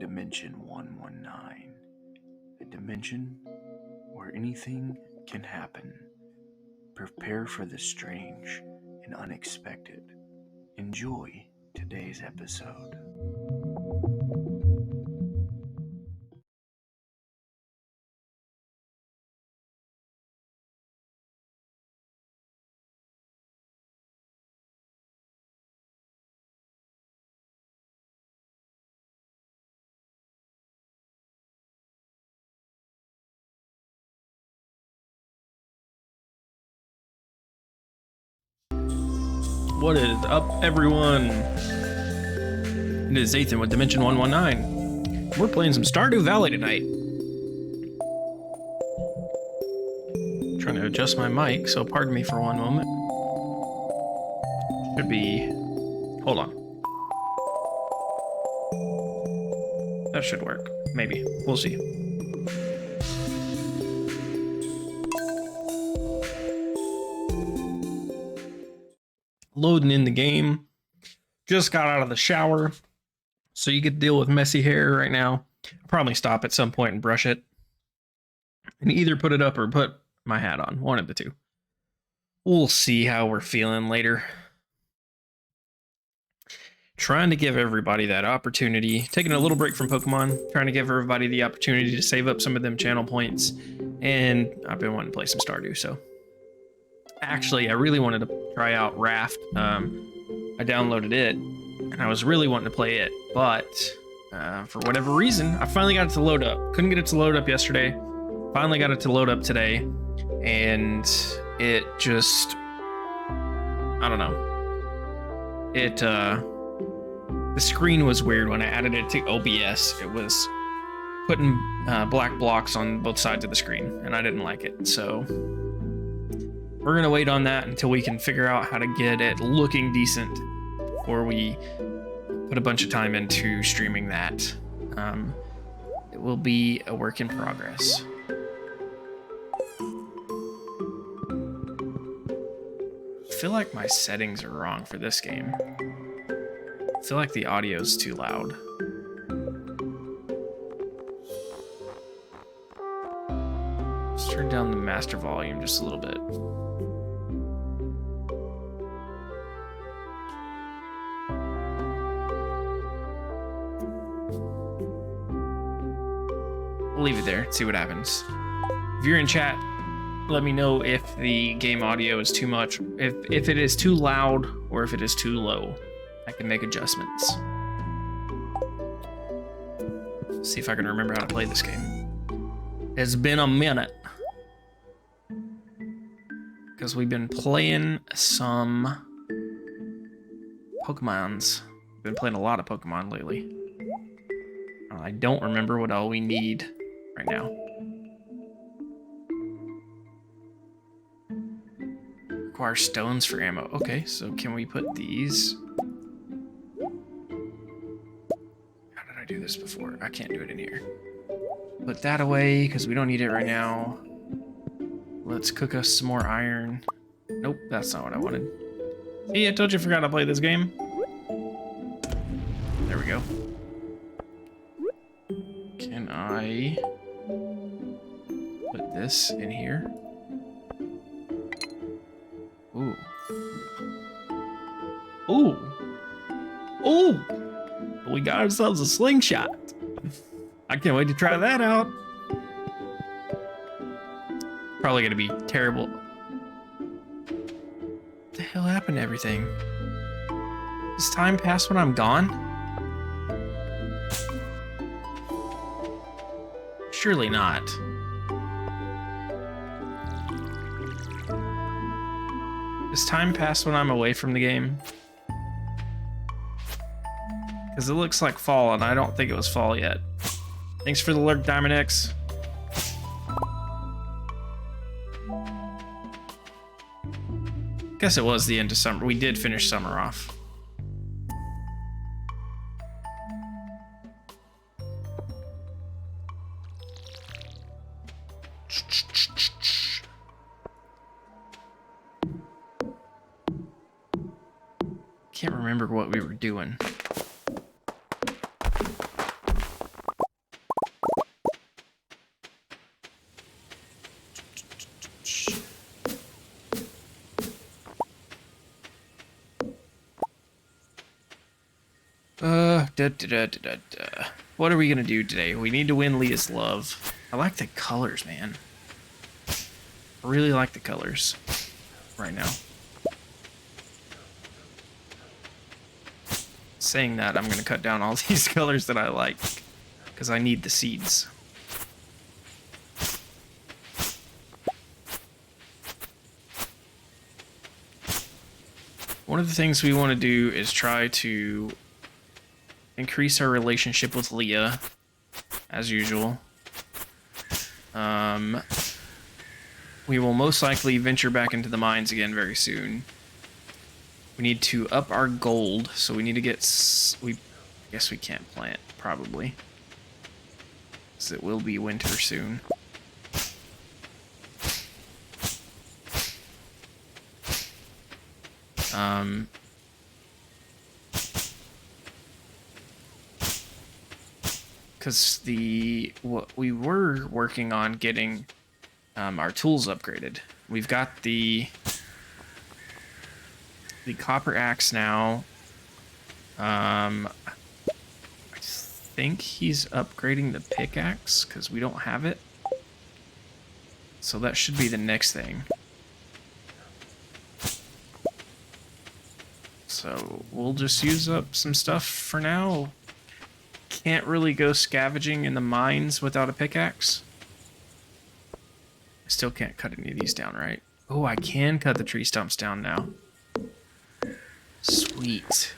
Dimension 119, a dimension where anything can happen. Prepare for the strange and unexpected. Enjoy today's episode. What is up, everyone? It is Ethan with Dimension 119. We're playing some Stardew Valley tonight. Trying to adjust my mic, so pardon me for one moment. Should be... Hold on. That should work. Maybe. We'll see. Loading in the game. Just got out of the shower, so you get to deal with messy hair right now. I'll probably stop at some point and brush it, and either put it up or put my hat on. One of the two. We'll see how we're feeling later. Trying to give everybody that opportunity. Taking a little break from Pokemon. Trying to give everybody the opportunity to save up some of them channel points. And I've been wanting to play some Stardew, so... Actually, I really wanted to try out Raft. I downloaded it, and I was really wanting to play it, but for whatever reason, I finally got it to load up. Couldn't get it to load up yesterday. Finally got it to load up today, and it just... I don't know. It, the screen was weird when I added it to OBS. It was putting black blocks on both sides of the screen, and I didn't like it, so... We're going to wait on that until we can figure out how to get it looking decent before we put a bunch of time into streaming that. It will be a work in progress. I feel like my settings are wrong for this game. I feel like the audio's too loud. Let's turn down the master volume just a little bit. Leave it there, see what happens. If you're in chat, let me know if the game audio is too much, if it is too loud, or if it is too low. I can make adjustments. See if I can remember how to play this game. It's been a minute. Because we've been playing some Pokemons. We've been playing a lot of Pokemon lately. I don't remember what all we need right now. Require stones for ammo. Okay, so can we put these? How did I do this before? I can't do it in here. Put that away, because we don't need it right now. Let's cook us some more iron. Nope, that's not what I wanted. See, I told you I forgot to play this game. There we go. Can I put this in here? Ooh. Ooh. Ooh. We got ourselves a slingshot. I can't wait to try that out. Probably gonna be terrible. What the hell happened to everything? Does time pass when I'm gone? Surely not. Does time pass when I'm away from the game? Because it looks like fall, and I don't think it was fall yet. Thanks for the lurk, Diamond X. Guess it was the end of summer. We did finish summer off. Can't remember what we were doing. What are we gonna do today? We need to win Leah's love. I like the colors, man. I really like the colors right now. Saying that, I'm gonna cut down all these colors that I like because I need the seeds. One of the things we want to do is try to increase our relationship with Leah, as usual. We will most likely venture back into the mines again very soon. We need to up our gold, so we need to get... I guess we can't plant, probably. Because it will be winter soon. Because what we were working on getting our tools upgraded. We've got the copper axe now. I think he's upgrading the pickaxe because we don't have it. So that should be the next thing. So we'll just use up some stuff for now. Can't really go scavenging in the mines without a pickaxe. I still can't cut any of these down, right? Oh, I can cut the tree stumps down now. Sweet.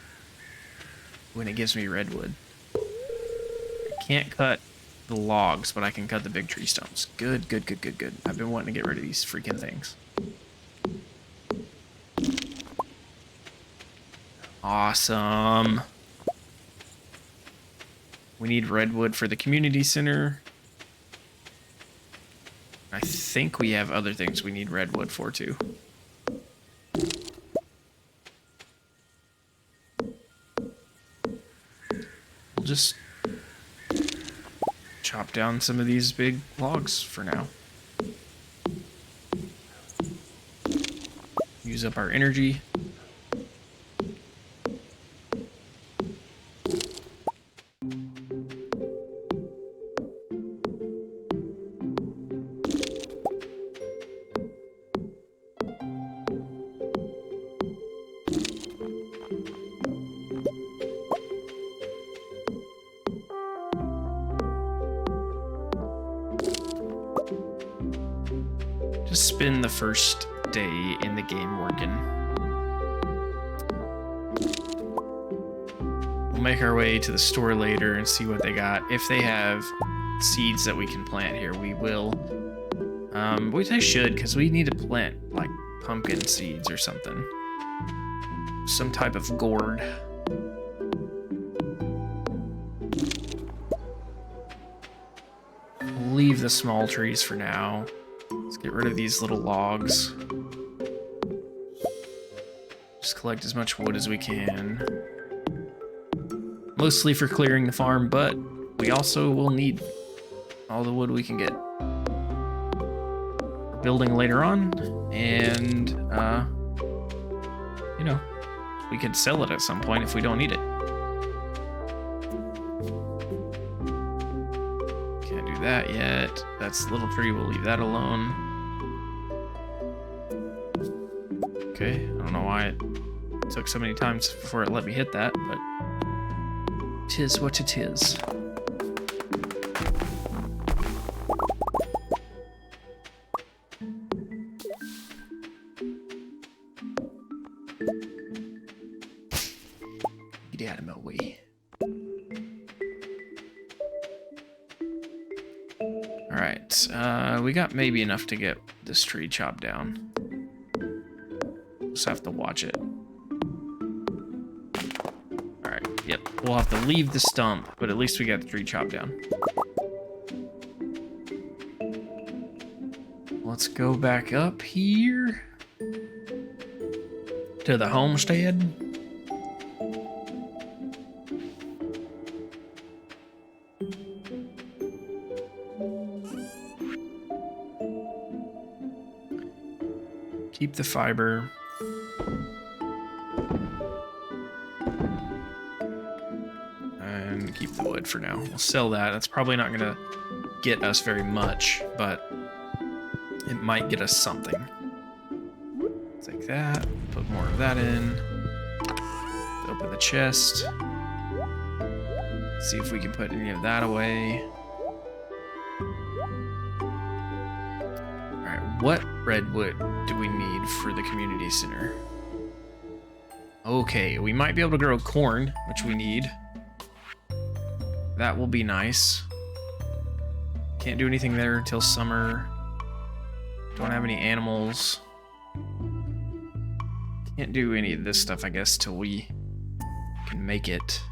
When it gives me redwood. I can't cut the logs, but I can cut the big tree stumps. Good, good, good, good, good. I've been wanting to get rid of these freaking things. Awesome. We need redwood for the community center. I think we have other things we need redwood for too. We'll just chop down some of these big logs for now. Use up our energy. Just spend the first day in the game working. We'll make our way to the store later and see what they got. If they have seeds that we can plant here, we will. Which I should, because we need to plant, like, pumpkin seeds or something. Some type of gourd. We'll leave the small trees for now. Let's get rid of these little logs. Just collect as much wood as we can. Mostly for clearing the farm, but we also will need all the wood we can get. For building later on, and, you know, we could sell it at some point if we don't need it. Can't do that yet. That's the little tree, we'll leave that alone. Okay, I don't know why it took so many times before it let me hit that, but 'tis what it is. Get out of my way. Alright, we got maybe enough to get this tree chopped down. Just have to watch it. Alright, yep. We'll have to leave the stump, but at least we got the tree chopped down. Let's go back up here to the homestead. Keep the fiber. keep the wood for now. We'll sell that. That's probably not gonna get us very much, but it might get us something. Take that, put more of that in. Open the chest. See if we can put any of that away. Alright, what redwood do we need for the community center? Okay, we might be able to grow corn, which we need. That will be nice. Can't do anything there until summer. Don't have any animals. Can't do any of this stuff, I guess, till we can make it.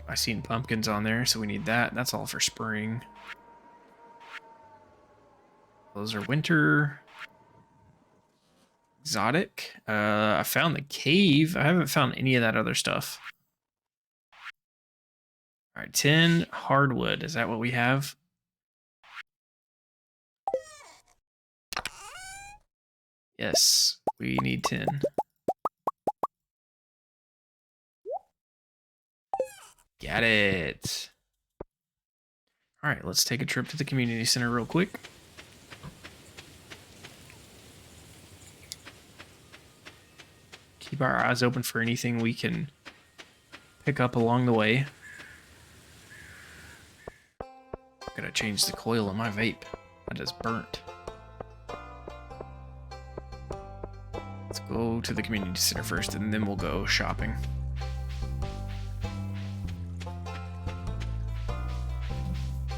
I seen pumpkins on there, so we need that. That's all for spring. Those are winter. Exotic. I found the cave. I haven't found any of that other stuff. All right, 10 hardwood. Is that what we have? Yes, we need 10. Got it. All right, let's take a trip to the community center real quick. Keep our eyes open for anything we can pick up along the way. Gotta change the coil on my vape. That is burnt. Let's go to the community center first, and then we'll go shopping.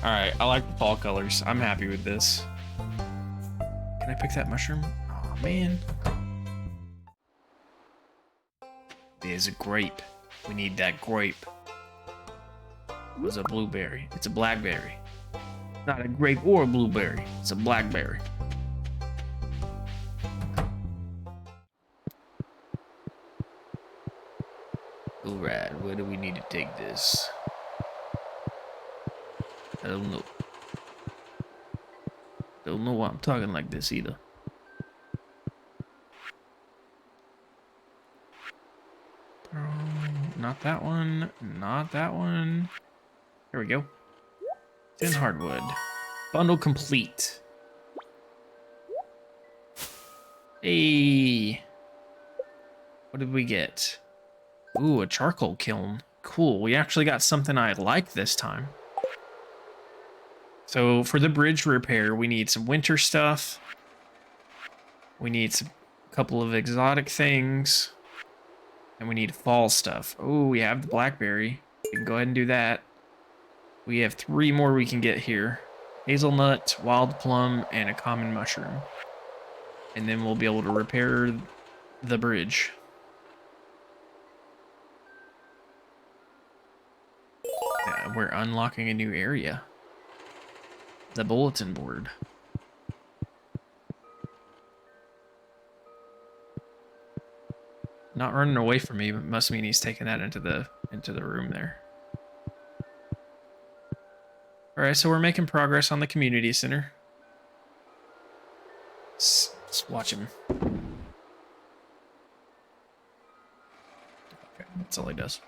Alright, I like the fall colors. I'm happy with this. Can I pick that mushroom? Oh man. There's a grape. We need that grape. It was a blueberry. It's a blackberry. Not a grape or a blueberry. It's a blackberry. Alright, where do we need to take this? I don't know. Don't know why I'm talking like this either. Not that one. Not that one. There we go. 10 hardwood. Bundle complete. Hey. What did we get? Ooh, a charcoal kiln. Cool. We actually got something I like this time. So for the bridge repair, we need some winter stuff. We need a couple of exotic things. And we need fall stuff. Oh, we have the blackberry. We can go ahead and do that. We have 3 more we can get here. Hazelnut, wild plum, and a common mushroom. And then we'll be able to repair the bridge. Yeah, we're unlocking a new area. The bulletin board. Not running away from me, but must mean he's taking that into the room there. All right, so we're making progress on the community center. Let's watch him. Okay, that's all he does.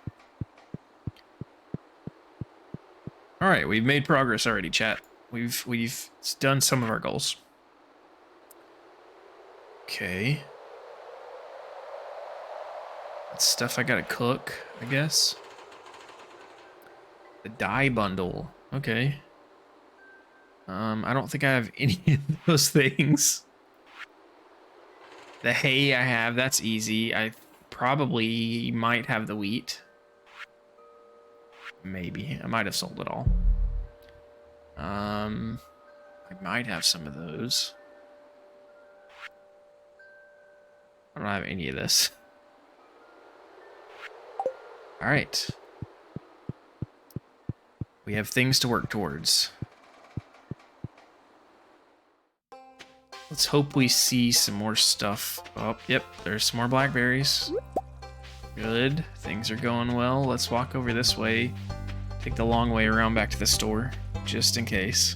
All right, we've made progress already, chat. We've done some of our goals. Okay. That's stuff I gotta cook, I guess. The dye bundle. Okay. I don't think I have any of those things. The hay I have, that's easy. I probably might have the wheat. Maybe. I might have sold it all. I might have some of those. I don't have any of this. All right. We have things to work towards. Let's hope we see some more stuff. Oh, yep, there's some more blackberries. Good, things are going well. Let's walk over this way. Take the long way around back to the store, just in case.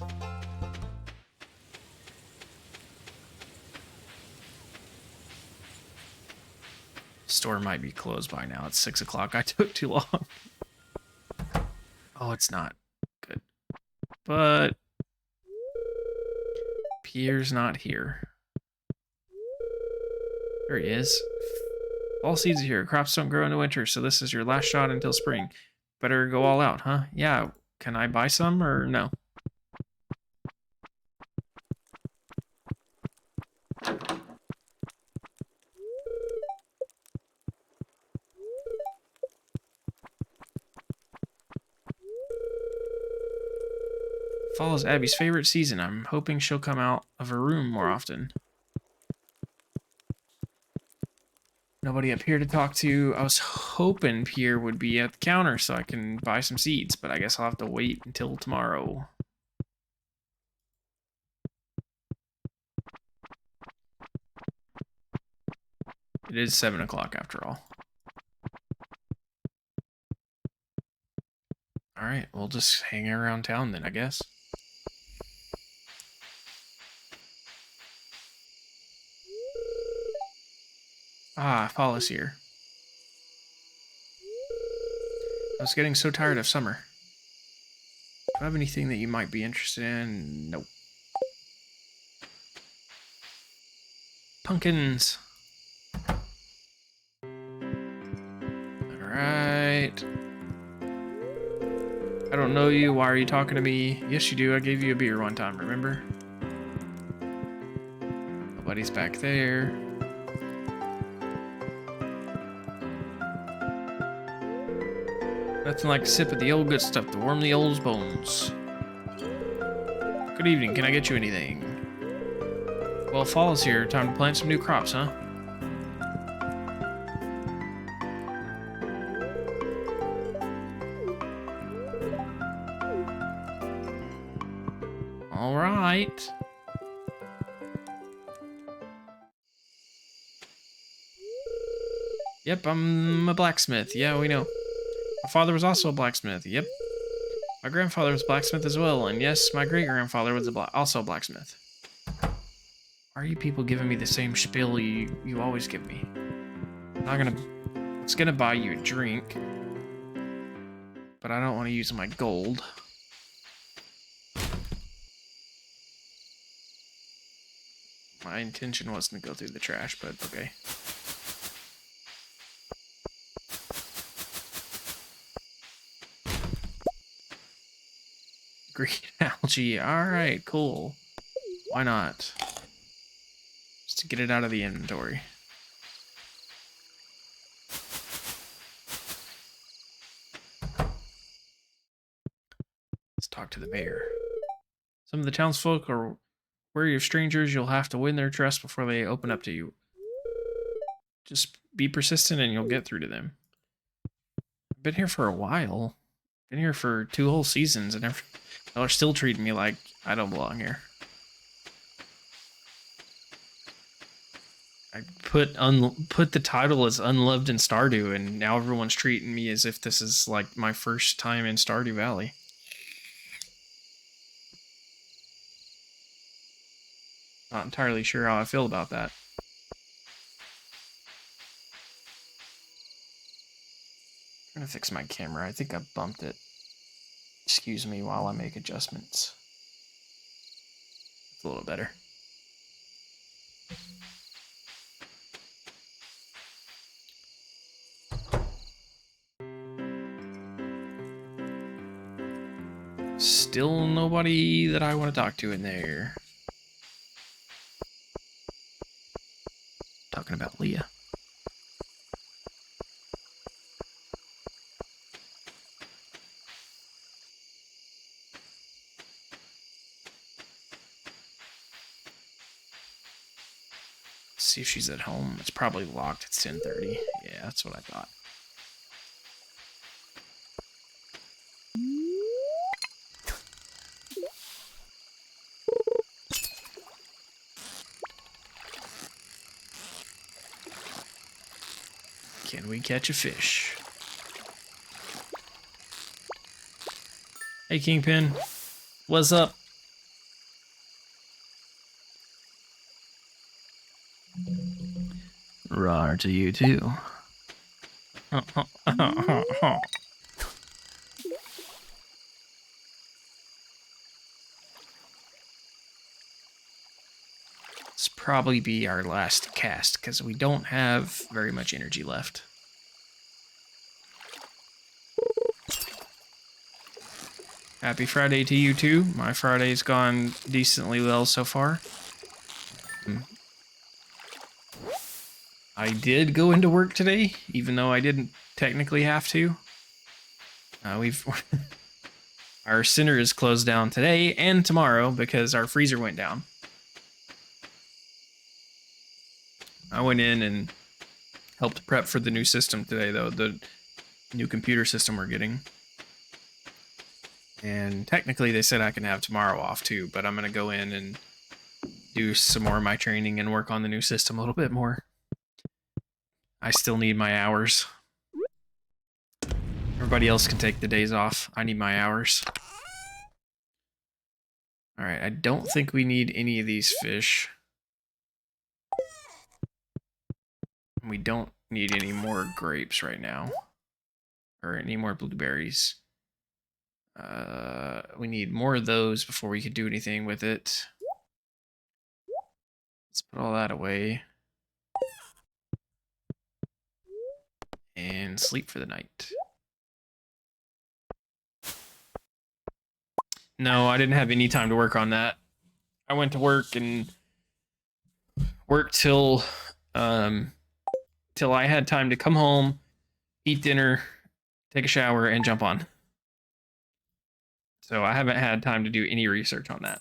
Store might be closed by now. It's 6 o'clock. I took too long. Oh, it's not. Good. But Pierre's not here. There he is. All seeds are here. Crops don't grow in the winter, so this is your last shot until spring. Better go all out, huh? Yeah. Can I buy some or no? Fall is Abby's favorite season. I'm hoping she'll come out of her room more often. Nobody up here to talk to. I was hoping Pierre would be at the counter so I can buy some seeds, but I guess I'll have to wait until tomorrow. It is 7 o'clock after all. Alright, we'll just hang around town then, I guess. Ah, fall is here. I was getting so tired of summer. Do I have anything that you might be interested in? Nope. Pumpkins. Alright. I don't know you. Why are you talking to me? Yes, you do. I gave you a beer one time, remember? Nobody's back there. Nothing like a sip of the old good stuff to warm the old bones. Good evening. Can I get you anything? Well, fall's here. Time to plant some new crops, huh? All right. Yep, I'm a blacksmith. Yeah, we know. My father was also a blacksmith. Yep. My grandfather was a blacksmith as well. And yes, my great-grandfather was also a blacksmith. Why are you people giving me the same spiel you always give me? I'm not gonna... It's gonna buy you a drink. But I don't want to use my gold. My intention wasn't to go through the trash, but okay. Green algae. Alright, cool. Why not? Just to get it out of the inventory. Let's talk to the mayor. Some of the townsfolk are wary of strangers. You'll have to win their trust before they open up to you. Just be persistent and you'll get through to them. I've been here for a while. Been here for 2 whole seasons and they're still treating me like I don't belong here. I put the title as Unloved in Stardew, and now everyone's treating me as if this is like my first time in Stardew Valley. Not entirely sure how I feel about that. I'm gonna fix my camera. I think I bumped it. Excuse me while I make adjustments. It's a little better. Still nobody that I want to talk to in there. Talking about Leah. See if she's at home. It's probably locked. It's 10:30. Yeah, that's what I thought. Can we catch a fish? Hey, Kingpin. What's up? Rawr to you too. This probably be our last cast because we don't have very much energy left. Happy Friday to you too. My Friday's gone decently well so far. I did go into work today, even though I didn't technically have to. Our center is closed down today and tomorrow because our freezer went down. I went in and helped prep for the new system today, though, the new computer system we're getting. And technically they said I can have tomorrow off too, but I'm going to go in and do some more of my training and work on the new system a little bit more. I still need my hours. Everybody else can take the days off. I need my hours. Alright, I don't think we need any of these fish. We don't need any more grapes right now. Or any more blueberries. We need more of those before we could do anything with it. Let's put all that away. And sleep for the night. No, I didn't have any time to work on that. I went to work and worked till I had time to come home, eat dinner, take a shower, and jump on. So I haven't had time to do any research on that.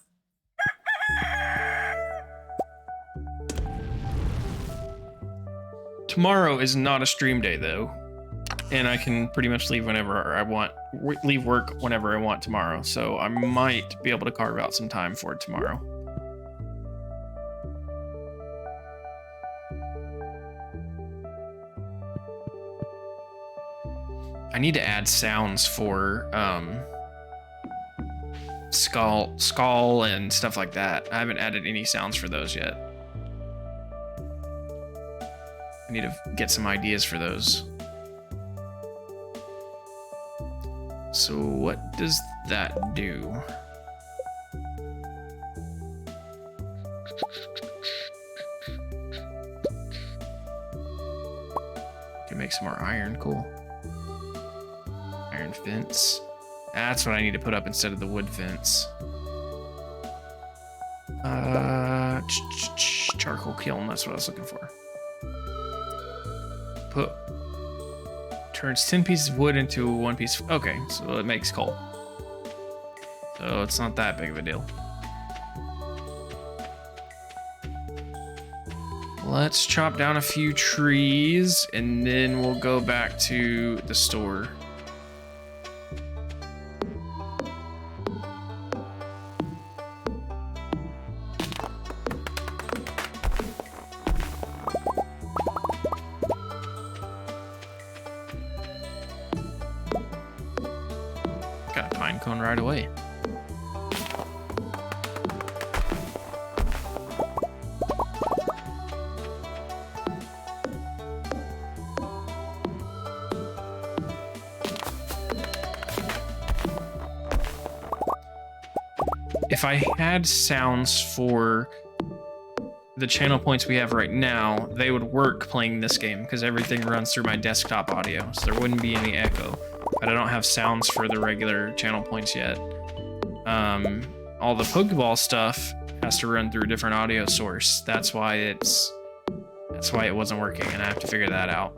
Tomorrow is not a stream day though, and I can pretty much leave whenever I want, leave work whenever I want tomorrow, so I might be able to carve out some time for it tomorrow. I need to add sounds for skull and stuff like that. I haven't added any sounds for those yet. I need to get some ideas for those. So what does that do? Can make some more iron, cool. Iron fence. That's what I need to put up instead of the wood fence. Charcoal kiln, that's what I was looking for. Turns 10 pieces of wood into 1 piece. Okay, so it makes coal. So it's not that big of a deal. Let's chop down a few trees and then we'll go back to the store. Got a pine cone right away. If I had sounds for the channel points we have right now, they would work playing this game because everything runs through my desktop audio, so there wouldn't be any echo. But I don't have sounds for the regular channel points yet. All the Pokeball stuff has to run through a different audio source. That's why it wasn't working, and I have to figure that out.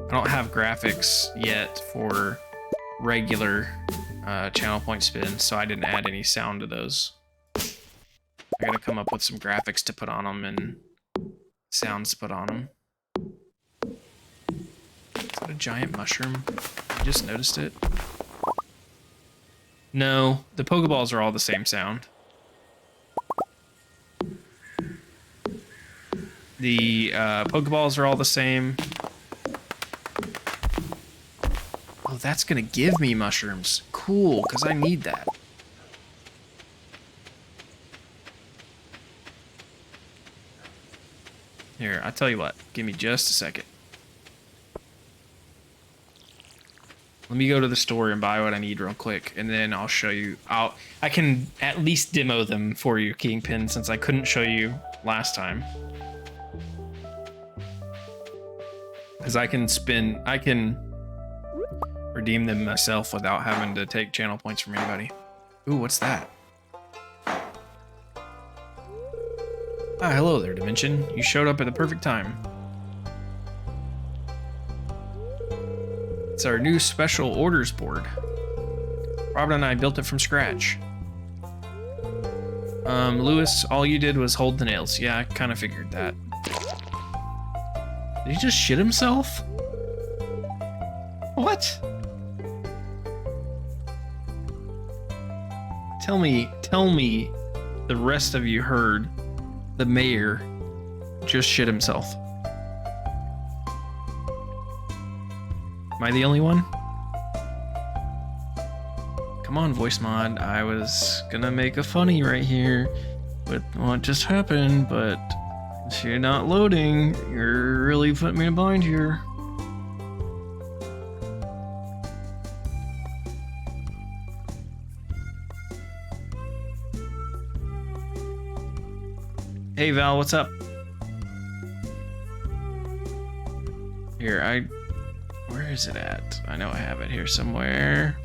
I don't have graphics yet for regular channel point spins, so I didn't add any sound to those. I gotta come up with some graphics to put on them and sounds to put on them. Is that a giant mushroom? I just noticed it. No, the Pokeballs are all the same sound. The Pokeballs are all the same. Oh, that's gonna give me mushrooms. Cool, because I need that. Here, I'll tell you what. Give me just a second. Let me go to the store and buy what I need real quick, and then I'll show you. I can at least demo them for you, Kingpin, since I couldn't show you last time. Because I can redeem them myself without having to take channel points from anybody. Ooh, what's that? Ah, hello there, Dimension. You showed up at the perfect time. It's our new special orders board. Robin and I built it from scratch. Lewis, all you did was hold the nails. Yeah, I kind of figured that. Did he just shit himself? What? Tell me the rest of you heard the mayor just shit himself. Am I the only one? Come on, voice mod. I was gonna make a funny right here with what just happened, but since you're not loading, you're really putting me in a bind here. Hey Val, what's up? Here, where is it at? I know I have it here somewhere.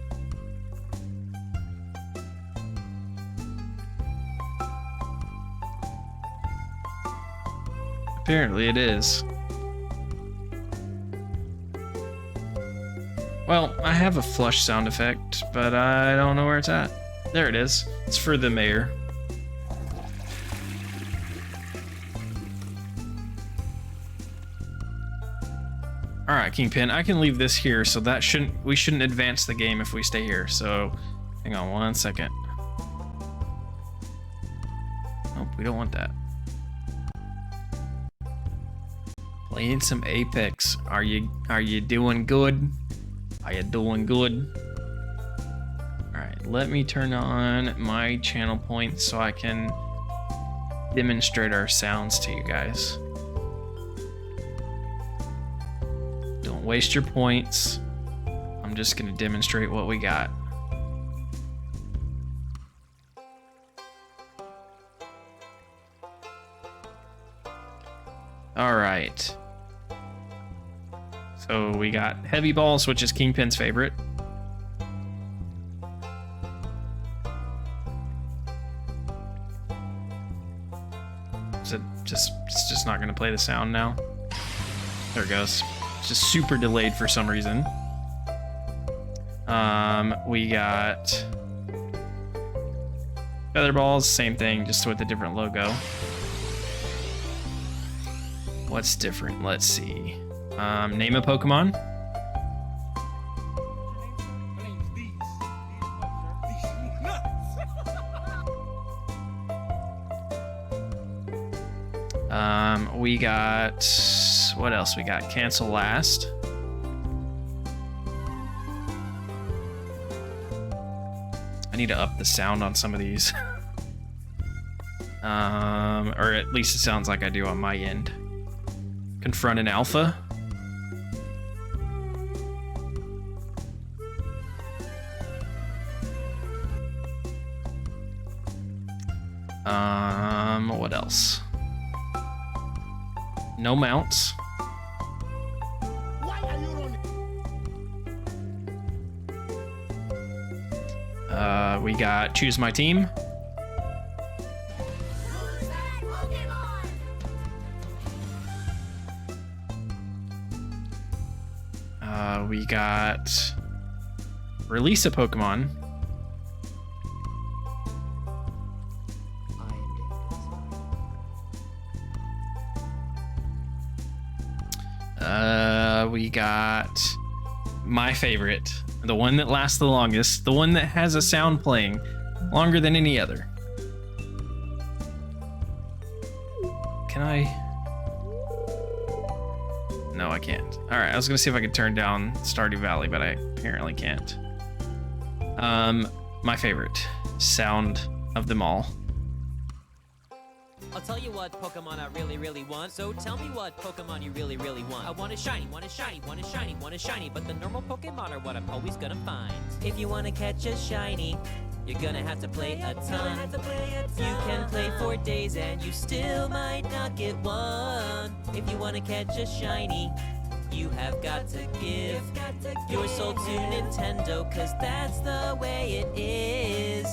Apparently it is. Well, I have a flush sound effect, but I don't know where it's at. There it is. It's for the mayor. Alright, Kingpin, I can leave this here, so that we shouldn't advance the game if we stay here, so hang on one second. Nope, we don't want that. Playing some Apex. Are you doing good? Are you doing good? Alright, let me turn on my channel points so I can demonstrate our sounds to you guys. Don't waste your points. I'm just gonna demonstrate what we got. All right. So we got heavy balls, which is Kingpin's favorite. Is it it's just not gonna play the sound now? There it goes. It's just super delayed for some reason. We got feather balls, same thing, just with a different logo. What's different? Let's see. Name a Pokemon. We got, what else? We got cancel last. I need to up the sound on some of these. Or at least it sounds like I do on my end. Confront an alpha. What else? No mounts. We got choose my team. We got release a Pokemon. We got my favorite, the one that lasts the longest, the one that has a sound playing longer than any other. Can I? No, I can't. All right, I was gonna see if I could turn down Stardew Valley, but I apparently can't. My favorite sound of them all. I'll tell you what Pokemon I really, really want. So tell me what Pokemon you really, really want. I want a shiny, want a shiny, want a shiny, want a shiny. But the normal Pokemon are what I'm always gonna find. If you wanna catch a shiny, you're gonna have to play a ton. You can play for days and you still might not get one. If you wanna catch a shiny, you have got to give your soul to Nintendo, cause that's the way it is.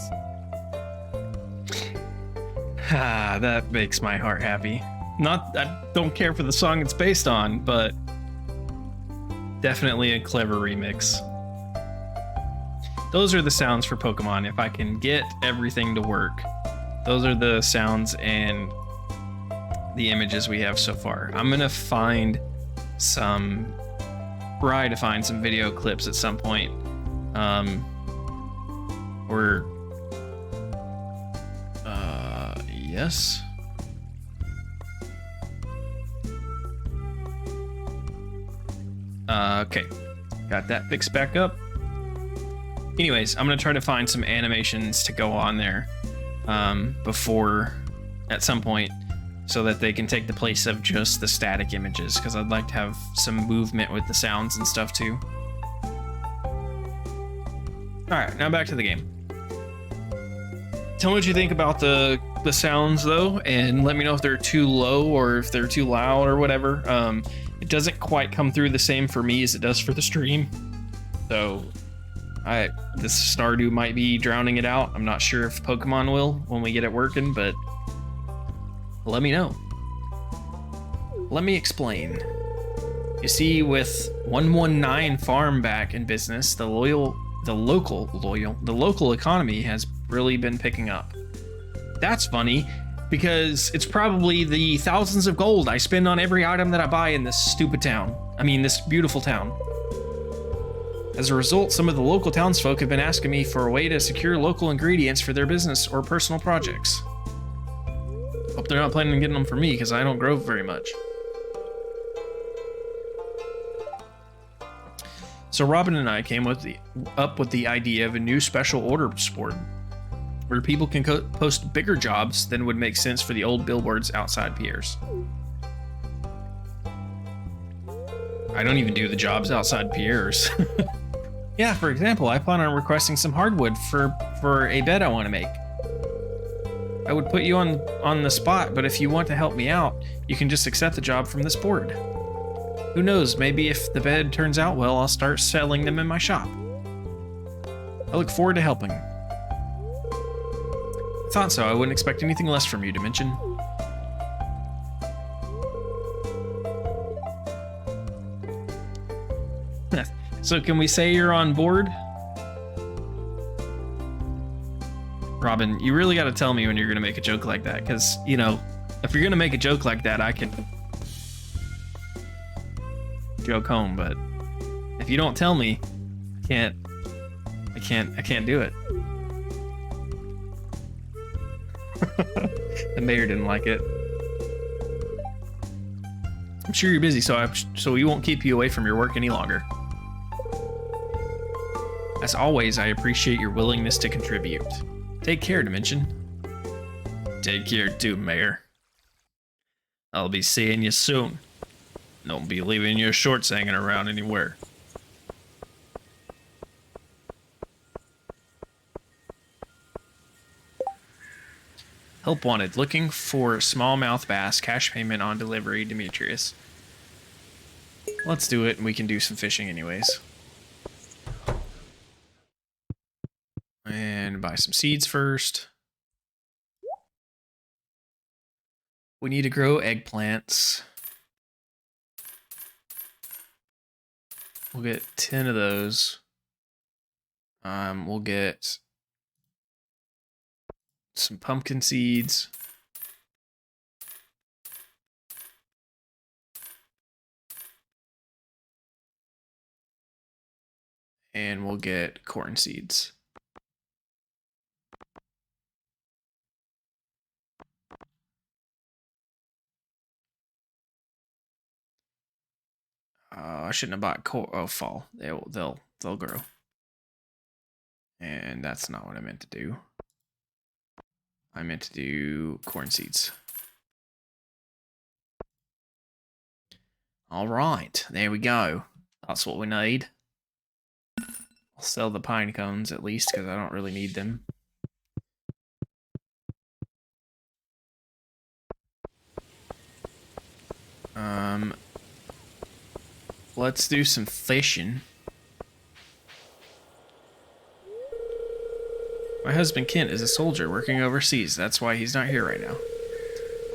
Ah, that makes my heart happy. I don't care for the song it's based on, but definitely a clever remix. Those are the sounds for Pokemon. If I can get everything to work, those are the sounds and the images we have so far. I'm gonna try to find some video clips at some point. Yes. Okay, got that fixed back up. Anyways, I'm gonna try to find some animations to go on there before at some point, so that they can take the place of just the static images, because I'd like to have some movement with the sounds and stuff too. Alright, now back to the game. Tell me what you think about the sounds though, and let me know if they're too low or if they're too loud or whatever. It doesn't quite come through the same for me as it does for the stream. So this Stardew might be drowning it out. I'm not sure if Pokemon will when we get it working, but let me know. Let me explain. You see, with 119 Farm back in business, the local economy has really been picking up. That's funny, because it's probably the thousands of gold I spend on every item that I buy in this stupid town. I mean, this beautiful town. As a result, some of the local townsfolk have been asking me for a way to secure local ingredients for their business or personal projects. Hope they're not planning on getting them for me, because I don't grow very much. So Robin and I came up with the idea of a new special orders board, where people can post bigger jobs than would make sense for the old billboards outside Pierre's. I don't even do the jobs outside Pierre's. Yeah, for example, I plan on requesting some hardwood for a bed I want to make. I would put you on the spot, but if you want to help me out, you can just accept the job from this board. Who knows, maybe if the bed turns out well, I'll start selling them in my shop. I look forward to helping. I thought so. I wouldn't expect anything less from you, Dimension. So can we say you're on board? Robin, you really got to tell me when you're going to make a joke like that, because, you know, if you're going to make a joke like that, I can joke home, but if you don't tell me, I can't do it. The mayor didn't like it. I'm sure you're busy, so we won't keep you away from your work any longer. As always, I appreciate your willingness to contribute. Take care, Dimension. Take care too, Mayor. I'll be seeing you soon. Don't be leaving your shorts hanging around anywhere. Help wanted. Looking for smallmouth bass. Cash payment on delivery, Demetrius. Let's do it, and we can do some fishing anyways. And buy some seeds first. We need to grow eggplants. We'll get 10 of those. We'll get some pumpkin seeds. And we'll get corn seeds. I shouldn't have bought fall. They'll grow. And that's not what I meant to do. I meant to do corn seeds. All right, there we go. That's what we need. I'll sell the pine cones at least because I don't really need them. Let's do some fishing. My husband Kent is a soldier working overseas. That's why he's not here right now.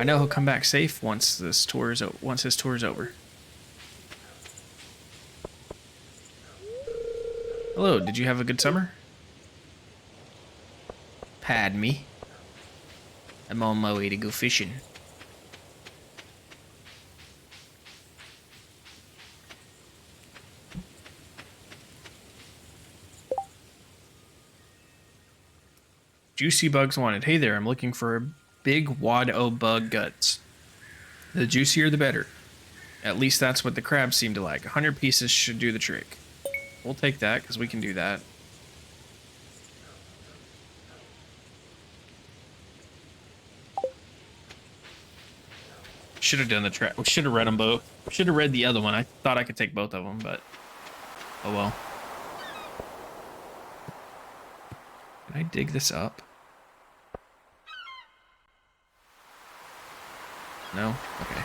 I know he'll come back safe once his tour is over. Hello, did you have a good summer? Pardon me. I'm on my way to go fishing. Juicy bugs wanted. Hey there, I'm looking for a big wad o' bug guts. The juicier the better. At least that's what the crabs seem to like. 100 pieces should do the trick. We'll take that, because we can do that. Should have done the trap. We should have read them both. Should have read the other one. I thought I could take both of them, but... oh well. Can I dig this up? No? Okay.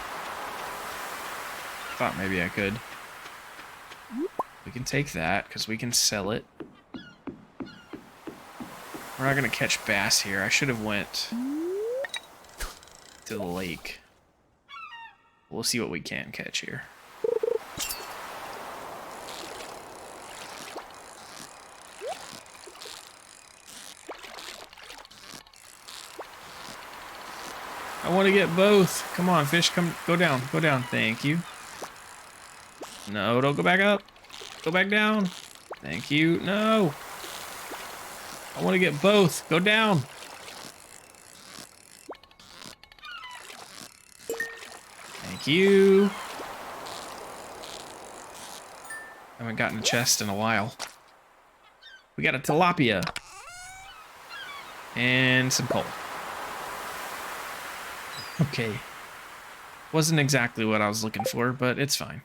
Thought maybe I could. We can take that, because we can sell it. We're not going to catch bass here. I should have went to the lake. We'll see what we can catch here. I want to get both. Come on, fish, come, go down, go down. Thank you. No, don't go back up. Go back down. Thank you. No. I want to get both. Go down. Thank you. Haven't gotten a chest in a while. We got a tilapia. And some coal. Okay. Wasn't exactly what I was looking for, but it's fine.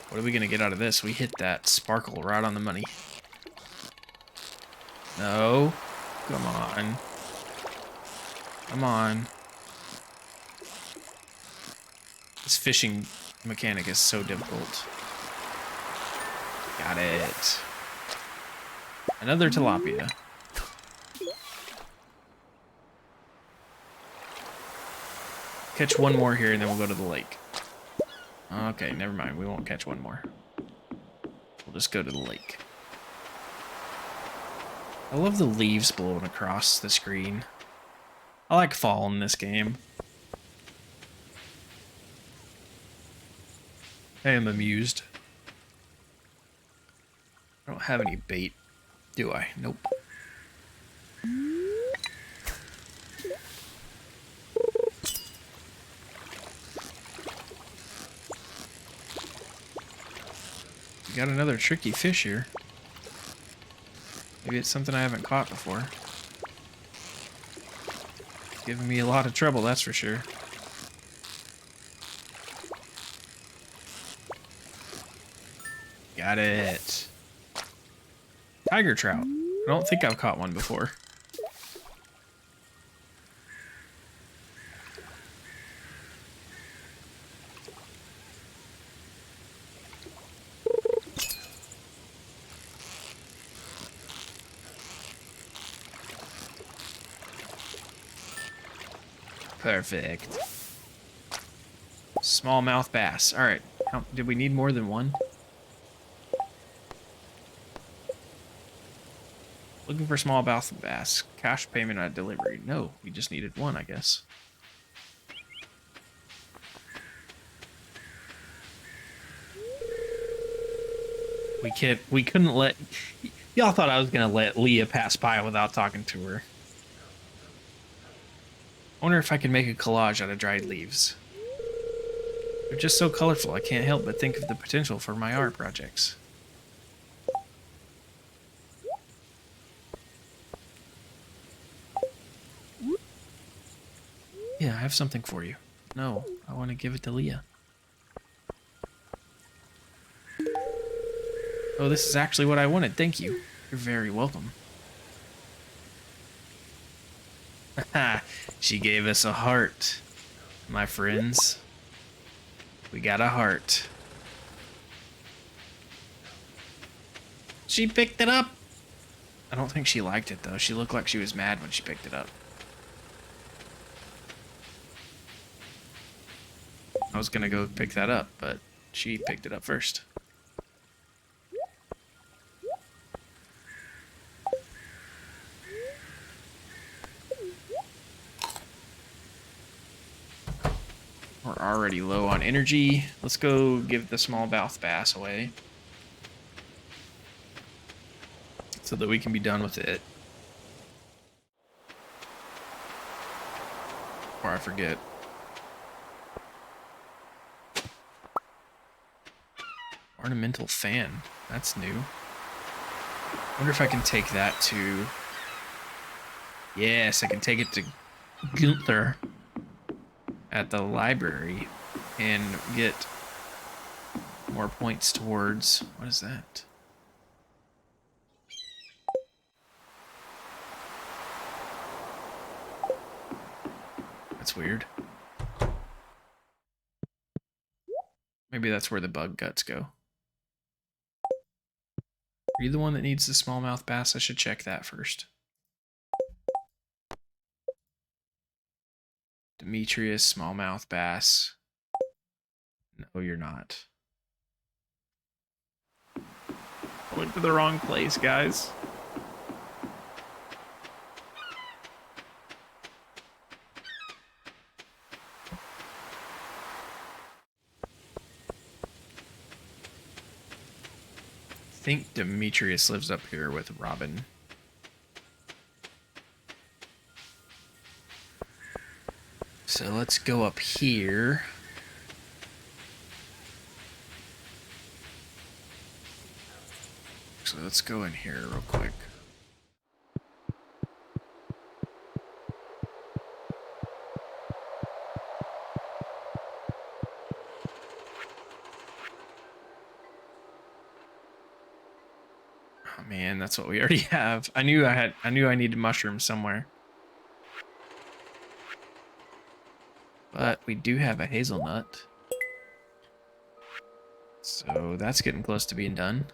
What are we gonna get out of this? We hit that sparkle right on the money. No. Come on. Come on. This fishing mechanic is so difficult. Got it. Another tilapia. Catch one more here and then we'll go to the lake. Okay, never mind. We won't catch one more. We'll just go to the lake. I love the leaves blowing across the screen. I like fall in this game. I am amused. I don't have any bait, do I? Nope. We got another tricky fish here. Maybe it's something I haven't caught before. Giving me a lot of trouble, that's for sure. Got it. Tiger trout. I don't think I've caught one before. Perfect. Smallmouth bass. All right. Did we need more than one? Looking for smallmouth bass. Cash payment at delivery. No, we just needed one, I guess. We couldn't let... Y'all thought I was going to let Leah pass by without talking to her. I wonder if I can make a collage out of dried leaves. They're just so colorful, I can't help but think of the potential for my art projects. Yeah, I have something for you. No, I want to give it to Leah. Oh, this is actually what I wanted. Thank you. You're very welcome. Haha, she gave us a heart, my friends. We got a heart. She picked it up. I don't think she liked it, though. She looked like she was mad when she picked it up. I was gonna go pick that up, but she picked it up first. We're already low on energy. Let's go give the smallmouth bass away, so that we can be done with it. Before I forget. Ornamental fan. That's new. Wonder if I can take that to... Yes, I can take it to Gunther at the library and get more points towards... What is that? That's weird. Maybe that's where the bug guts go. Are you the one that needs the smallmouth bass? I should check that first. Demetrius, smallmouth bass. No, you're not. I went to the wrong place, guys. I think Demetrius lives up here with Robin. So let's go up here. So let's go in here real quick. Oh man, that's what we already have. I knew I needed mushrooms somewhere. But we do have a hazelnut. So that's getting close to being done.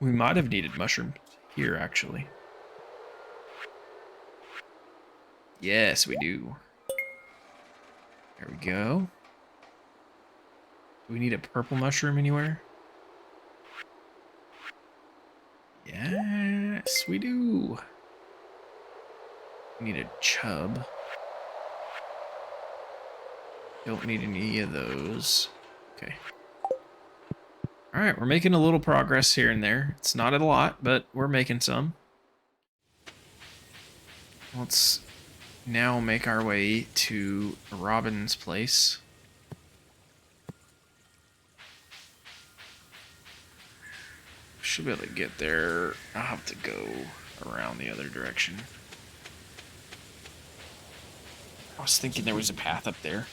We might have needed mushrooms here, actually. Yes, we do. There we go. Do we need a purple mushroom anywhere? Yes, we do. We need a chub. Don't need any of those. Okay. Alright, we're making a little progress here and there. It's not a lot, but we're making some. Let's now make our way to Robin's place. Should be able to get there. I'll have to go around the other direction. I was thinking there was a path up there.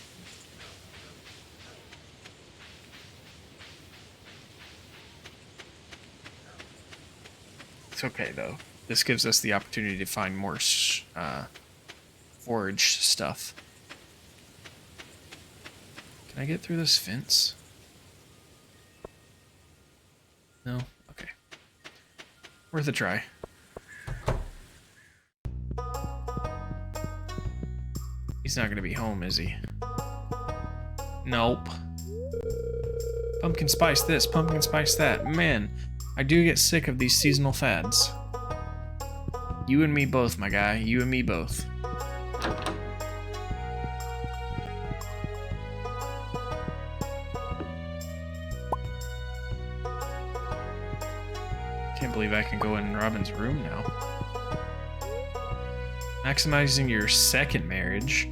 It's okay, though. This gives us the opportunity to find more forage stuff. Can I get through this fence? No? Okay. Worth a try. He's not gonna be home, is he? Nope. Pumpkin spice this, pumpkin spice that. Man, I do get sick of these seasonal fads. You and me both, my guy. You and me both. Can't believe I can go in Robin's room now. Maximizing your second marriage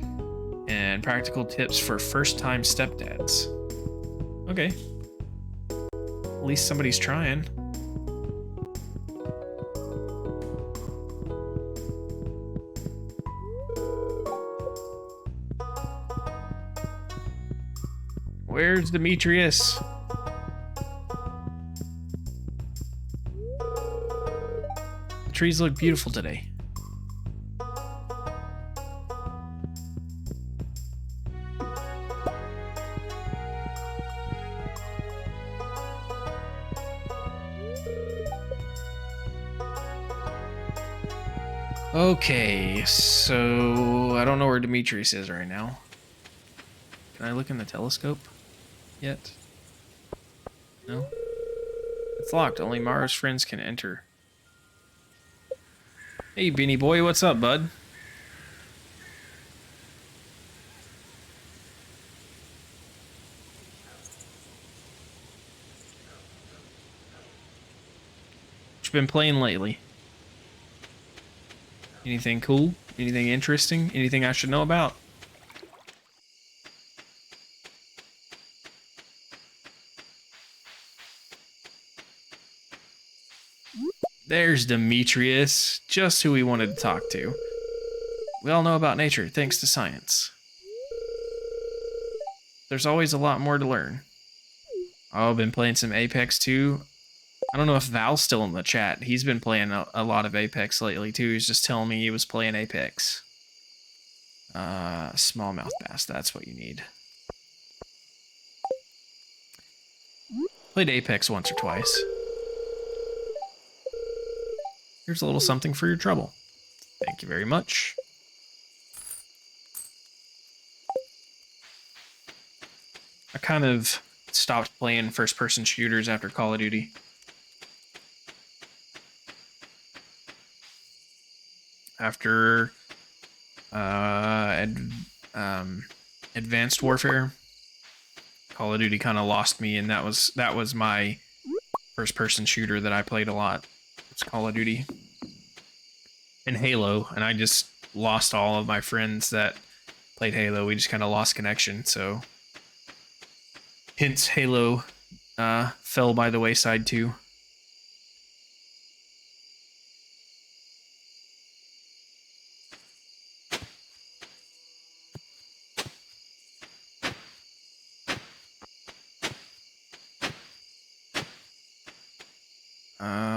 and practical tips for first-time stepdads. Okay. At least somebody's trying. Where's Demetrius? The trees look beautiful today. Okay, so I don't know where Demetrius is right now. Can I look in the telescope yet? No? It's locked. Only Mara's friends can enter. Hey, Beanie Boy, what's up, bud? What you been playing lately? Anything cool? Anything interesting? Anything I should know about? There's Demetrius, just who we wanted to talk to. We all know about nature, thanks to science. There's always a lot more to learn. Oh, I've been playing some Apex too. I don't know if Val's still in the chat. He's been playing a lot of Apex lately too. He's just telling me he was playing Apex. Smallmouth bass, that's what you need. Played Apex once or twice. Here's a little something for your trouble. Thank you very much. I kind of stopped playing first-person shooters after Call of Duty. After Advanced Warfare, Call of Duty kind of lost me, and that was my first-person shooter that I played a lot. It's Call of Duty and Halo, and I just lost all of my friends that played Halo. We just kind of lost connection, so hence Halo fell by the wayside too.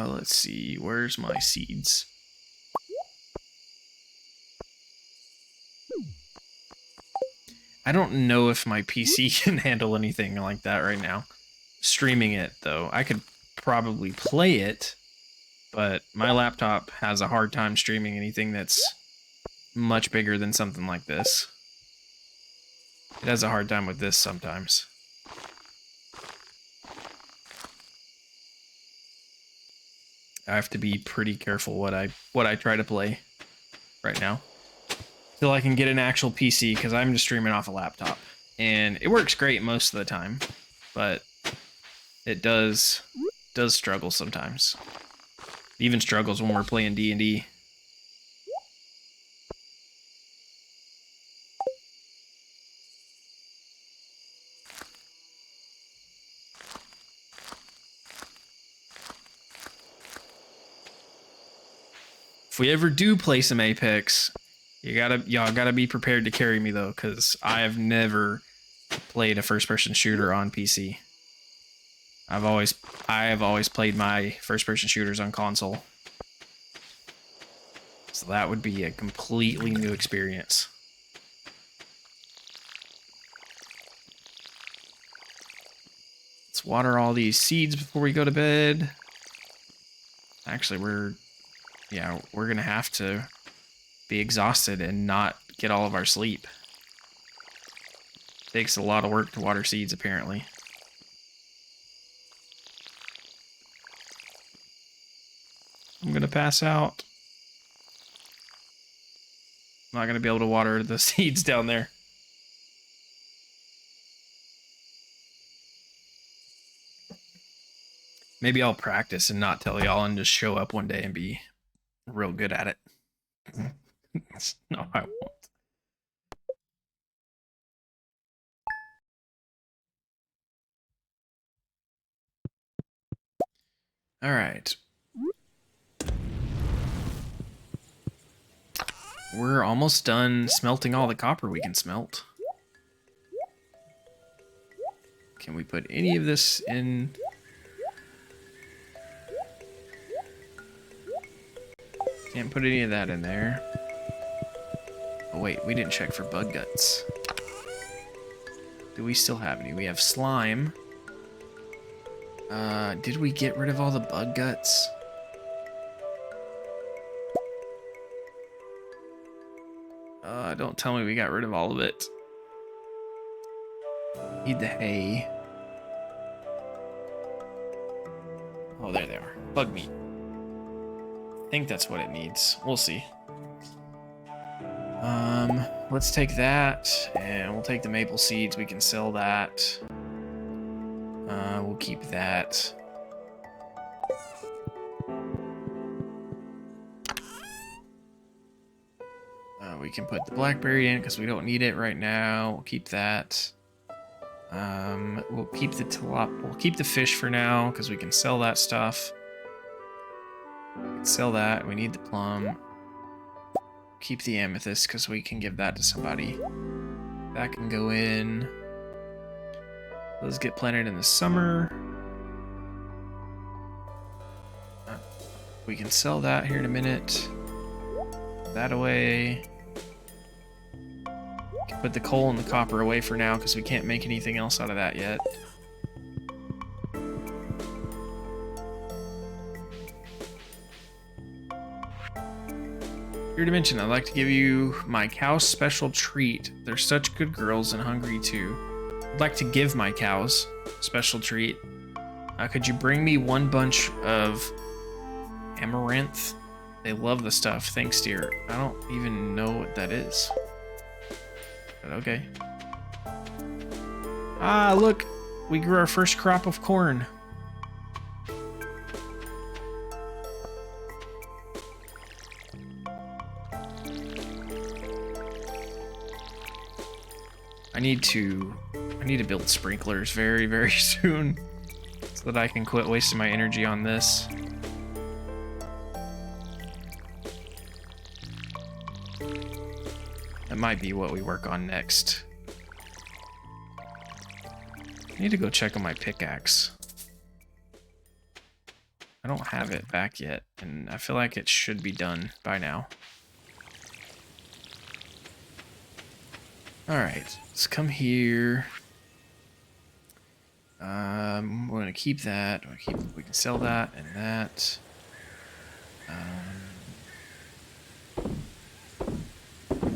Let's see, where's my seeds? I don't know if my PC can handle anything like that right now. Streaming it, though, I could probably play it, but my laptop has a hard time streaming anything that's much bigger than something like this. It has a hard time with this sometimes. I have to be pretty careful what I try to play right now. Till I can get an actual PC, because I'm just streaming off a laptop. And it works great most of the time, but it does struggle sometimes. It even struggles when we're playing D&D. If we ever do play some Apex, y'all gotta be prepared to carry me though, because I have never played a first-person shooter on PC. I have always played my first-person shooters on console, so that would be a completely new experience. Let's water all these seeds before we go to bed. Actually, we're gonna have to be exhausted and not get all of our sleep. Takes a lot of work to water seeds, apparently. I'm gonna pass out. I'm not gonna be able to water the seeds down there. Maybe I'll practice and not tell y'all and just show up one day and be real good at it. No, I won't. All right. We're almost done smelting all the copper we can smelt. Can we put any of this in? Can't put any of that in there. Oh wait, we didn't check for bug guts. Do we still have any? We have slime. Did we get rid of all the bug guts? Don't tell me we got rid of all of it. Need the hay. Oh, there they are. Bug meat. I think that's what it needs. We'll see. Let's take that, and we'll take the maple seeds. We can sell that. We'll keep that. We can put the blackberry in because we don't need it right now. We'll keep that. We'll keep the fish for now because we can sell that stuff. We can sell that. We need the plum. Keep the amethyst because we can give that to somebody. That can go in. Those get planted in the summer. We can sell that here in a minute. Put that away. Can put the coal and the copper away for now because we can't make anything else out of that yet. Here to mention, I'd like to give you my cow's special treat. They're such good girls and hungry too. I'd like to give my cows a special treat. Could you bring me one bunch of amaranth? They love the stuff. Thanks, dear. I don't even know what that is. But okay. Ah, look. We grew our first crop of corn. I need to build sprinklers very, very soon so that I can quit wasting my energy on this. That might be what we work on next. I need to go check on my pickaxe. I don't have it back yet, and I feel like it should be done by now. Alright, let's come here. We're gonna keep that. We can sell that and that.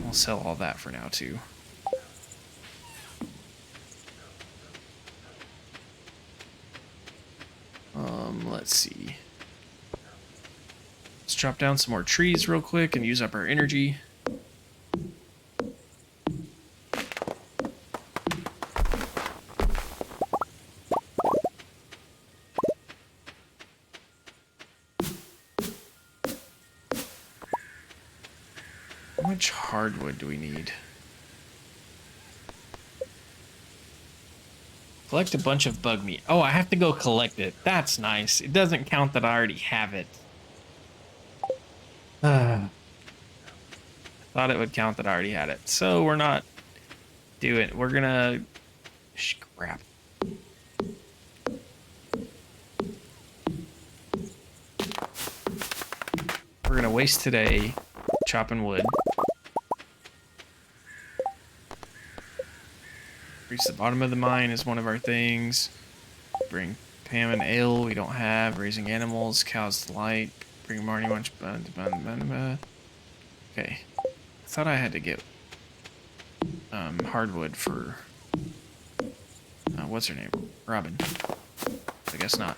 I'll sell all that for now too. Let's see. Let's chop down some more trees real quick and use up our energy. How much hardwood do we need? Collect a bunch of bug meat. Oh, I have to go collect it. That's nice. It doesn't count that I already have it. Thought it would count that I already had it. So we're not doing. We're gonna scrap. We're gonna waste today chopping wood. Reach the bottom of the mine is one of our things. Bring Pam and ale we don't have. Raising animals, cows delight. Bring Marnie lunch. Okay. I thought I had to get hardwood for what's her name? Robin. I guess not.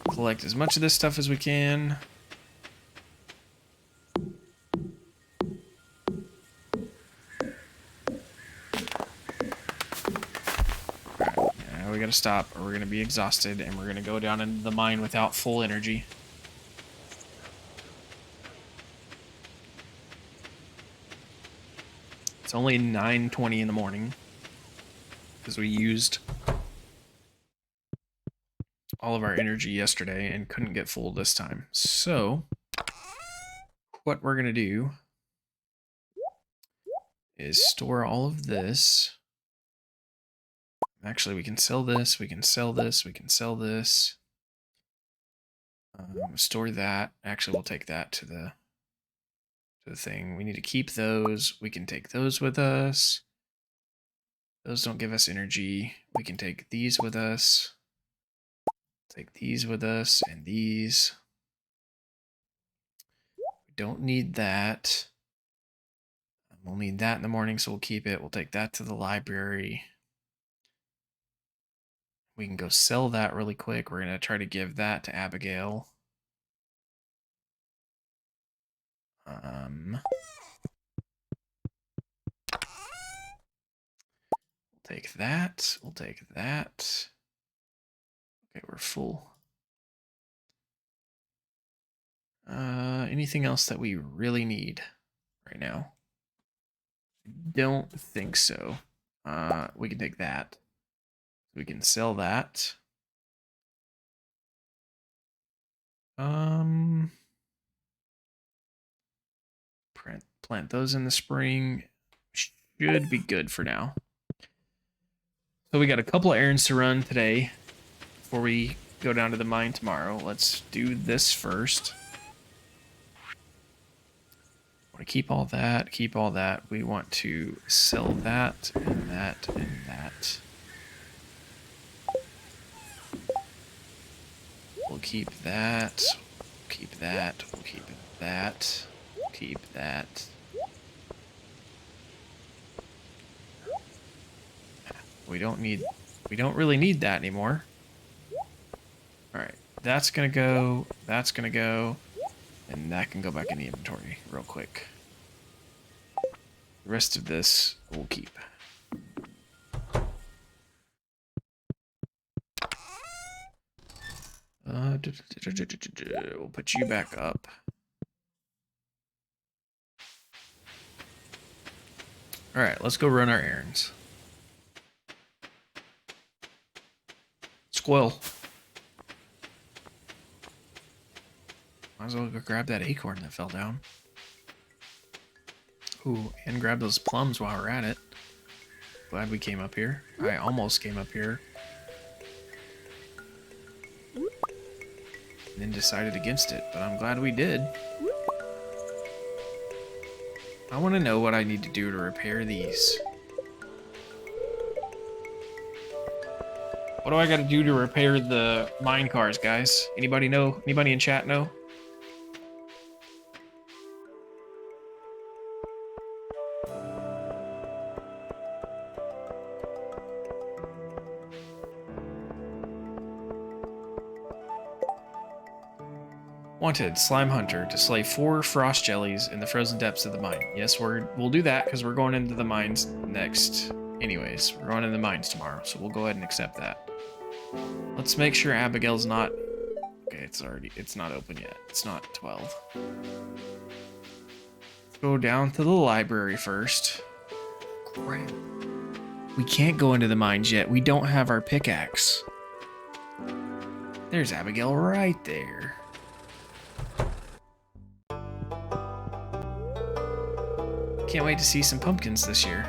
Collect as much of this stuff as we can. We gotta stop or we're gonna be exhausted and we're gonna go down into the mine without full energy. It's only 9:20 in the morning because we used all of our energy yesterday and couldn't get full this time. So what we're gonna do is store all of this. Actually, we can sell this, we can sell this, we can sell this. Store that. Actually, we'll take that to the thing. We need to keep those. We can take those with us. Those don't give us energy. We can take these with us. Take these with us and these. We don't need that. We'll need that in the morning, so we'll keep it. We'll take that to the library. We can go sell that really quick. We're going to try to give that to Abigail. We'll take that. We'll take that. Okay, we're full. Anything else that we really need right now? Don't think so. We can take that. We can sell that. Plant those in the spring. Should be good for now. So we got a couple of errands to run today before we go down to the mine tomorrow. Let's do this first. Want to keep all that, keep all that. We want to sell that and that and that. We'll keep that, keep that, we'll keep that, keep that. We don't really need that anymore. Alright, that's gonna go, and that can go back in the inventory real quick. The rest of this we'll keep. We'll put you back up. Alright, let's go run our errands. Squirrel. Might as well go grab that acorn that fell down. Ooh, and grab those plums while we're at it. Glad we came up here. I almost came up here. And then decided against it, but I'm glad we did. I want to know what I need to do to repair these. What do I got to do to repair the mine cars, guys? Anybody know? Anybody in chat know? Wanted, Slime Hunter, to slay 4 frost jellies in the frozen depths of the mine. Yes, we'll do that because we're going into the mines next. Anyways, we're going into the mines tomorrow, so we'll go ahead and accept that. Let's make sure Abigail's not... Okay, it's not open yet. It's not 12. Let's go down to the library first. Crap. We can't go into the mines yet. We don't have our pickaxe. There's Abigail right there. Can't wait to see some pumpkins this year.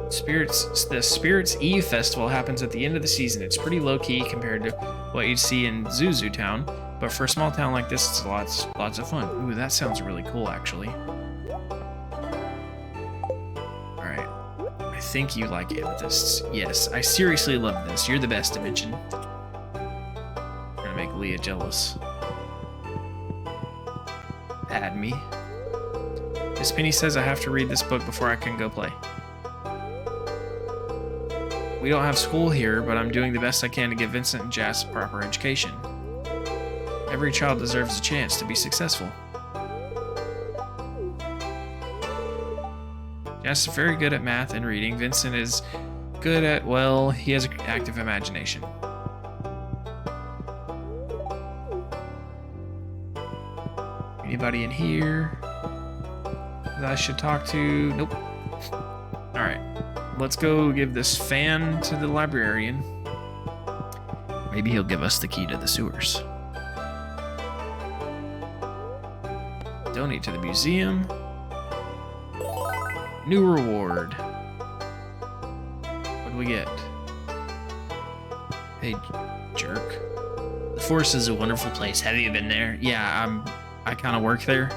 The Spirits Eve Festival happens at the end of the season. It's pretty low-key compared to what you'd see in Zuzu Town, but for a small town like this, it's lots of fun. Ooh, that sounds really cool, actually. Alright. I think you like amethysts. Yes, I seriously love this. You're the best, Dimension. I'm gonna make Leah jealous. Add me. Miss Penny says I have to read this book before I can go play. We don't have school here, but I'm doing the best I can to give Vincent and Jess a proper education. Every child deserves a chance to be successful. Jess is very good at math and reading. Vincent is good at, well, he has an active imagination. Anybody in here that I should talk to? Nope. Alright. Let's go give this fan to the librarian. Maybe he'll give us the key to the sewers. Donate to the museum. New reward. What do we get? Hey, jerk. The forest is a wonderful place. Have you been there? Yeah, I kind of work there.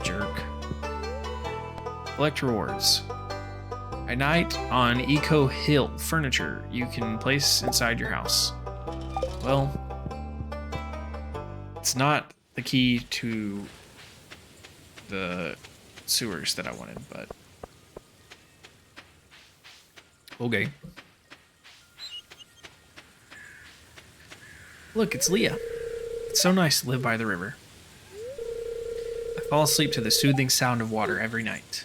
Jerk. Collect rewards. At night on Eco Hill, furniture you can place inside your house. Well, it's not the key to the sewers that I wanted, but okay. Look, it's Leah. It's so nice to live by the river. I fall asleep to the soothing sound of water every night.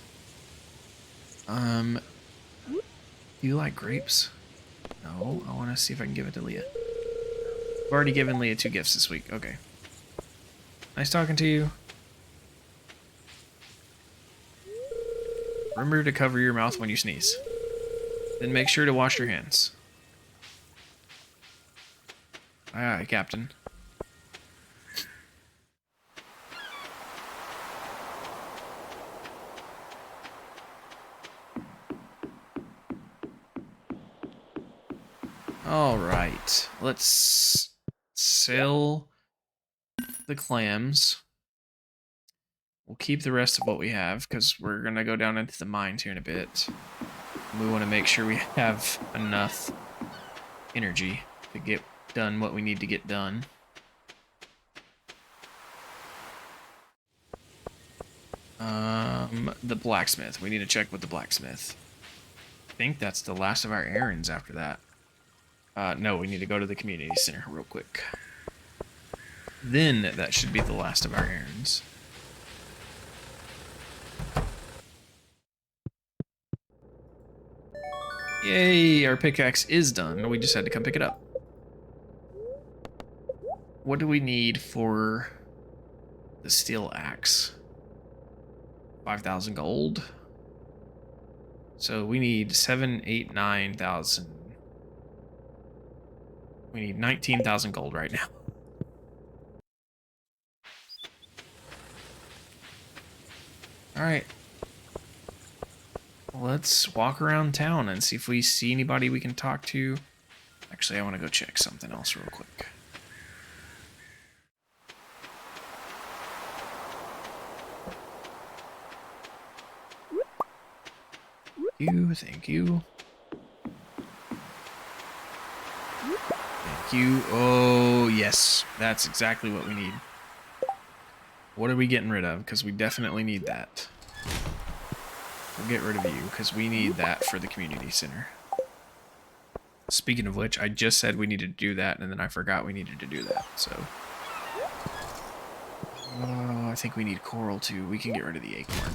Do you like grapes? No, I want to see if I can give it to Leah. I've already given Leah 2 gifts this week. Okay. Nice talking to you. Remember to cover your mouth when you sneeze. Then make sure to wash your hands. Aye, aye, Captain. All right, let's sell the clams. We'll keep the rest of what we have because we're gonna go down into the mines here in a bit. We want to make sure we have enough energy to get done what we need to get done. The blacksmith. We need to check with the blacksmith. I think that's the last of our errands after that. No, we need to go to the community center real quick. Then that should be the last of our errands. Yay, our pickaxe is done. We just had to come pick it up. What do we need for the steel axe? 5,000 gold. So we need 7, 8, 9,000. We need 19,000 gold right now. All right. Let's walk around town and see if we see anybody we can talk to. Actually, I want to go check something else real quick. Thank you. Thank you. Oh, yes. That's exactly what we need. What are we getting rid of? Because we definitely need that. We'll get rid of you, because we need that for the community center. Speaking of which, I just said we needed to do that, and then I forgot we needed to do that, so... Oh, I think we need coral, too. We can get rid of the acorn.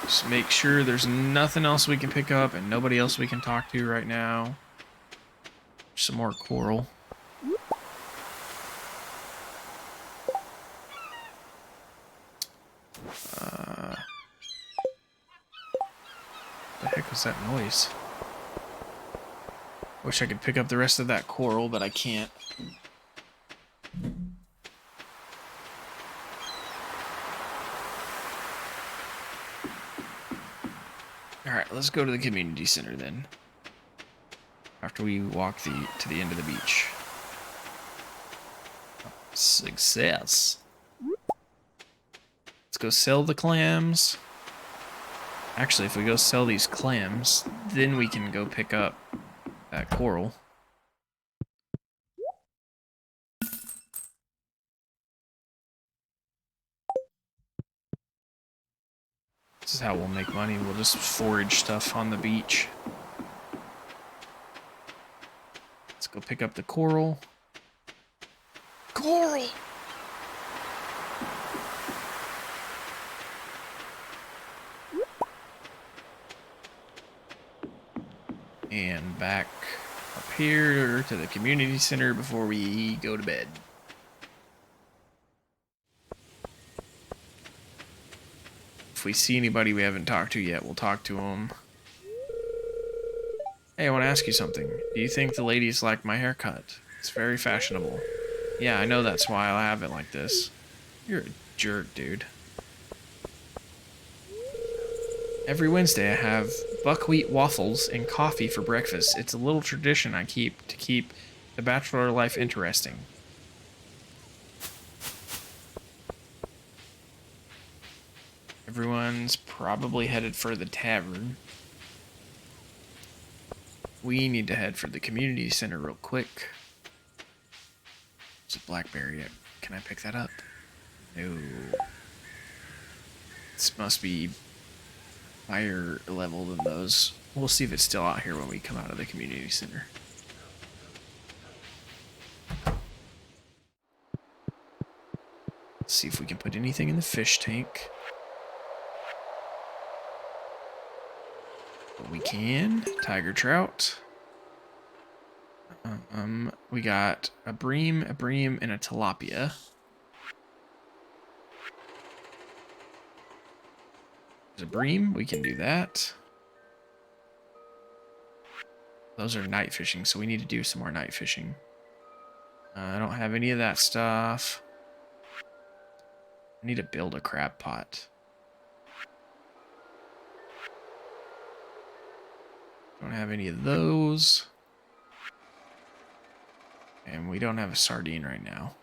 Just make sure there's nothing else we can pick up and nobody else we can talk to right now. Some more coral. The heck was that noise? Wish I could pick up the rest of that coral, but I can't. Alright, let's go to the community center then. After we walk to the end of the beach. Success. Let's go sell the clams. Actually, if we go sell these clams, then we can go pick up that coral. This is how we'll make money. We'll just forage stuff on the beach. Let's go pick up the coral. Coral! And back up here to the community center before we go to bed. If we see anybody we haven't talked to yet, we'll talk to them. Hey, I want to ask you something. Do you think the ladies like my haircut? It's very fashionable. Yeah, I know that's why I have it like this. You're a jerk, dude. Every Wednesday I have buckwheat waffles and coffee for breakfast. It's a little tradition I keep to keep the bachelor life interesting. Everyone's probably headed for the tavern. We need to head for the community center real quick. It's a blackberry. Can I pick that up? No. This must be higher level than those. We'll see if it's still out here when we come out of the community center. Let's see if we can put anything in the fish tank. But we can. Tiger trout. We got a bream, and a tilapia. There's a bream. We can do that. Those are night fishing, so we need to do some more night fishing. I don't have any of that stuff. I need to build a crab pot. Don't have any of those. And we don't have a sardine right now.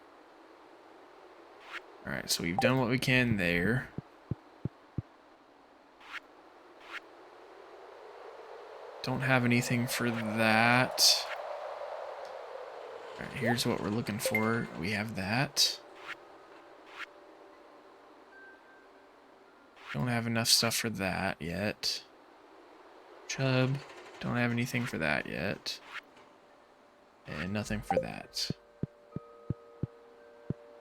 Alright, so we've done what we can there. Don't have anything for that. Alright, here's what we're looking for. We have that. Don't have enough stuff for that yet. Chub. Don't have anything for that yet. And nothing for that.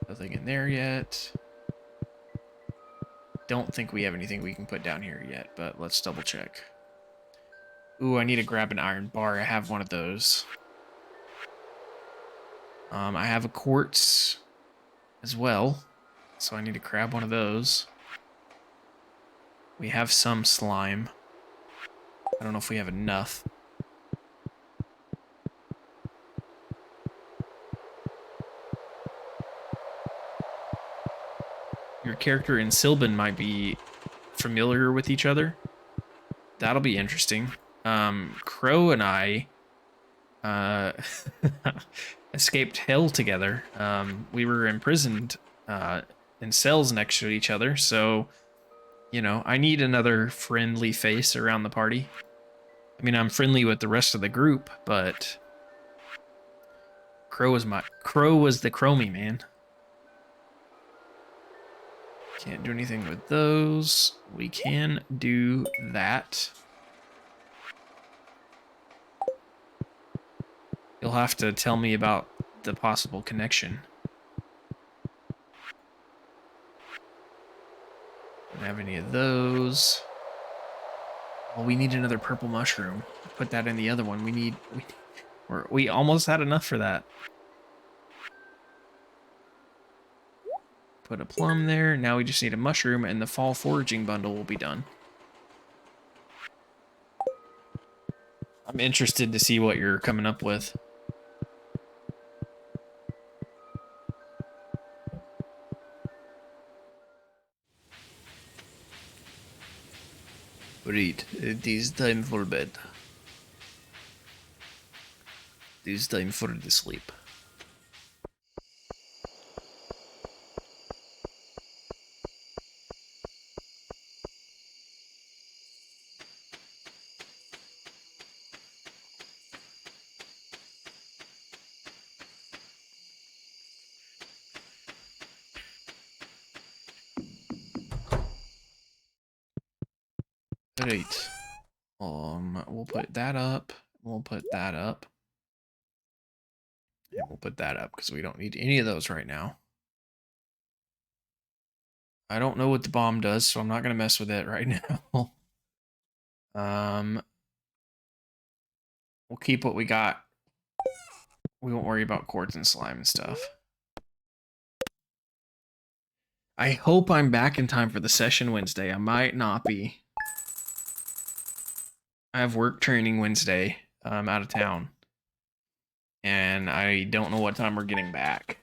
Nothing in there yet. Don't think we have anything we can put down here yet, but let's double check. Ooh, I need to grab an iron bar. I have one of those. I have a quartz as well, so I need to grab one of those. We have some slime. I don't know if we have enough. Your character and Sylvan might be familiar with each other. That'll be interesting. Crow and I escaped hell together. We were imprisoned in cells next to each other, so, you know, I need another friendly face around the party. I mean, I'm friendly with the rest of the group, but Crow was the Chromie, man. Can't do anything with those. We can do that. You'll have to tell me about the possible connection. Don't have any of those. Well, we need another purple mushroom. Put that in the other one. We almost had enough for that. Put a plum there. Now we just need a mushroom, and the fall foraging bundle will be done. I'm interested to see what you're coming up with. Right, it is time for bed. It is time for the sleep. Right. We'll put that up. We'll put that up. And we'll put that up because we don't need any of those right now. I don't know what the bomb does, so I'm not going to mess with it right now. We'll keep what we got. We won't worry about quartz and slime and stuff. I hope I'm back in time for the session Wednesday. I might not be. I have work training Wednesday. I'm out of town. And I don't know what time we're getting back.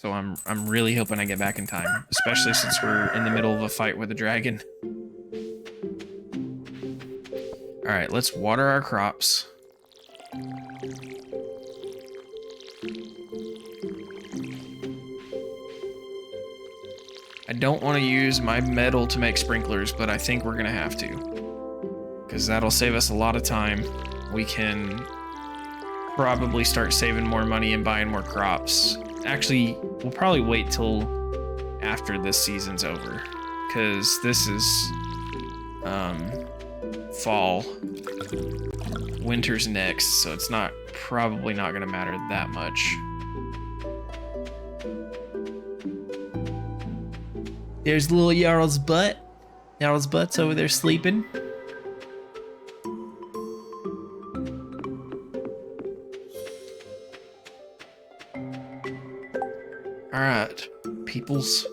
So I'm really hoping I get back in time, especially since we're in the middle of a fight with a dragon. All right, let's water our crops. I don't want to use my metal to make sprinklers, but I think we're gonna have to, because that'll save us a lot of time. We can probably start saving more money and buying more crops. Actually, we'll probably wait till after this season's over, because this is fall. Winter's next, so it's probably not gonna matter that much. There's little Jarl's butt. Jarl's butt's over there sleeping. Alright, peoples.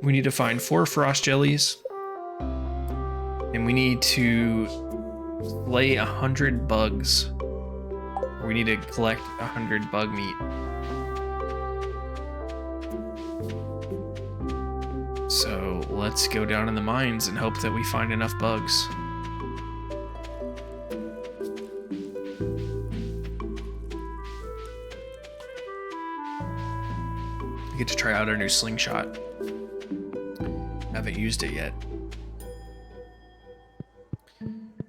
We need to find 4 frost jellies. And we need to slay 100 bugs. We need to collect 100 bug meat. So let's go down in the mines and hope that we find enough bugs. We get to try out our new slingshot. Haven't used it yet.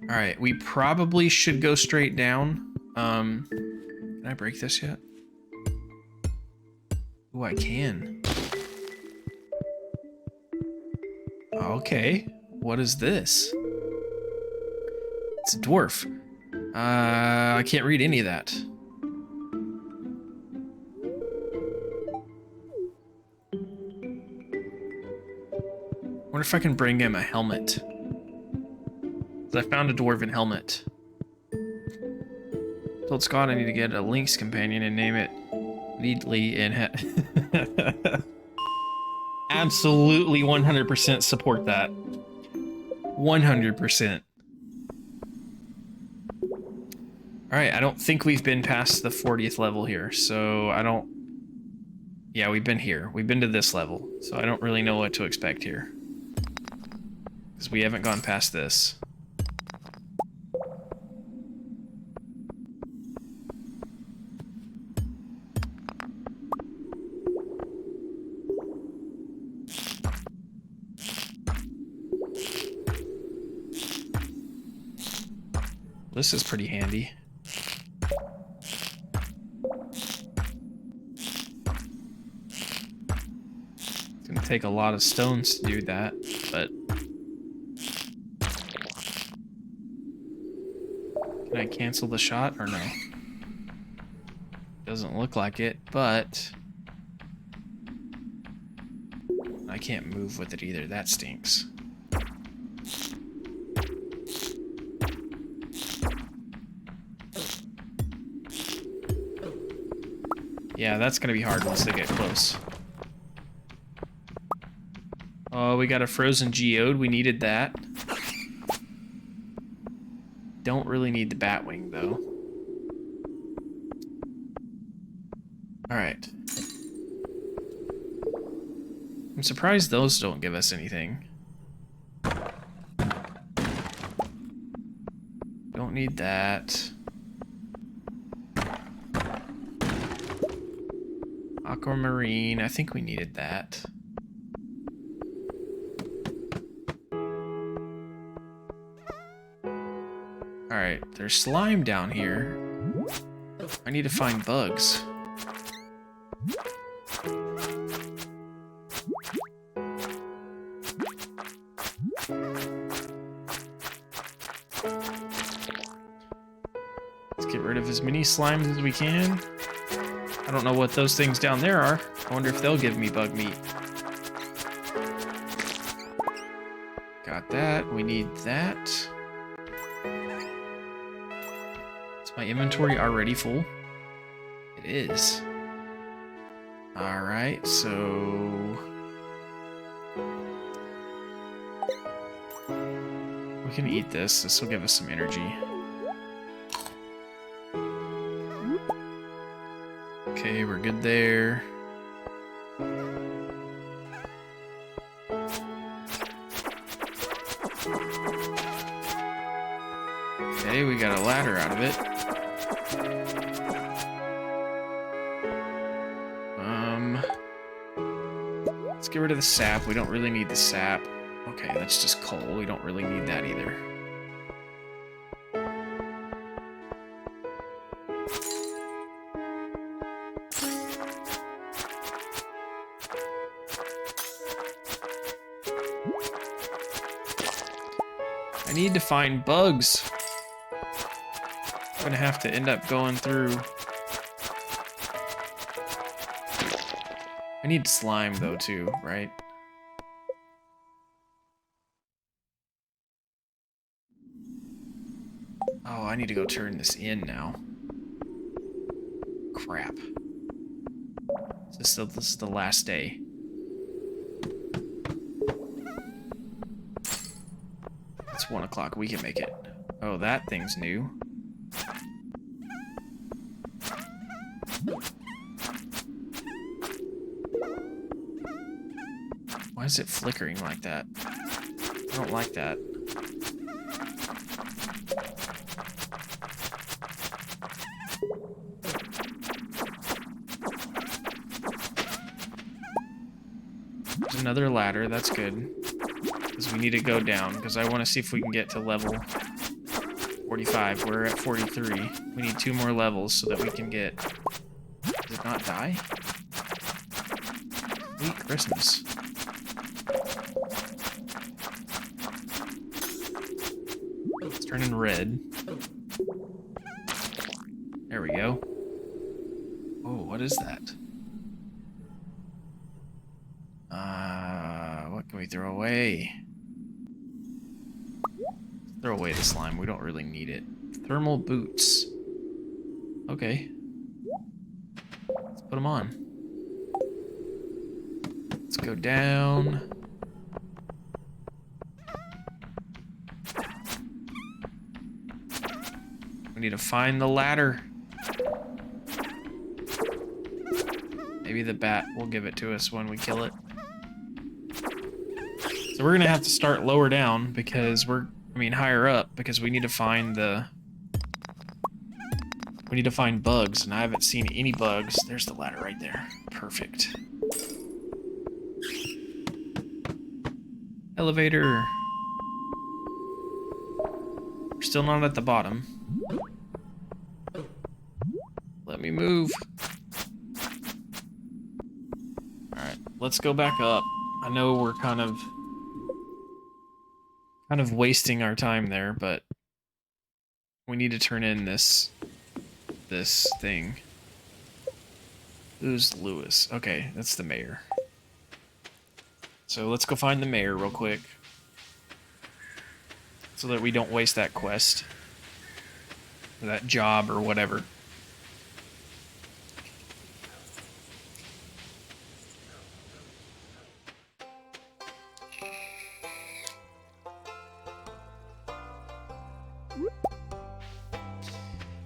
Alright, we probably should go straight down. Can I break this yet? Oh, I can. Okay, what is this? It's a dwarf. I can't read any of that. Wonder if I can bring him a helmet. I found a dwarven helmet. Told Scott I need to get a lynx companion and name it neatly in Absolutely 100% support that. 100%. Alright, I don't think we've been past the 40th level here, so I don't... Yeah, we've been here. We've been to this level, so I don't really know what to expect here. Because we haven't gone past this. This is pretty handy. It's gonna take a lot of stones to do that, but... Can I cancel the shot or no? Doesn't look like it, but... I can't move with it either, that stinks. Yeah, that's gonna be hard once they get close. Oh, we got a frozen geode. We needed that. Don't really need the batwing, though. Alright. I'm surprised those don't give us anything. Don't need that. Aquamarine, I think we needed that. Alright, there's slime down here. I need to find bugs. Let's get rid of as many slimes as we can. I don't know what those things down there are. I wonder if they'll give me bug meat. Got that. We need that. Is my inventory already full? It is. Alright, so... we can eat this. This will give us some energy. Okay, we're good there. Okay, we got a ladder out of it. Let's get rid of the sap. We don't really need the sap. Okay, that's just coal. We don't really need that either. I need to find bugs. I'm gonna have to end up going through. I need slime though too, right? Oh, I need to go turn this in now. Crap. This is the last day. It's 1 o'clock. We can make it. Oh, that thing's new. Why is it flickering like that? I don't like that. There's another ladder. That's good. Because we need to go down. Because I want to see if we can get to level 45. We're at 43. We need 2 more levels so that we can get... Does it not die? Sweet Christmas. It's turning red. There we go. Oh, what is that? What can we throw away? Throw away the slime. We don't really need it. Thermal boots. Okay. Let's put them on. Let's go down. We need to find the ladder. Maybe the bat will give it to us when we kill it. So we're gonna have to start lower down because higher up because we need to find bugs, and I haven't seen any bugs. There's the ladder right there. Perfect. Elevator. We're still not at the bottom. Let me move. Alright, let's go back up. I know we're kind of wasting our time there, but we need to turn in this thing. Who's Lewis? Okay, that's the mayor. So let's go find the mayor real quick so that we don't waste that quest or that job or whatever.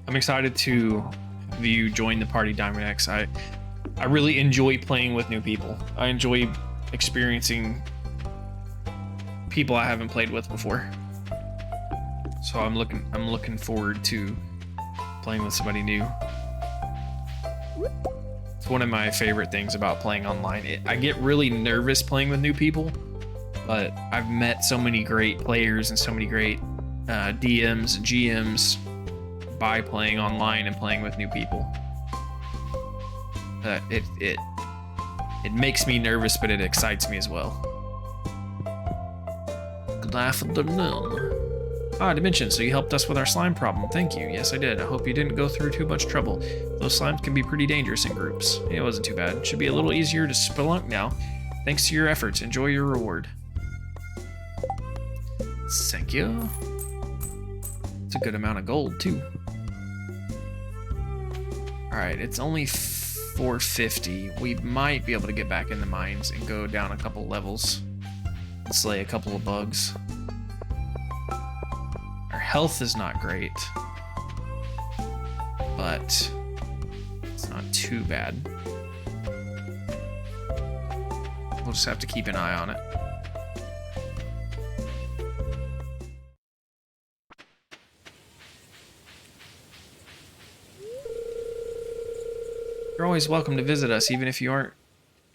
I'm excited to have you join the party, Diamond X. I really enjoy playing with new people. I enjoy experiencing people I haven't played with before. So I'm looking forward to playing with somebody new. It's one of my favorite things about playing online. I get really nervous playing with new people, but I've met so many great players and so many great DMs and GMs by playing online and playing with new people. It makes me nervous, but it excites me as well. Good afternoon. Ah, Dimension, so you helped us with our slime problem. Thank you. Yes, I did. I hope you didn't go through too much trouble. Those slimes can be pretty dangerous in groups. It wasn't too bad. Should be a little easier to spelunk now. Thanks to your efforts. Enjoy your reward. Thank you. It's a good amount of gold, too. Alright, it's only 450. We might be able to get back in the mines and go down a couple levels and slay a couple of bugs. Our health is not great, but It's not too bad. We'll just have to keep an eye on it. You're always welcome to visit us, even if you aren't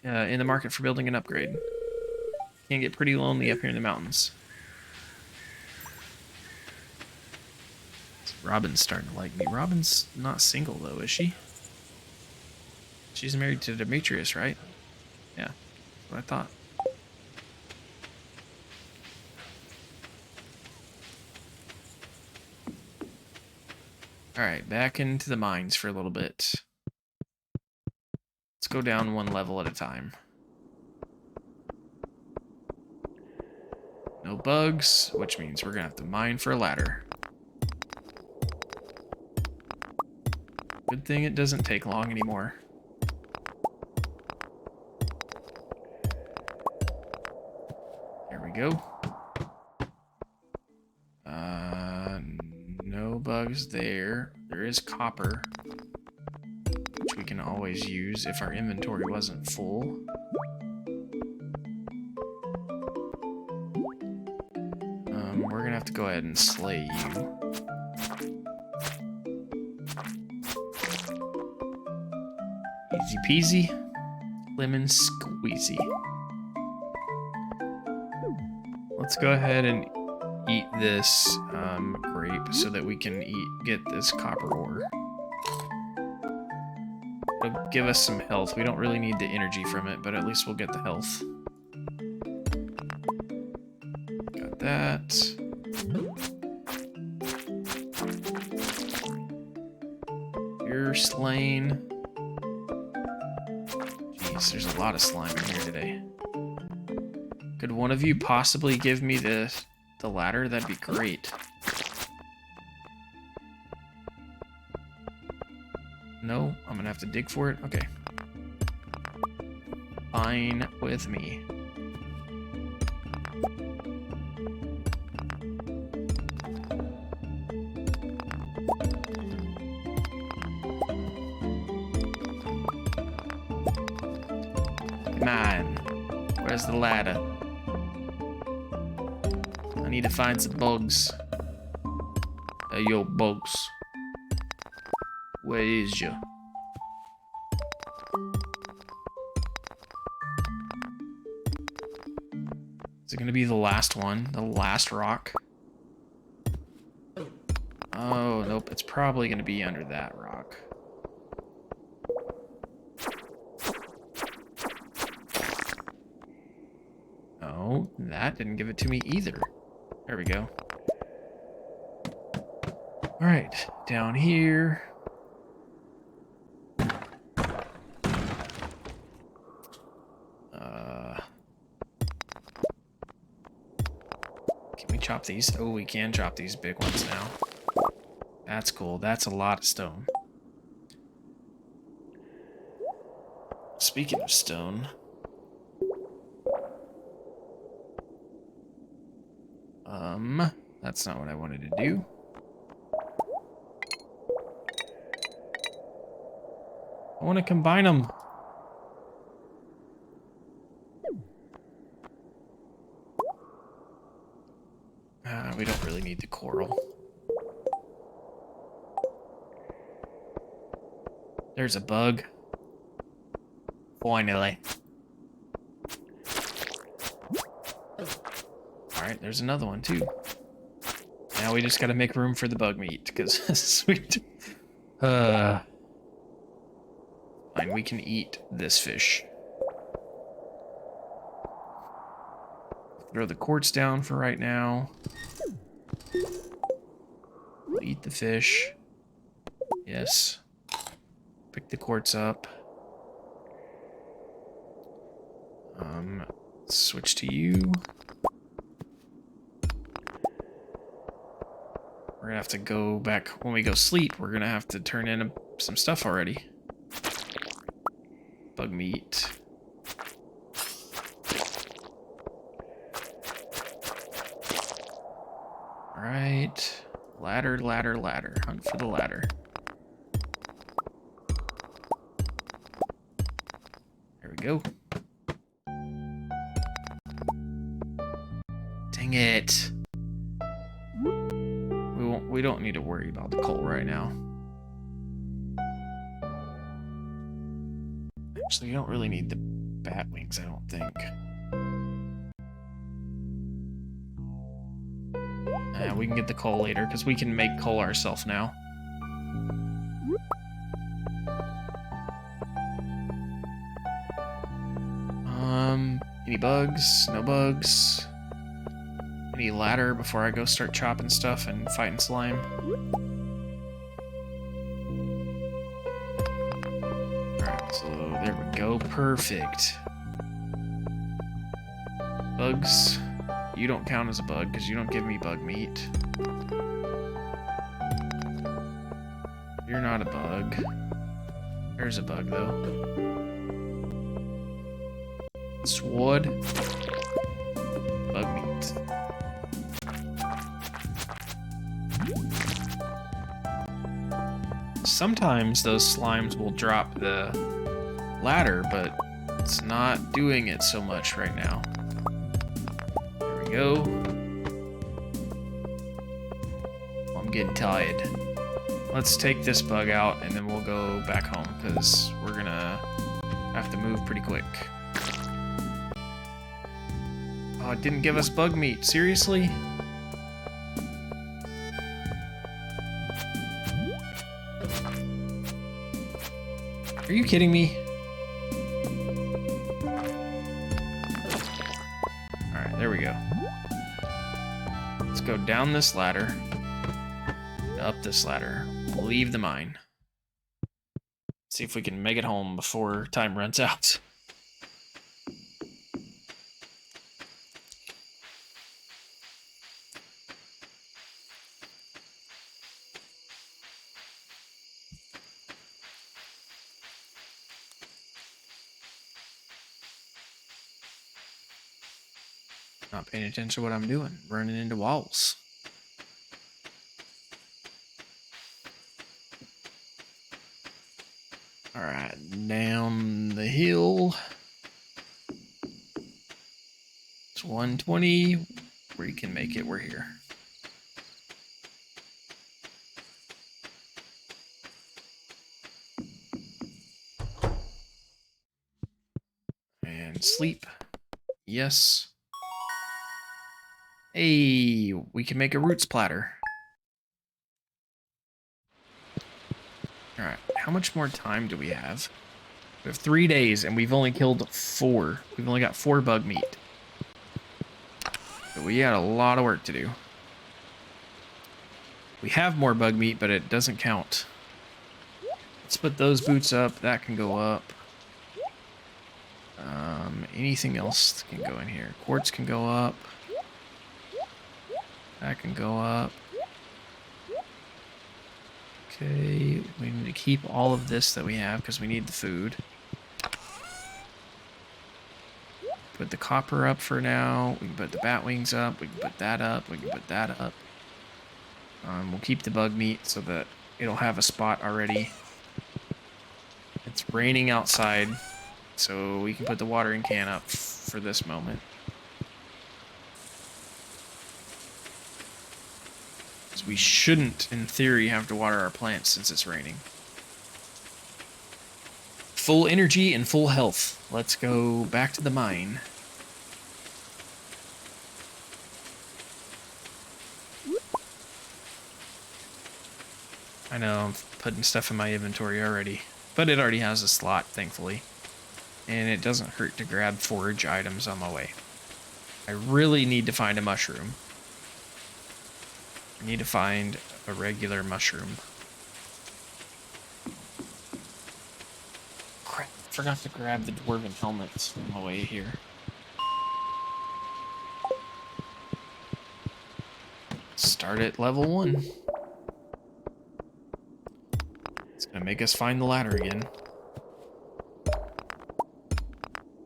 in the market for building an upgrade. Can get pretty lonely up here in the mountains. Robin's starting to like me. Robin's not single though, is she? She's married to Demetrius, right? Yeah, that's what I thought. Alright, back into the mines for a little bit. Let's go down one level at a time. No bugs, which means we're gonna have to mine for a ladder. Good thing it doesn't take long anymore. There we go. No bugs there. There is copper, which we can always use if our inventory wasn't full. We're gonna have to go ahead and slay you. Easy peasy, lemon squeezy. Let's go ahead and eat this grape so that we can get this copper ore. It'll give us some health. We don't really need the energy from it, but at least we'll get the health. Got that. You're slain. Jeez, there's a lot of slime in here today. Could one of you possibly give me the ladder? That'd be great. No, I'm gonna have to dig for it? Okay. Fine with me. Come on. Where's the ladder? I need to find some bugs. Hey, yo, bugs. Where is you? Is it gonna be the last one? The last rock? Oh, nope. It's probably gonna be under that rock. No, that didn't give it to me either. There we go. Alright, down here. Can we chop these? Oh, we can chop these big ones now. That's cool. That's a lot of stone. Speaking of stone... that's not what I wanted to do. I want to combine them. We don't really need the coral. There's a bug. Finally. Alright, there's another one too. Now we just gotta make room for the bug meat, because sweet. Fine, we can eat this fish. Throw the quartz down for right now. We'll eat the fish. Yes. Pick the quartz up. Switch to you. We're gonna have to go back when we go sleep. We're gonna have to turn in some stuff already. Bug meat. Alright. Ladder, ladder, ladder. Hunt for the ladder. we go. Dang it. We don't need to worry about the coal right now. Actually, you don't really need the bat wings, I don't think. We can get the coal later, because we can make coal ourselves now. Any bugs? No bugs. Any ladder before I go start chopping stuff and fighting slime? Alright, so there we go. Perfect. Bugs. You don't count as a bug because you don't give me bug meat. You're not a bug. There's a bug though. Sword. Bug meat. Sometimes those slimes will drop the ladder, but it's not doing it so much right now. There we go. I'm getting tired. Let's take this bug out and then we'll go back home because we're gonna have to move pretty quick. Oh, it didn't give us bug meat. Seriously? Are you kidding me? Alright, there we go. Let's go down this ladder. Up this ladder. We'll leave the mine. See if we can make it home before time runs out. Not paying attention to what I'm doing. Running into walls. Alright, down the hill. It's 120. We can make it. We're here. And sleep. Yes. Hey, we can make a roots platter. Alright, how much more time do we have? We have 3 days and we've only killed 4. We've only got 4 bug meat. So we got a lot of work to do. We have more bug meat, but it doesn't count. Let's put those boots up. That can go up. Anything else can go in here. Quartz can go up. That can go up. Okay, we need to keep all of this that we have because we need the food. Put the copper up for now. We can put the bat wings up. We can put that up. We can put that up. We'll keep the bug meat so that it'll have a spot already. It's raining outside, so we can put the watering can up for this moment. We shouldn't, in theory, have to water our plants since it's raining. Full energy and full health. Let's go back to the mine. I know I'm putting stuff in my inventory already, but it already has a slot, thankfully. And it doesn't hurt to grab forage items on my way. I really need to find a mushroom. I need to find a regular mushroom. Crap, forgot to grab the dwarven helmets on the way here. Start at level 1. It's gonna make us find the ladder again.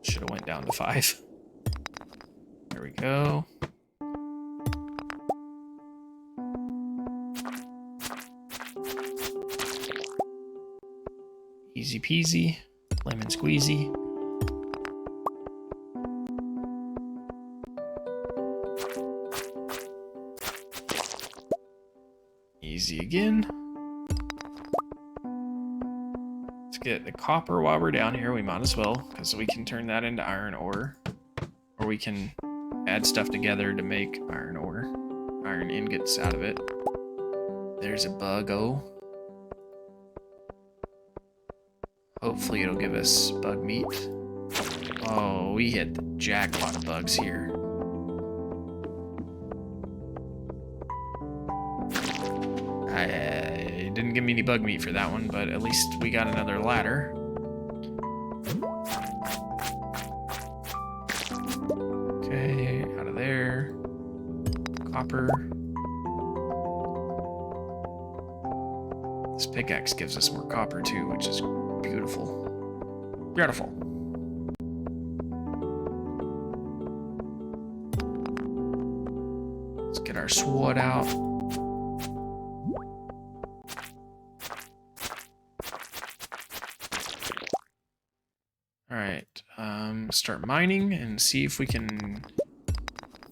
Should have went down to 5. There we go. Easy peasy, lemon squeezy. easy again. Let's get the copper while we're down here. We might as well, because we can turn that into iron ore. Or we can add stuff together to make iron ore. Iron ingots out of it. There's a bug-o. Hopefully it'll give us bug meat. Oh, we hit the jackpot of bugs here. It didn't give me any bug meat for that one, but at least we got another ladder. Okay, out of there. Copper. This pickaxe gives us more copper too, which is beautiful. Beautiful. Let's get our sword out. Alright, start mining and see if we can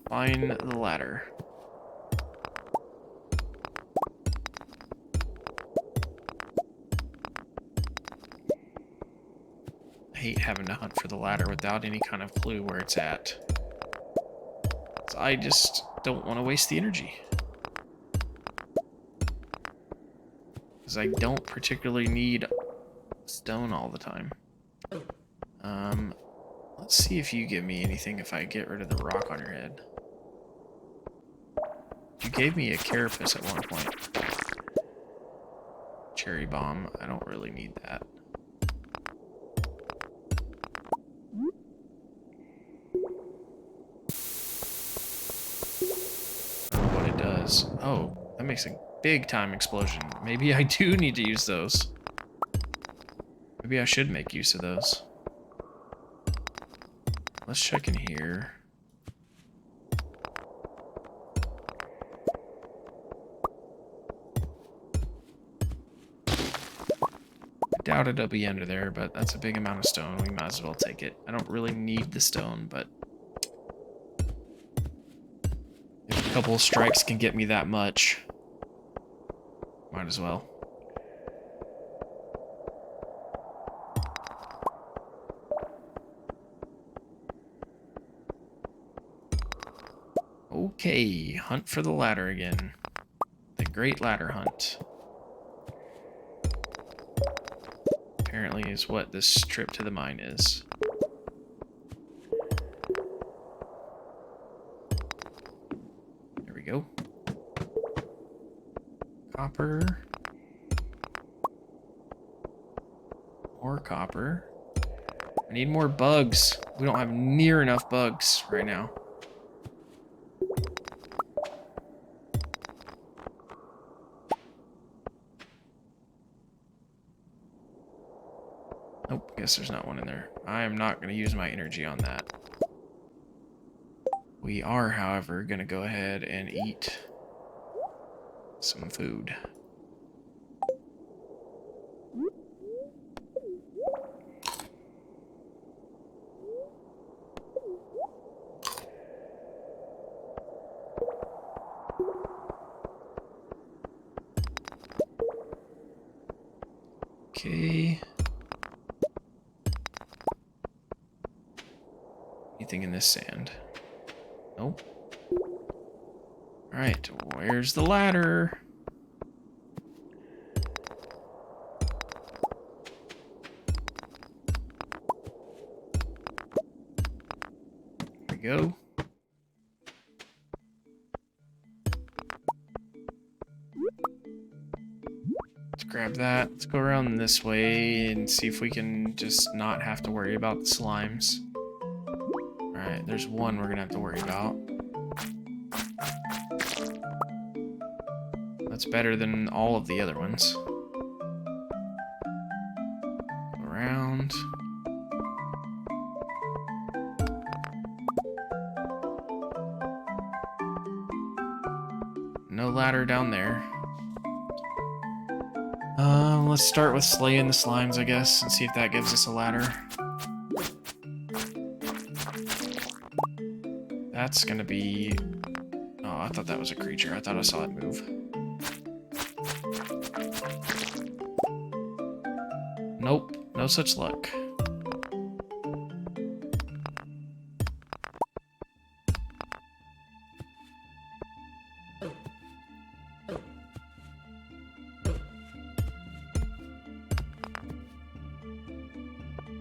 find the ladder. I hate having to hunt for the ladder without any kind of clue where it's at. So I just don't want to waste the energy. Because I don't particularly need stone all the time. Let's see if you give me anything if I get rid of the rock on your head. You gave me a carapace at one point. Cherry bomb. I don't really need that. I don't know what it does. Oh, that makes a big time explosion. Maybe I do need to use those. Maybe I should make use of those. Let's check in here. I doubt it'll be under there, but that's a big amount of stone. We might as well take it. I don't really need the stone, but if a couple of strikes can get me that much, might as well. Okay, hunt for the ladder again. The great ladder hunt. Apparently is what this trip to the mine is. There we go. Copper. More copper. I need more bugs. We don't have near enough bugs right now. Nope, guess there's not one in there. I am not going to use my energy on that. We are, however, going to go ahead and eat some food. Okay. Anything in this sand? Nope. Alright, where's the ladder? There we go. Let's grab that. Let's go around this way and see if we can just not have to worry about the slimes. Alright, there's one we're gonna have to worry about. That's better than all of the other ones. Around. No ladder down there. Let's start with slaying the slimes, I guess, and see if that gives us a ladder. That's gonna be... Oh, I thought that was a creature. I thought I saw it move. Nope, no such luck.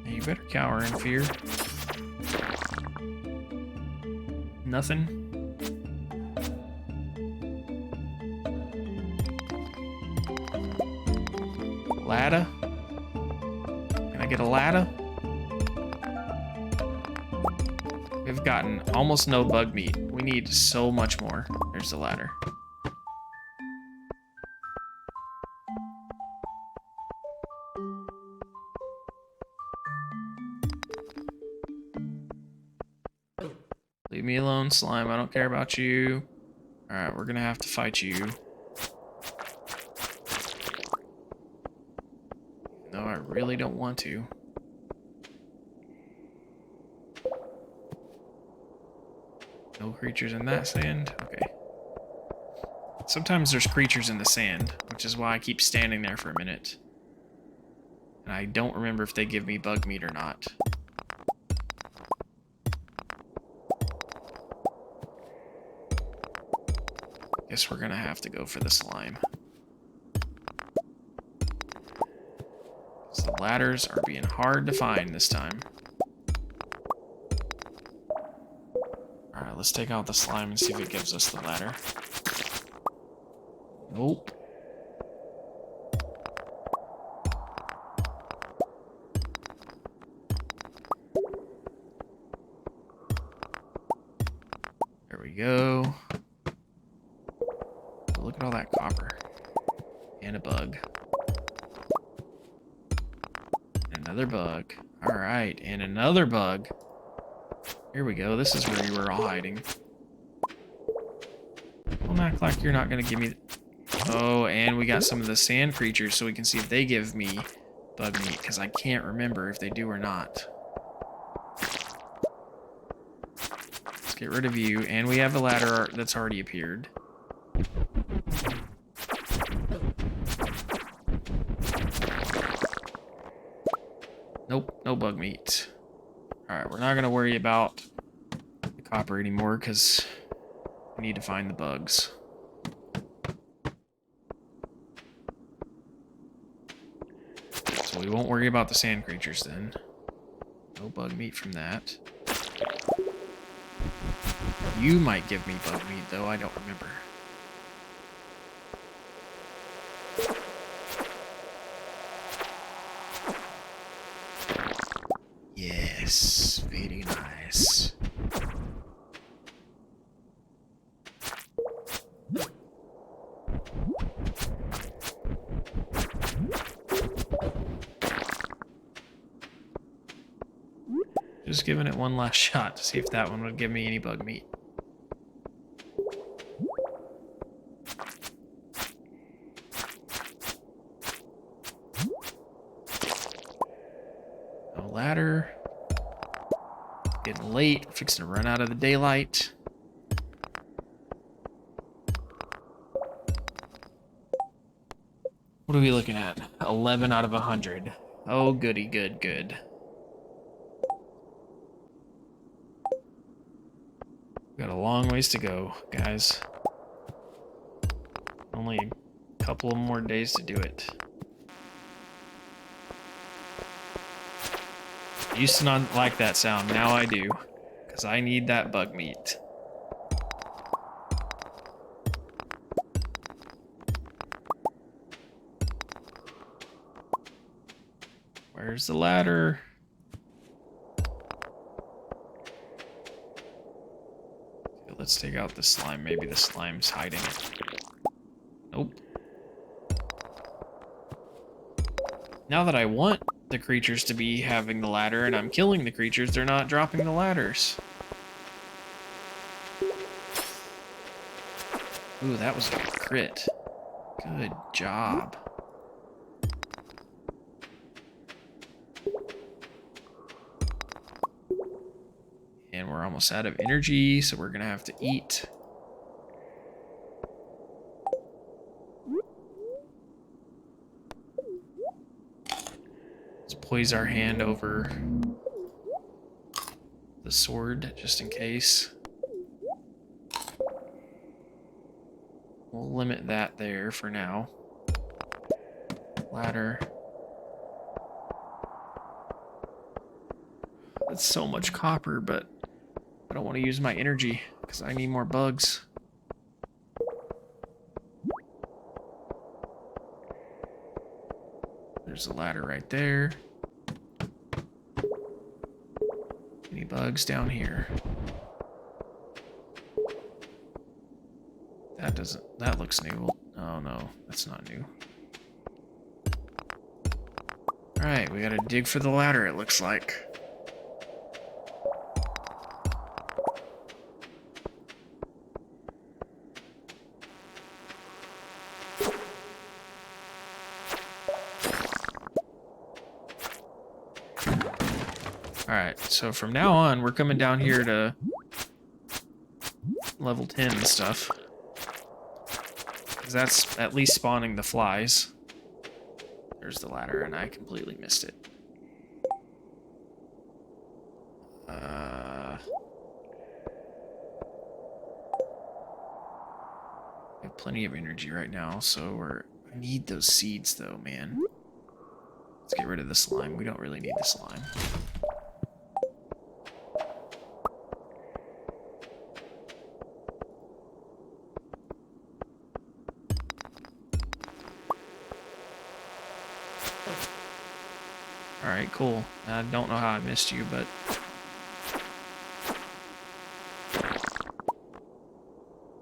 You better cower in fear. Nothing. Ladder? Can I get a ladder? We've gotten almost no bug meat. We need so much more. There's the ladder. Leave me alone, slime. I don't care about you. Alright, we're gonna have to fight you. No, I really don't want to. No creatures in that sand? Okay. Sometimes there's creatures in the sand, which is why I keep standing there for a minute. And I don't remember if they give me bug meat or not. Guess we're gonna have to go for the slime. So the ladders are being hard to find this time. Alright, let's take out the slime and see if it gives us the ladder. Nope. There we go. Look at all that copper. And a bug. Another bug. Alright, and another bug. Here we go. This is where you were all hiding. Don't act like you're not going to give me... Oh, and we got some of the sand creatures so we can see if they give me bug meat, because I can't remember if they do or not. Let's get rid of you, and we have a ladder that's already appeared. Nope, no bug meat. Alright, we're not going to worry about the copper anymore because we need to find the bugs. So we won't worry about the sand creatures then. No bug meat from that. You might give me bug meat though, I don't remember. Yes, very nice. Just giving it one last shot to see if that one would give me any bug meat. No ladder. Getting late, fixing to run out of the daylight. What are we looking at? 11 out of 100. Oh, goody, good, good. Got a long ways to go, guys. Only a couple more days to do it. I used to not like that sound, now I do. Because I need that bug meat. Where's the ladder? Okay, let's take out the slime. Maybe the slime's hiding. Nope. Now that I want the creatures to be having the ladder and I'm killing the creatures, they're not dropping the ladders. Ooh, that was a crit. Good job. And we're almost out of energy, so we're gonna have to eat. Let's poise our hand over the sword just in case. We'll limit that there for now. Ladder. That's so much copper, but I don't want to use my energy because I need more bugs. There's a ladder right there. Any bugs down here? That looks new. Oh no, that's not new. Alright, we gotta dig for the ladder, it looks like. Alright, so from now on, we're coming down here to level 10 and stuff. Because that's at least spawning the flies. There's the ladder, and I completely missed it. I have plenty of energy right now, so I need those seeds, though, man. Let's get rid of the slime. We don't really need the slime. Alright, cool. I don't know how I missed you, but...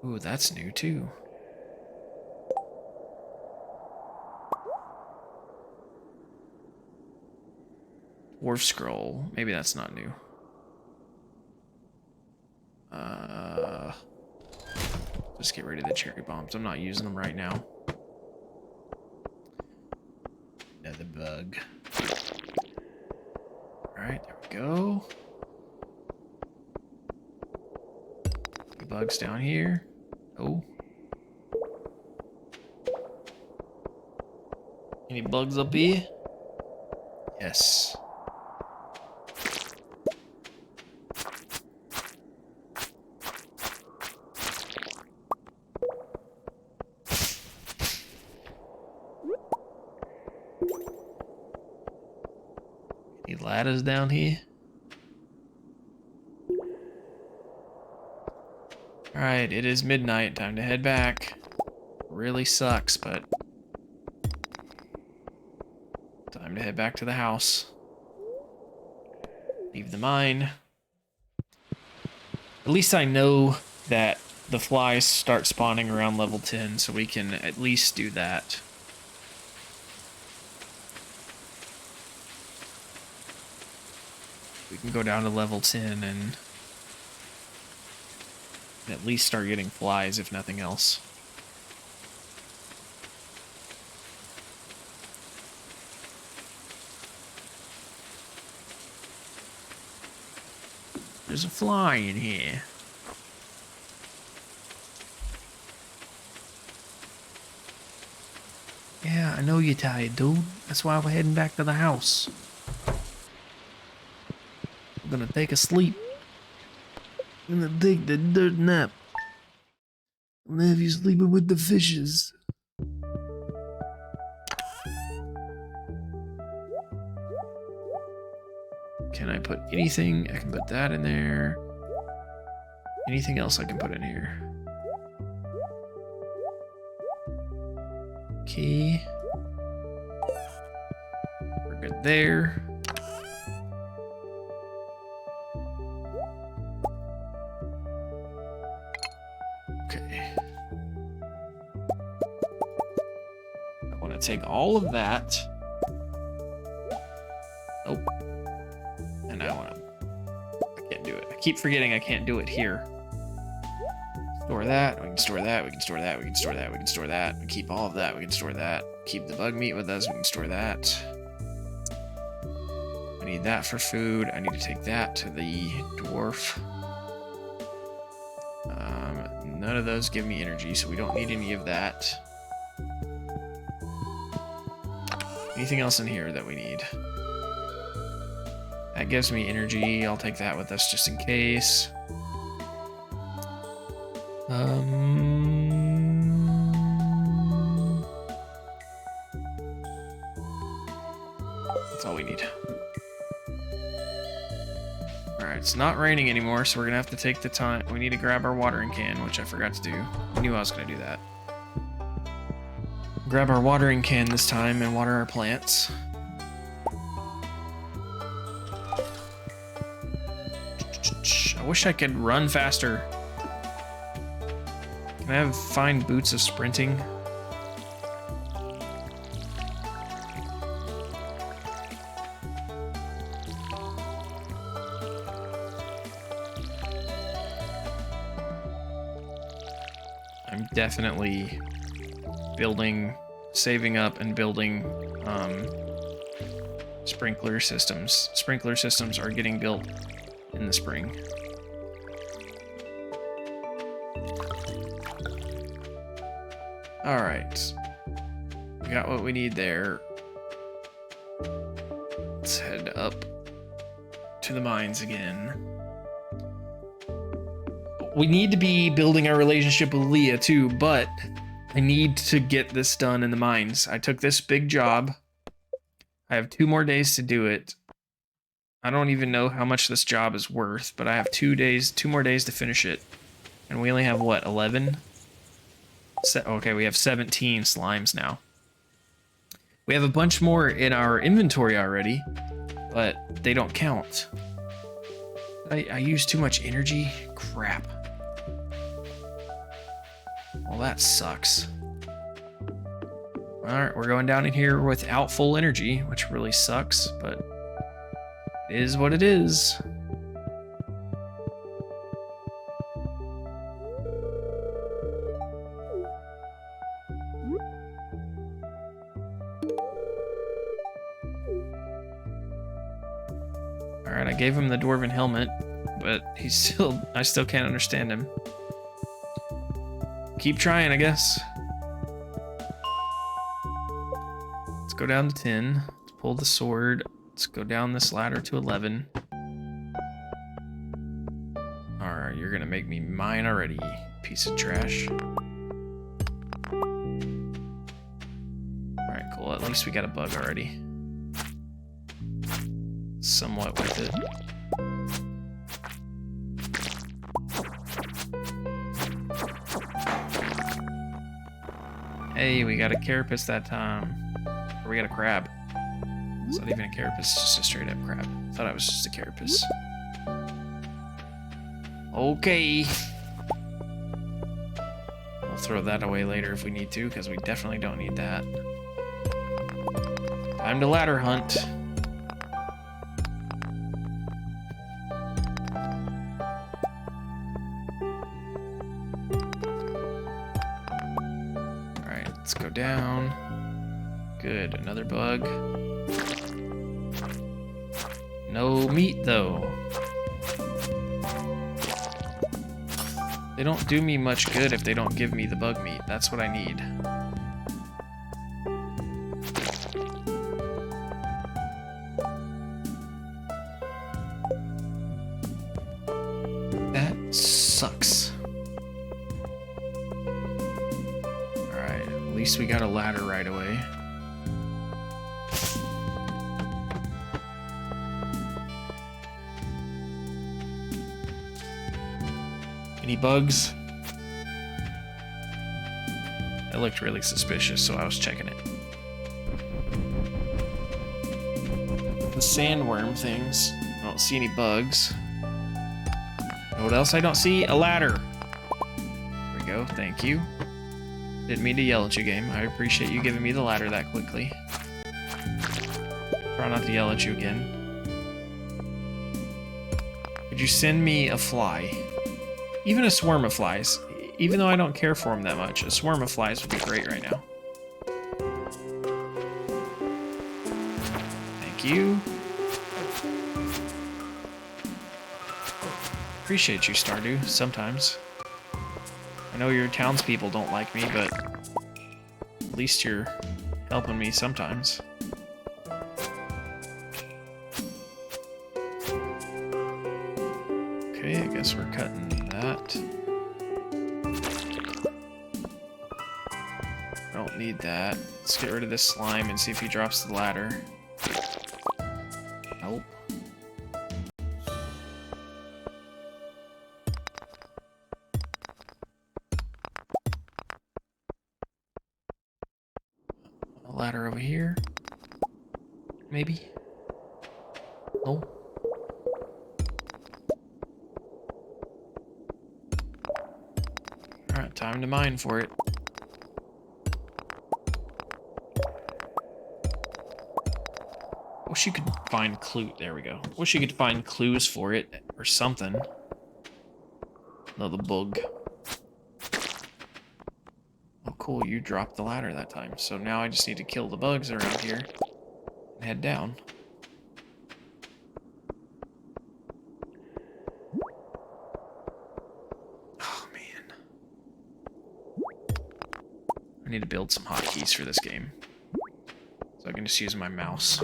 Ooh, that's new, too. Dwarf scroll. Maybe that's not new. Just get rid of the cherry bombs. I'm not using them right now. Another bug. Alright, there we go. Bugs down here. Oh. Any bugs up here? Yes. Any ladders down here? Alright, it is midnight. Time to head back. Really sucks, but... time to head back to the house. Leave the mine. At least I know that the flies start spawning around level 10, so we can at least do that. We can go down to level 10 and at least start getting flies, if nothing else. There's a fly in here. Yeah, I know you're tired, dude. That's why we're heading back to the house. We're gonna take a sleep. I'm gonna take the dirt nap. I'm gonna have you sleeping with the fishes. Can I put anything? I can put that in there. Anything else I can put in here? Key. We're good there. Okay. I want to take all of that. Nope. And I want to... I can't do it. I keep forgetting I can't do it here. Store that. We can store that. We can store that. We can store that. We can store that. We keep all of that. We can store that. Keep the bug meat with us. We can store that. I need that for food. I need to take that to the dwarf. None of those give me energy, so we don't need any of that. Anything else in here that we need? That gives me energy. I'll take that with us just in case. That's all we need. Alright, it's not raining anymore, so we're gonna have to take the time. We need to grab our watering can, which I forgot to do. I knew I was gonna do that. Grab our watering can this time and water our plants. I wish I could run faster. Can I find boots of sprinting? I'm definitely saving up and building sprinkler systems. Sprinkler systems are getting built in the spring. All right, we got what we need there. Let's head up to the mines again. We need to be building our relationship with Leah too, but I need to get this done in the mines. I took this big job. I have 2 more days to do it. I don't even know how much this job is worth, but I have 2 more days to finish it. And we only have what, 11? Okay, we have 17 slimes now. We have a bunch more in our inventory already, but they don't count. I used too much energy? Crap. Well, that sucks. Alright, we're going down in here without full energy, which really sucks, but it is what it is. Alright, I gave him the dwarven helmet, but I still can't understand him. Keep trying, I guess. Let's go down to 10. Let's pull the sword. Let's go down this ladder to 11. Alright, you're gonna make me mine already, piece of trash. Alright, cool. At least we got a bug already. Somewhat with it. Hey, we got a carapace that time. Or we got a crab. It's not even a carapace, it's just a straight up crab. I thought it was just a carapace. Okay. We'll throw that away later if we need to, because we definitely don't need that. Time to ladder hunt. Let's go down. Good, another bug. No meat, though. They don't do me much good if they don't give me the bug meat. That's what I need. That sucks. At least we got a ladder right away. Any bugs? It looked really suspicious, so I was checking it. The sandworm things. I don't see any bugs. And what else I don't see? A ladder. There we go, thank you. Didn't mean to yell at you, game. I appreciate you giving me the ladder that quickly. Try not to yell at you again. Could you send me a fly? Even a swarm of flies. Even though I don't care for them that much, a swarm of flies would be great right now. Thank you. Appreciate you, Stardew, sometimes. I know your townspeople don't like me, but at least you're helping me sometimes. Okay, I guess we're cutting that. Don't need that. Let's get rid of this slime and see if he drops the ladder. Nope. A ladder over here. Maybe. No. Alright, time to mine for it. Wish you could find clue. There we go. Wish you could find clues for it or something. Another bug. Oh, cool. You dropped the ladder that time. So now I just need to kill the bugs around here and head down. Oh, man. I need to build some hotkeys for this game. So I can just use my mouse.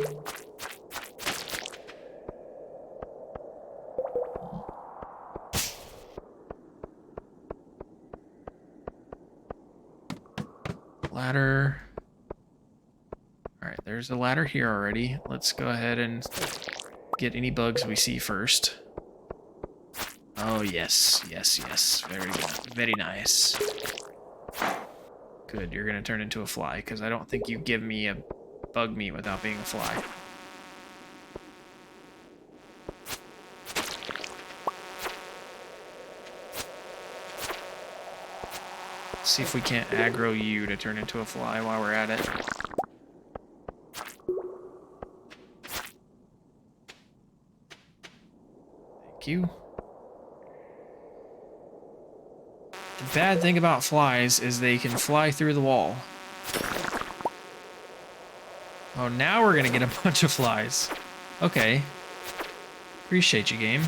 Ladder. Alright, there's a ladder here already. Let's go ahead and get any bugs we see first. Oh, yes. Yes, yes. Very good. Very nice. Good, you're gonna turn into a fly, because I don't think you give me a bug meat without being a fly. See if we can't aggro you to turn into a fly while we're at it. Thank you. The bad thing about flies is they can fly through the wall. Oh, now we're gonna get a bunch of flies. Okay. Appreciate you, game.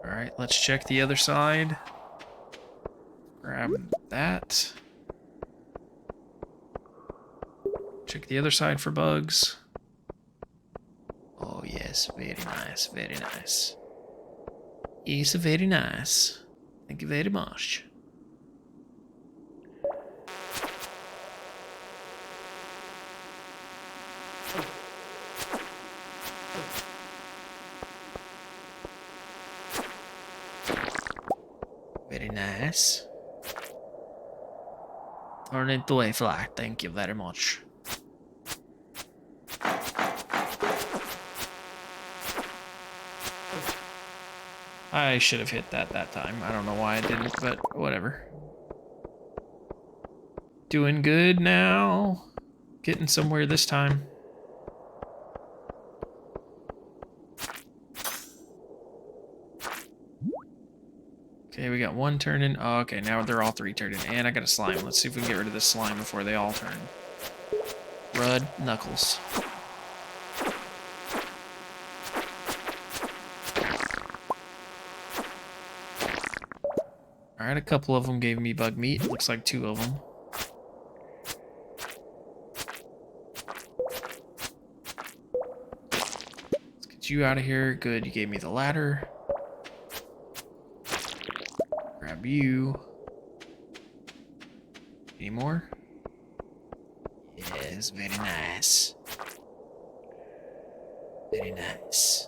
Alright, let's check the other side. Grab that. Check the other side for bugs. Oh yes, very nice, very nice. It's very nice. Thank you very much. Very nice. Turn into a fly. Thank you very much. I should have hit that time. I don't know why I didn't, but whatever. Doing good now. Getting somewhere this time. Okay, we got one turning. Oh, okay, now they're all three turning. And I got a slime. Let's see if we can get rid of this slime before they all turn. Rud Knuckles. Alright, a couple of them gave me bug meat. Looks like 2 of them. Let's get you out of here. Good, you gave me the ladder. Grab you. Any more? Yes, very nice. Very nice.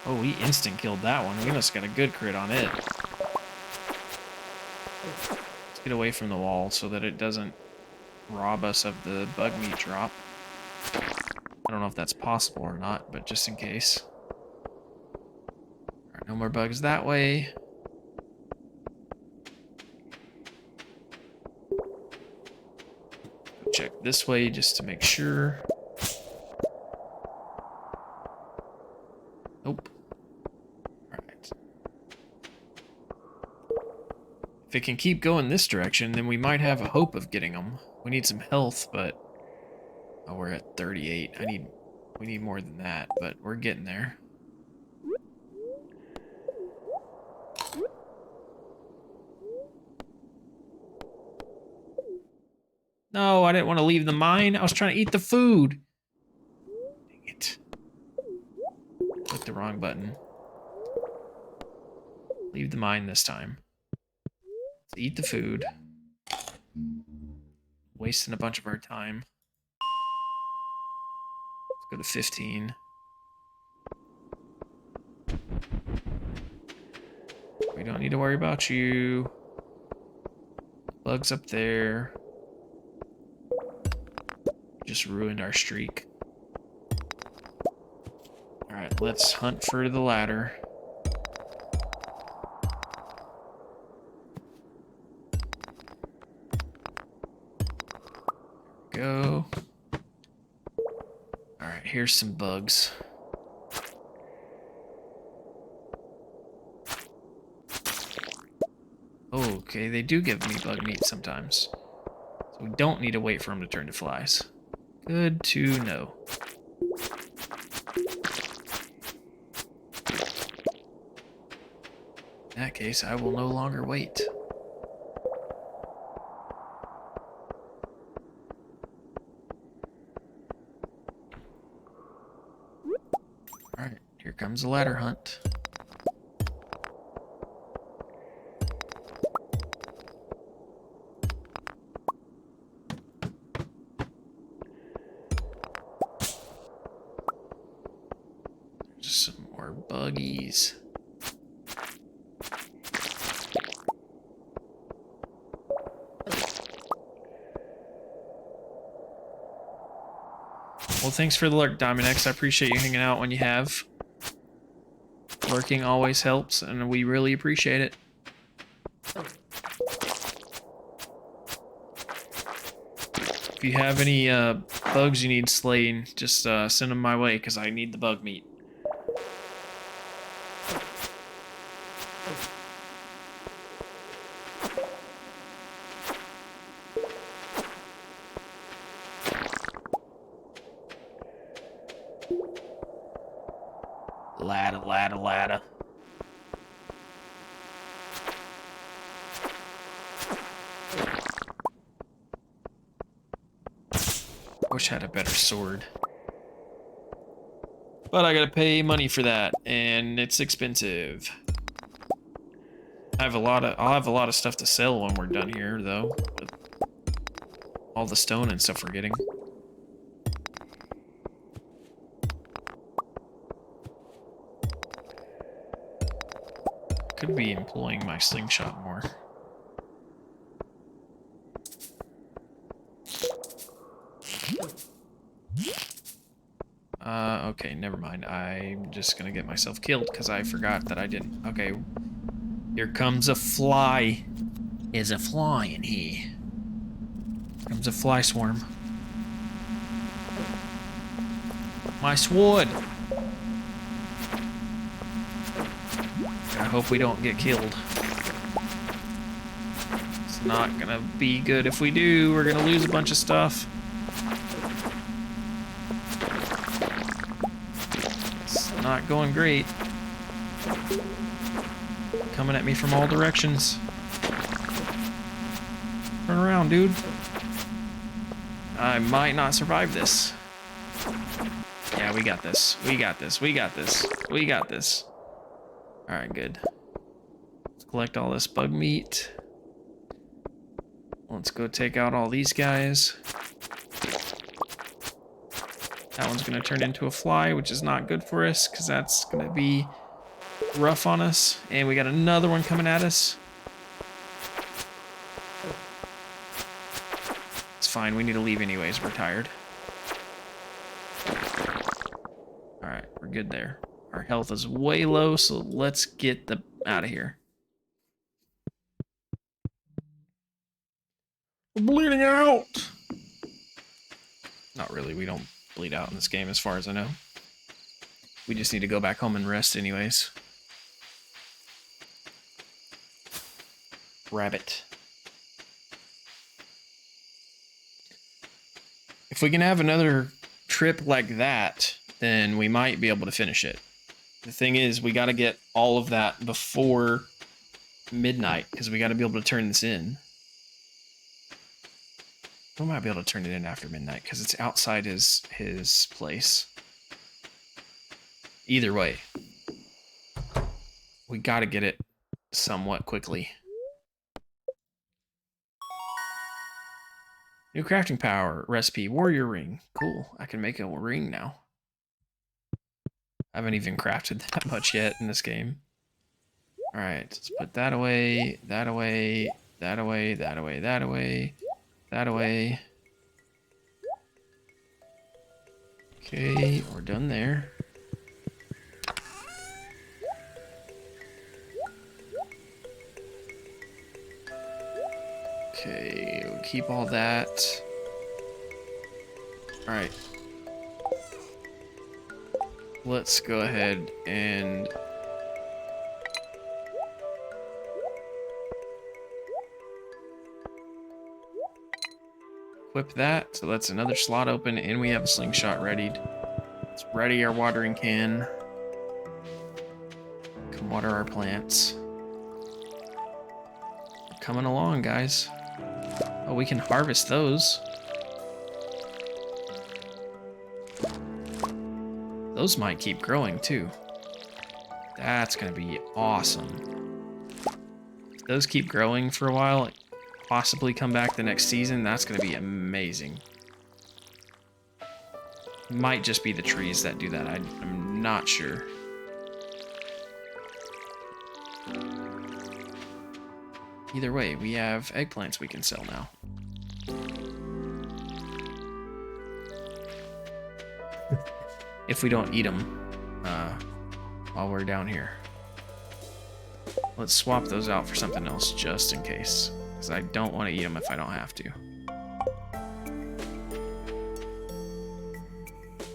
Oh, we instant killed that one. We must got a good crit on it. Let's get away from the wall so that it doesn't rob us of the bug meat drop. I don't know if that's possible or not, but just in case. Alright, no more bugs that way. Check this way just to make sure. Nope. Alright. If it can keep going this direction, then we might have a hope of getting them. We need some health, but... Oh, we're at 38. We need more than that, but we're getting there. No, I didn't want to leave the mine. I was trying to eat the food. Dang it. Clicked the wrong button. Leave the mine this time. Let's eat the food. Wasting a bunch of our time. Let's go to 15. We don't need to worry about you. Bugs up there. Just ruined our streak. Alright, let's hunt for the ladder. Go. Alright, here's some bugs. Okay, they do give me bug meat sometimes. So we don't need to wait for them to turn to flies. Good to know. In that case, I will no longer wait. Alright, here comes the ladder hunt. Just some more buggies. Well, thanks for the lurk, Dominex. I appreciate you hanging out when you have. Lurking always helps, and we really appreciate it. If you have any bugs you need slain, just send them my way, because I need the bug meat. Ladder, ladder, ladder. Wish I had a better sword. But I gotta pay money for that, and it's expensive. I'll have a lot of stuff to sell when we're done here, though. With all the stone and stuff we're getting. Could be employing my slingshot more. Okay, never mind. I'm just gonna get myself killed because I forgot that I didn't. Okay, here comes a fly. There's a fly in here. Here comes a fly swarm. My sword. I hope we don't get killed. It's not gonna be good if we do. We're gonna lose a bunch of stuff. It's not going great. Coming at me from all directions. Turn around, dude. I might not survive this. Yeah, we got this. We got this. We got this. We got this. Alright, good. Let's collect all this bug meat. Let's go take out all these guys. That one's going to turn into a fly, which is not good for us, because that's going to be rough on us. And we got another one coming at us. It's fine, we need to leave anyways, we're tired. Alright, we're good there. Our health is way low, so let's get out of here. We're bleeding out! Not really, we don't bleed out in this game as far as I know. We just need to go back home and rest anyways. Rabbit. If we can have another trip like that, then we might be able to finish it. The thing is, we got to get all of that before midnight, because we got to be able to turn this in. We might be able to turn it in after midnight because it's outside his place. Either way, we got to get it somewhat quickly. New crafting power recipe, warrior ring. Cool, I can make a ring now. I haven't even crafted that much yet in this game. All right, let's put that away, that away, that away, that away, that away, that away. Okay, we're done there. Okay, we'll keep all that. All right. Let's go ahead and equip that. So that's another slot open, and we have a slingshot readied. Let's ready our watering can. Come water our plants. We're coming along, guys. Oh, we can harvest those. Those might keep growing too. That's gonna be awesome. If those keep growing for a while, possibly come back the next season, that's gonna be amazing. Might just be the trees that do that, I'm not sure. Either way, we have eggplants we can sell now. If we don't eat them while we're down here. Let's swap those out for something else just in case, because I don't want to eat them if I don't have to.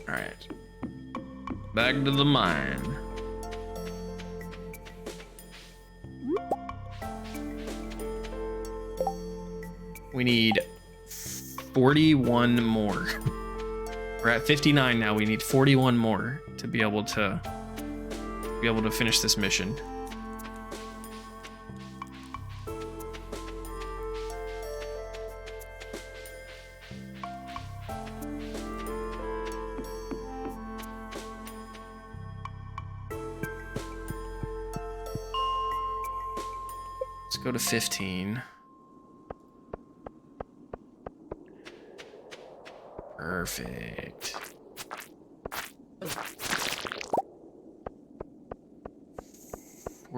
Alright. Back to the mine. We need 41 more. We're at 59 now. We need 41 more to be able to finish this mission. Let's go to 15. Perfect.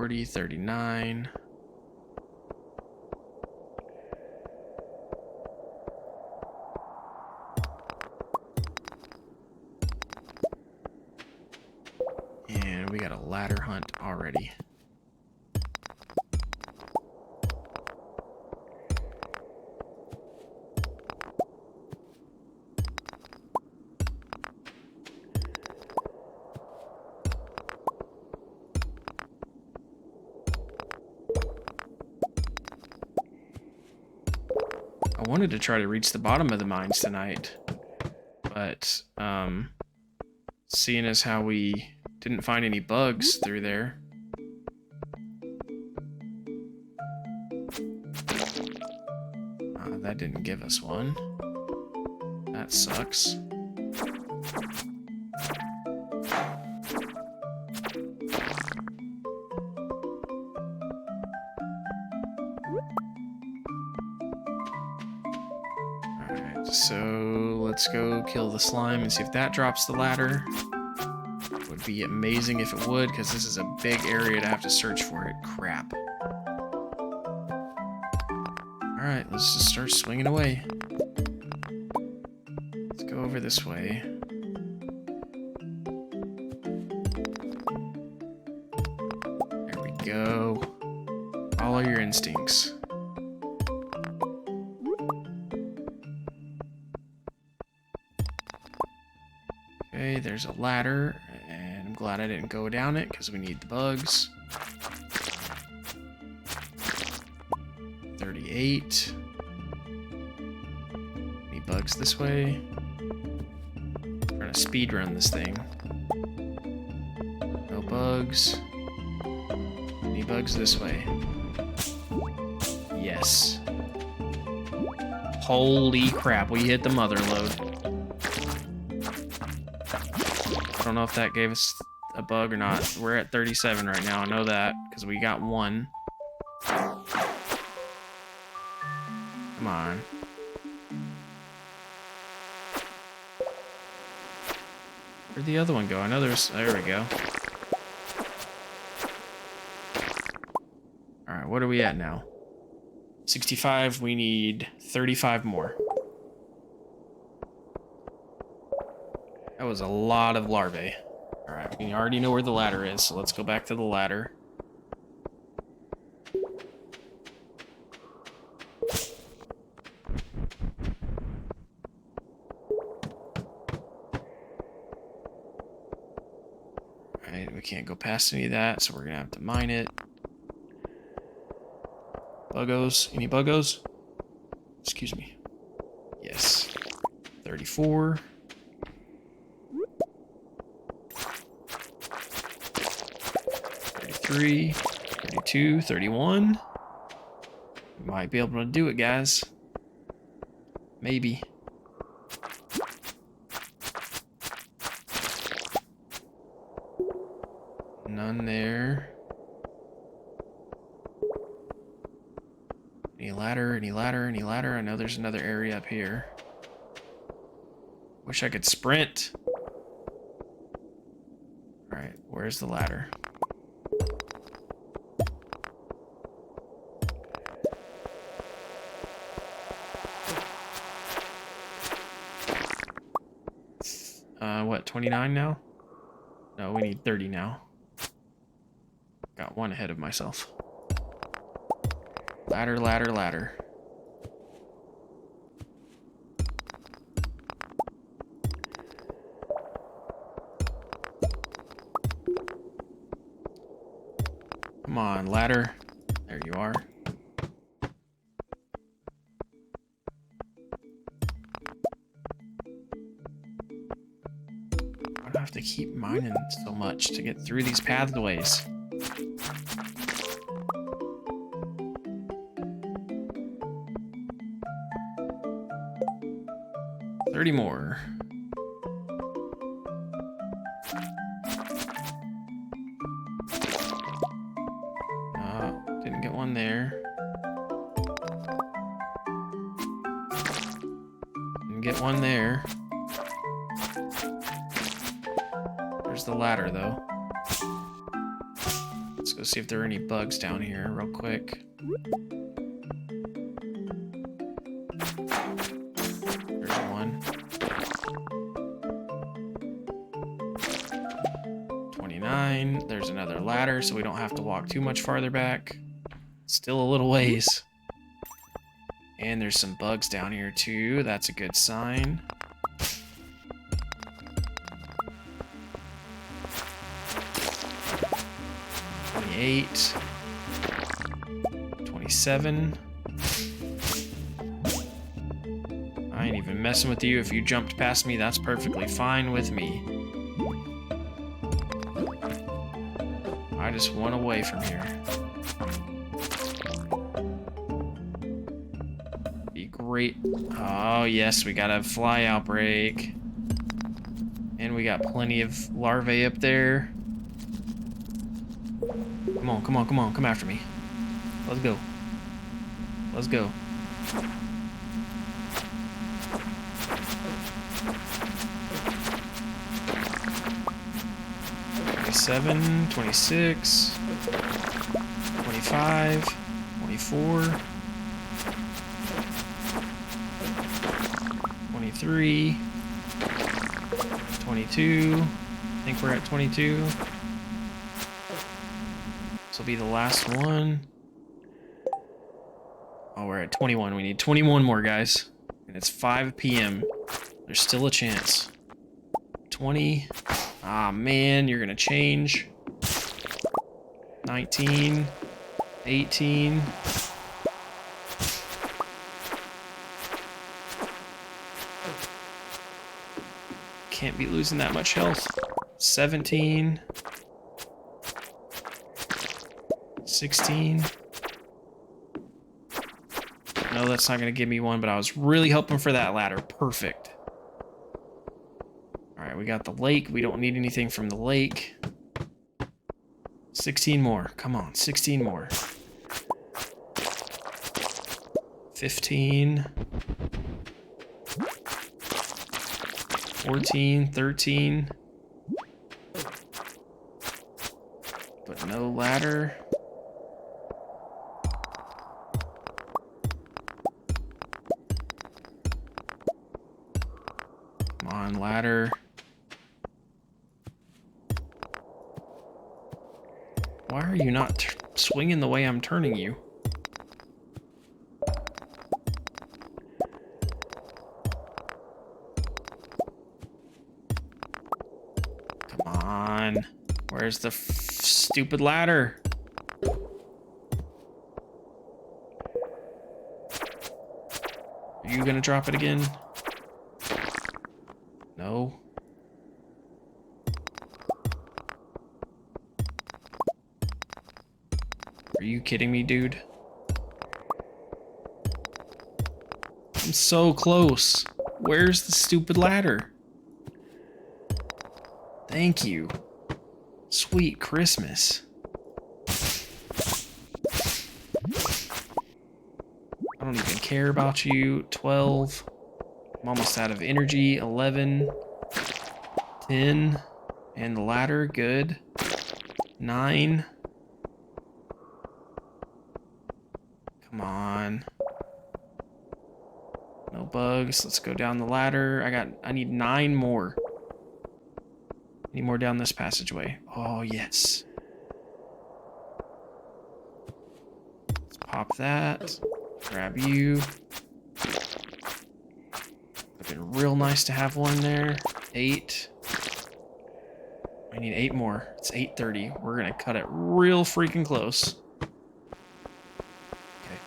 $39. And we got a ladder hunt already. I wanted to try to reach the bottom of the mines tonight, but seeing as how we didn't find any bugs through there, that didn't give us one. That sucks. So let's go kill the slime and see if that drops the ladder. It would be amazing if it would, because this is a big area to have to search for it. Crap. Alright, let's just start swinging away. Let's go over this way. There we go. Follow your instincts. Okay, there's a ladder, and I'm glad I didn't go down it because we need the bugs. 38. Need bugs this way. We're gonna speed run this thing. No bugs. Need bugs this way. Yes. Holy crap, we hit the mother load. I don't know if that gave us a bug or not. We're at 37 right now, I know that, because we got one. Come on. Where'd the other one go? I know there's... There we go. Alright, what are we at now? 65, we need 35 more. That was a lot of larvae. Alright, we already know where the ladder is, so let's go back to the ladder. Alright, we can't go past any of that, so we're gonna have to mine it. Buggos? Any buggos? Excuse me. Yes. 34. 33. 32. 31. We might be able to do it, guys. Maybe. None there. Any ladder, any ladder, any ladder? I know there's another area up here. Wish I could sprint. Alright, where's the ladder? What, 29 now? No, we need 30 now. Got one ahead of myself. Ladder, ladder, ladder. Come on, ladder. There you are. I don't have to keep mining so much to get through these pathways. More. Didn't get one there. Didn't get one there. There's the ladder, though. Let's go see if there are any bugs down here real quick. There's another ladder, so we don't have to walk too much farther back. Still a little ways. And there's some bugs down here too. That's a good sign. $28. $27. I ain't even messing with you. If you jumped past me, that's perfectly fine with me. I just went away from here. Be great. Oh, yes, we got a fly outbreak. And we got plenty of larvae up there. Come on, come on, come on, come after me. Let's go. Let's go. 27, 26, 25, 24, 23, 22. I think we're at 22. This will be the last one. Oh, we're at 21. We need 21 more, guys. And it's 5 p.m. There's still a chance. 20. Ah, man, you're gonna change. 19. 18. Can't be losing that much health. 17. 16. No, that's not going to give me one, but I was really hoping for that ladder. Perfect. All right, we got the lake. We don't need anything from the lake. 16 more. Come on, 16 more. 15. 14, 13. But no ladder. Come on, ladder. Why are you not swinging the way I'm turning you? Come on. Where's the stupid ladder? Are you gonna drop it again? No. Are you kidding me, dude? I'm so close. Where's the stupid ladder? Thank you. Sweet Christmas. I don't even care about you. 12. I'm almost out of energy. 11. 10. And the ladder, good. 9. Come on. No bugs. Let's go down the ladder. I need 9 more. Need more down this passageway. Oh, yes. Let's pop that. Grab you. Would've been real nice to have one there. 8. I need 8 more. It's 8:30. We're gonna cut it real freaking close.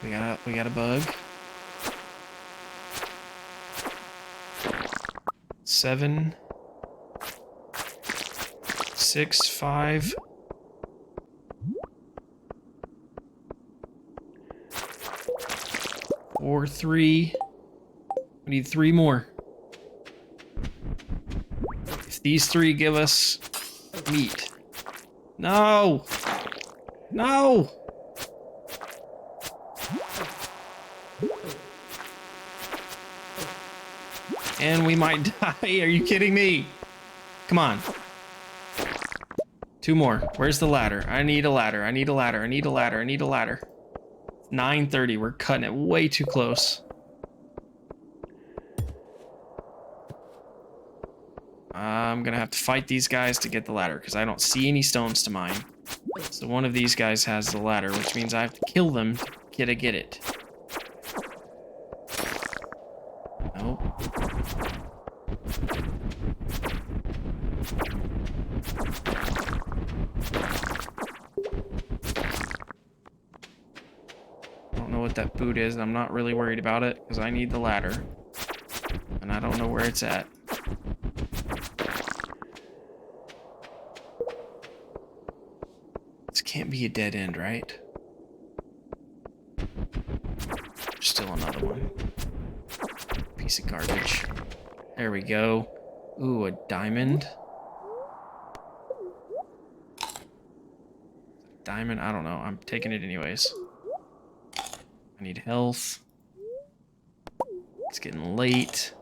Okay, we got a bug. 7. 6, 5. 4, 3. We need 3 more. If these 3 give us meat. No! No! And we might die. Are you kidding me? Come on. 2 more. Where's the ladder? I need a ladder. I need a ladder. I need a ladder. I need a ladder. 9:30. We're cutting it way too close. I'm gonna have to fight these guys to get the ladder because I don't see any stones to mine. So one of these guys has the ladder, which means I have to kill them to get it. Nope. I don't know what that boot is. I'm not really worried about it because I need the ladder. And I don't know where it's at. This can't be a dead end, right? There's still another one. Piece of garbage. There we go. Ooh, a diamond. Diamond? I don't know. I'm taking it anyways. I need health. It's getting late.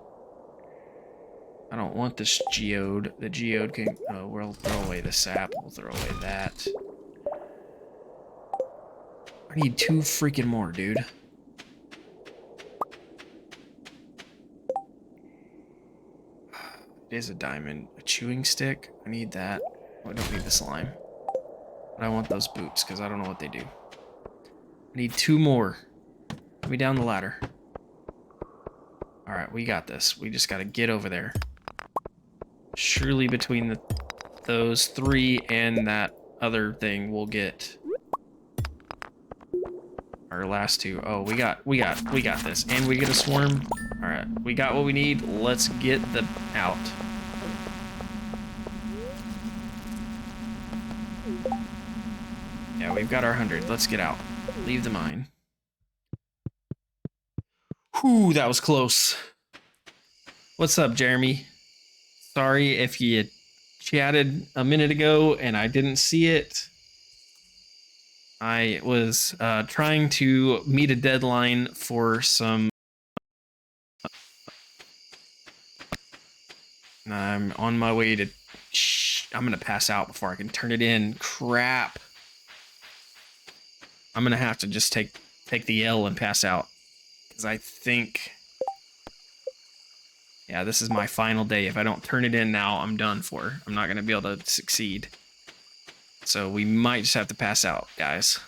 I don't want this geode. The geode can... Oh, we'll throw away the sap. We'll throw away that. I need 2 freaking more, dude. It is a diamond. A chewing stick. I need that. Oh, I don't need the slime. But I want those boots, because I don't know what they do. I need 2 more. Let me down the ladder. Alright, we got this. We just gotta get over there. Surely between those 3 and that other thing, we'll get our last 2. Oh, we got this. And we get a swarm. Alright, we got what we need. Let's get the out. Yeah, we've got our 100. Let's get out. Leave the mine. Whew, that was close. What's up, Jeremy? Sorry if you chatted a minute ago and I didn't see it. I was trying to meet a deadline for some. I'm on my way to. I'm gonna pass out before I can turn it in. Crap. I'm gonna have to just take the L and pass out, because I think. Yeah, this is my final day. If I don't turn it in now, I'm done for. I'm not gonna be able to succeed. So we might just have to pass out, guys.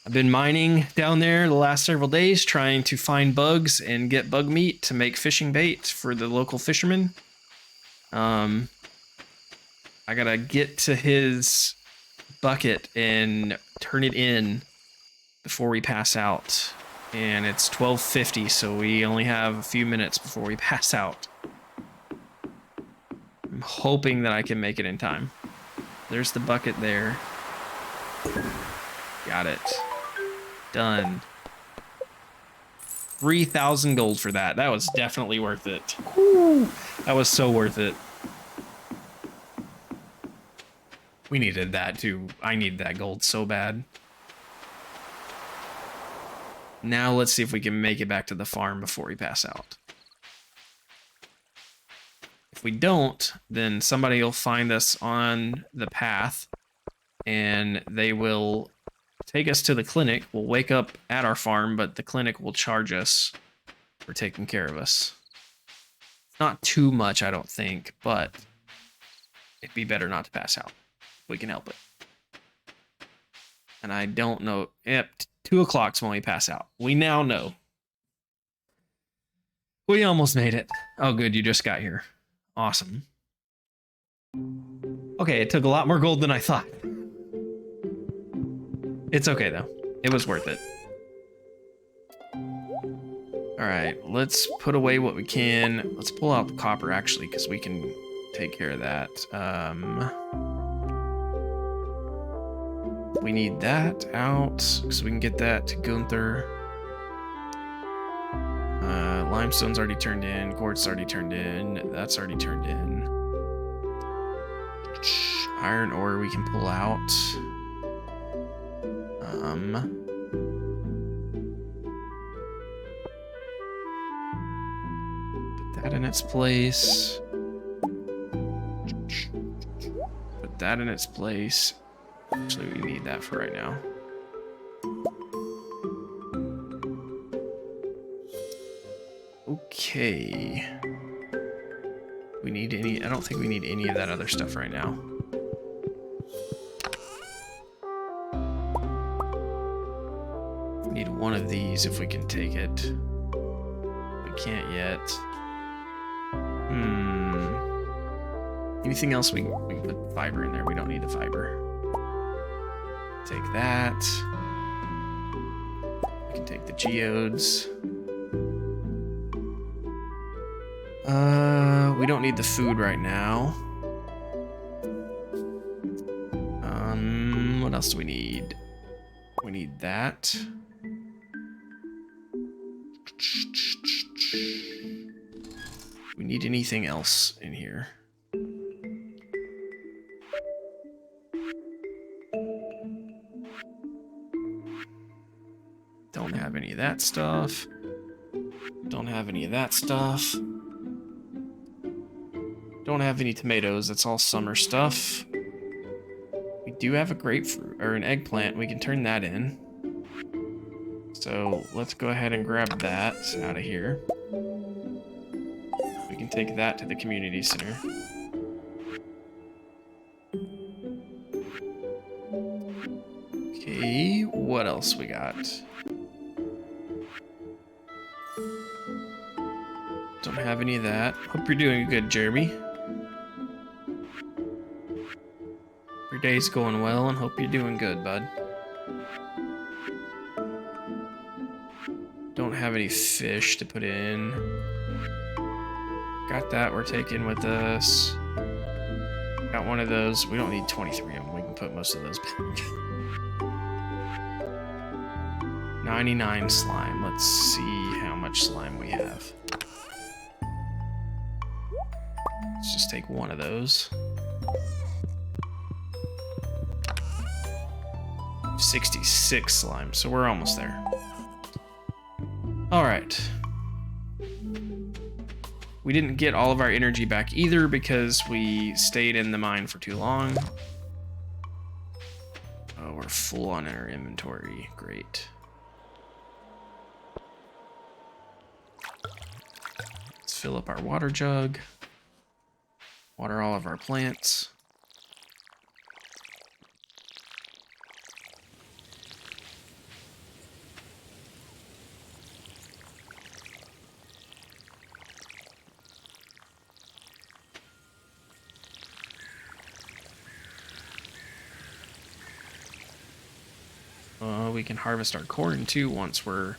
I've been mining down there the last several days, trying to find bugs and get bug meat to make fishing bait for the local fishermen. I gotta get to his bucket and turn it in before we pass out. And it's 12:50, so we only have a few minutes before we pass out. I'm hoping that I can make it in time. There's the bucket there. Got it. Done. 3,000 gold for that. That was definitely worth it. Woo. That was so worth it. We needed that too. I need that gold so bad. Now let's see if we can make it back to the farm before we pass out. If we don't, then somebody will find us on the path and they will take us to the clinic. We'll wake up at our farm, but the clinic will charge us for taking care of us. Not too much, I don't think, but it'd be better not to pass out if we can help it. And I don't know. Yep, 2 o'clock's when we pass out. We now know. We almost made it. Oh, good, you just got here. Awesome. Okay, it took a lot more gold than I thought. It's okay, though. It was worth it. Alright, let's put away what we can. Let's pull out the copper, actually, because we can take care of that. We need that out, so we can get that to Gunther. Limestone's already turned in. Quartz already turned in. That's already turned in. Iron ore we can pull out. Put that in its place. Put that in its place. Actually, we need that for right now. Okay. We need any... I don't think we need any of that other stuff right now. We need one of these if we can take it. We can't yet. Anything else? We can put fiber in there. We don't need the fiber. Take that. We can take the geodes. We don't need the food right now. What else do we need? We need that. We need anything else in here? Don't have any of that stuff. Don't have any of that stuff. Don't have any tomatoes. That's all summer stuff. We do have a grapefruit or an eggplant. We can turn that in. So let's go ahead and grab that out of here. We can take that to the community center. Okay, what else we got? Don't have any of that. Hope you're doing good, Jeremy. Your day's going well and hope you're doing good, bud. Don't have any fish to put in. Got that, we're taking with us. Got one of those. We don't need 23 of them. We can put most of those back. 99 slime. Let's see how much slime we have. Let's just take one of those. 66 slime, so we're almost there. All right. We didn't get all of our energy back either because we stayed in the mine for too long. Oh, we're full on our inventory. Great. Let's fill up our water jug. Water all of our plants. We can harvest our corn too once we're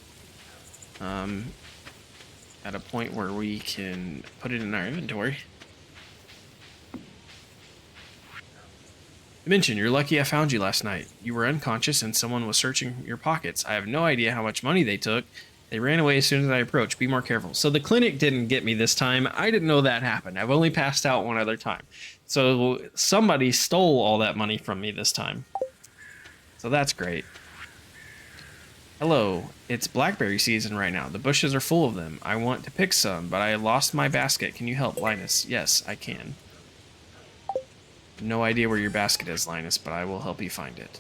at a point where we can put it in our inventory. Dimension, you're lucky I found you last night. You were unconscious and someone was searching your pockets. I have no idea how much money they took. They ran away as soon as I approached. Be more careful. So the clinic didn't get me this time. I didn't know that happened. I've only passed out one other time. So somebody stole all that money from me this time. So that's great. Hello, it's blackberry season right now. The bushes are full of them. I want to pick some, but I lost my basket. Can you help, Linus? Yes, I can. No idea where your basket is, Linus, but I will help you find it.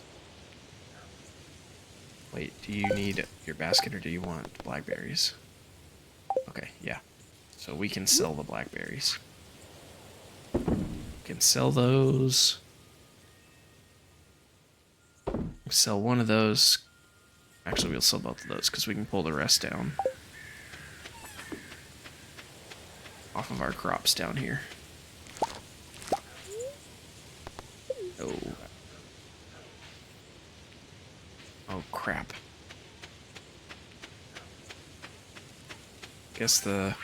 Wait, do you need your basket or do you want blackberries? Okay, yeah. So we can sell the blackberries. We can sell those. Sell one of those. Actually, we'll sell both of those because we can pull the rest down off of our crops down here. Oh. Oh, crap. Guess my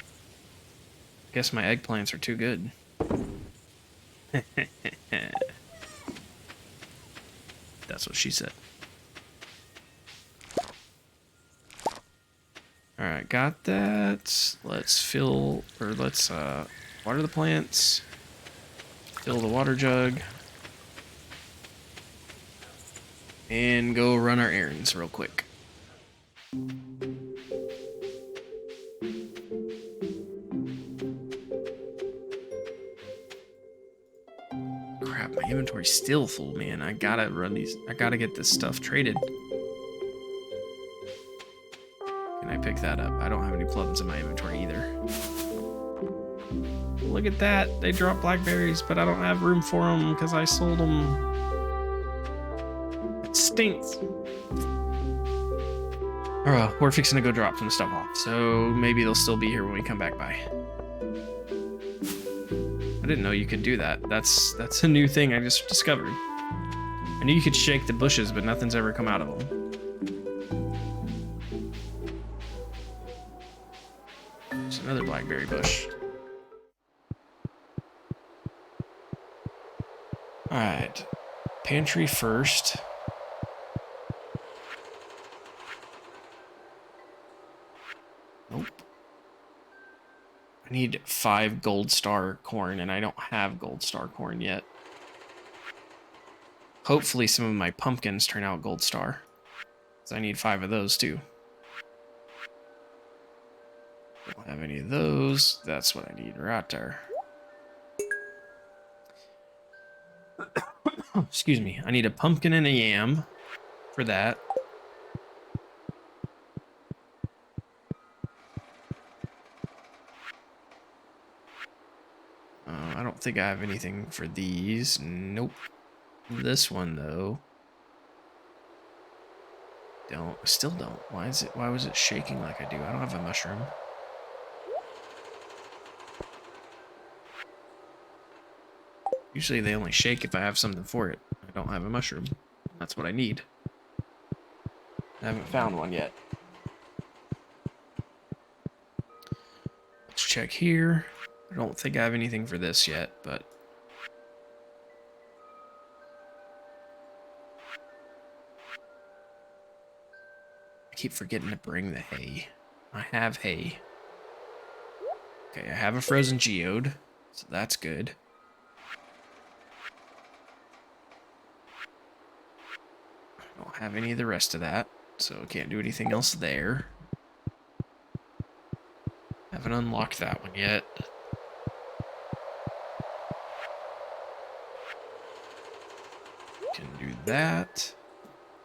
eggplants are too good. That's what she said. Alright, got that. Let's water the plants. Fill the water jug. And go run our errands real quick. Crap, my inventory's still full, man. I gotta get this stuff traded. Can I pick that up? I don't have any plums in my inventory either. Look at that. They dropped blackberries, but I don't have room for them because I sold them. It stinks. Alright, we're fixing to go drop some stuff off, so maybe they'll still be here when we come back by. I didn't know you could do that. That's a new thing I just discovered. I knew you could shake the bushes, but nothing's ever come out of them. There's another blackberry bush. Alright. Pantry first. Nope. I need 5 gold star corn, and I don't have gold star corn yet. Hopefully some of my pumpkins turn out gold star, because I need 5 of those too. Don't have any of those. That's what I need right there. Excuse me. I need a pumpkin and a yam for that. I don't think I have anything for these. Nope. This one though. Still don't. Why was it shaking like I do? I don't have a mushroom. Usually they only shake if I have something for it. I don't have a mushroom. That's what I need. I haven't found one yet. Let's check here. I don't think I have anything for this yet, but... I keep forgetting to bring the hay. I have hay. Okay, I have a frozen geode, so that's good. I don't have any of the rest of that, so I can't do anything else there. Haven't unlocked that one yet. Can do that.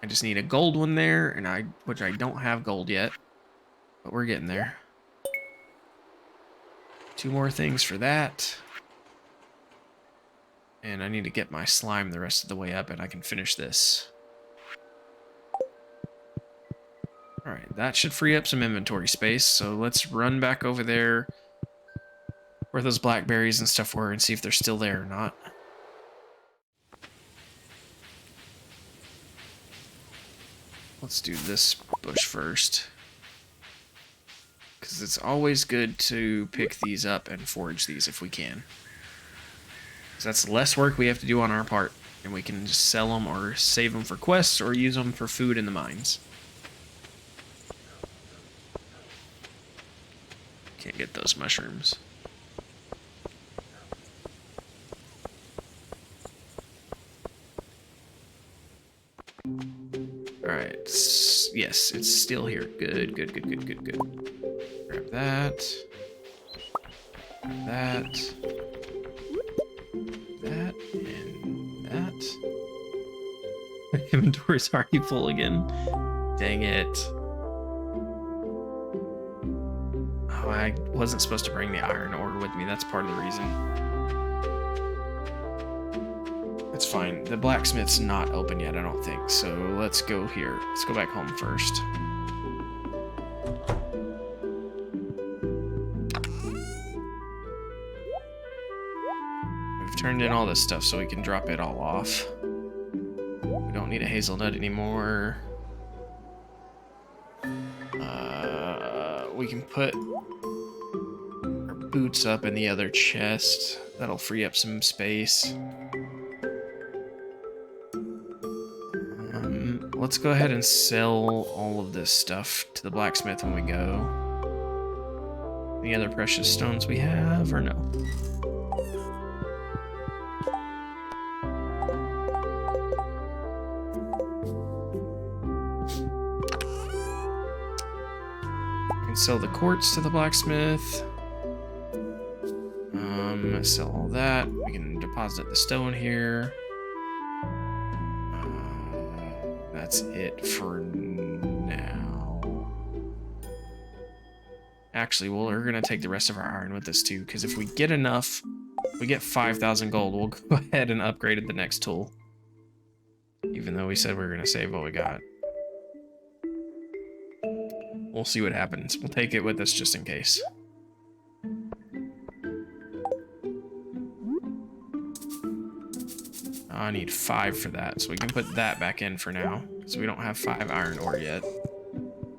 I just need a gold one there, and which I don't have gold yet, but we're getting there. 2 more things for that. And I need to get my slime the rest of the way up, and I can finish this. Alright, that should free up some inventory space, so let's run back over there where those blackberries and stuff were and see if they're still there or not. Let's do this bush first. Because it's always good to pick these up and forage these if we can. Because that's less work we have to do on our part. And we can just sell them or save them for quests or use them for food in the mines. Can't get those mushrooms. Alright. Yes, it's still here. Good, good, good, good, good, good. Grab that. Grab that. That. And that. My inventory's already full again. Dang it. Oh, I wasn't supposed to bring the iron ore with me. That's part of the reason. It's fine. The blacksmith's not open yet, I don't think. So let's go here. Let's go back home first. We've turned in all this stuff so we can drop it all off. We don't need a hazelnut anymore. We can put our boots up in the other chest. That'll free up some space. Let's go ahead and sell all of this stuff to the blacksmith when we go. Any other precious stones we have, or no? I can sell the quartz to the blacksmith. Sell all that. We can deposit the stone here. That's it for now. Actually, well, we're gonna take the rest of our iron with us too, because if we get enough, we get 5,000 gold, we'll go ahead and upgrade the next tool. Even though we said we were gonna save what we got. We'll see what happens. We'll take it with us just in case. I need 5 for that, so we can put that back in for now, because we don't have 5 iron ore yet.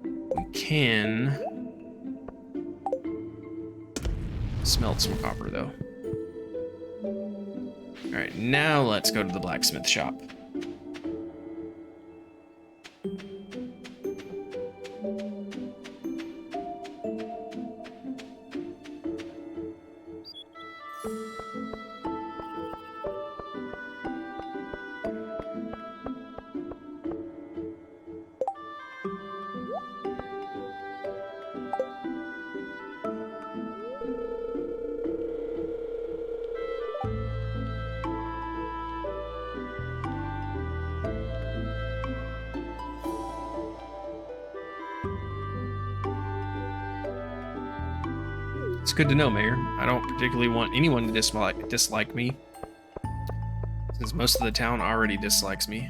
We can smelt some copper, though. Alright, now let's go to the blacksmith shop. It's good to know, Mayor. I don't particularly want anyone to dislike me, since most of the town already dislikes me.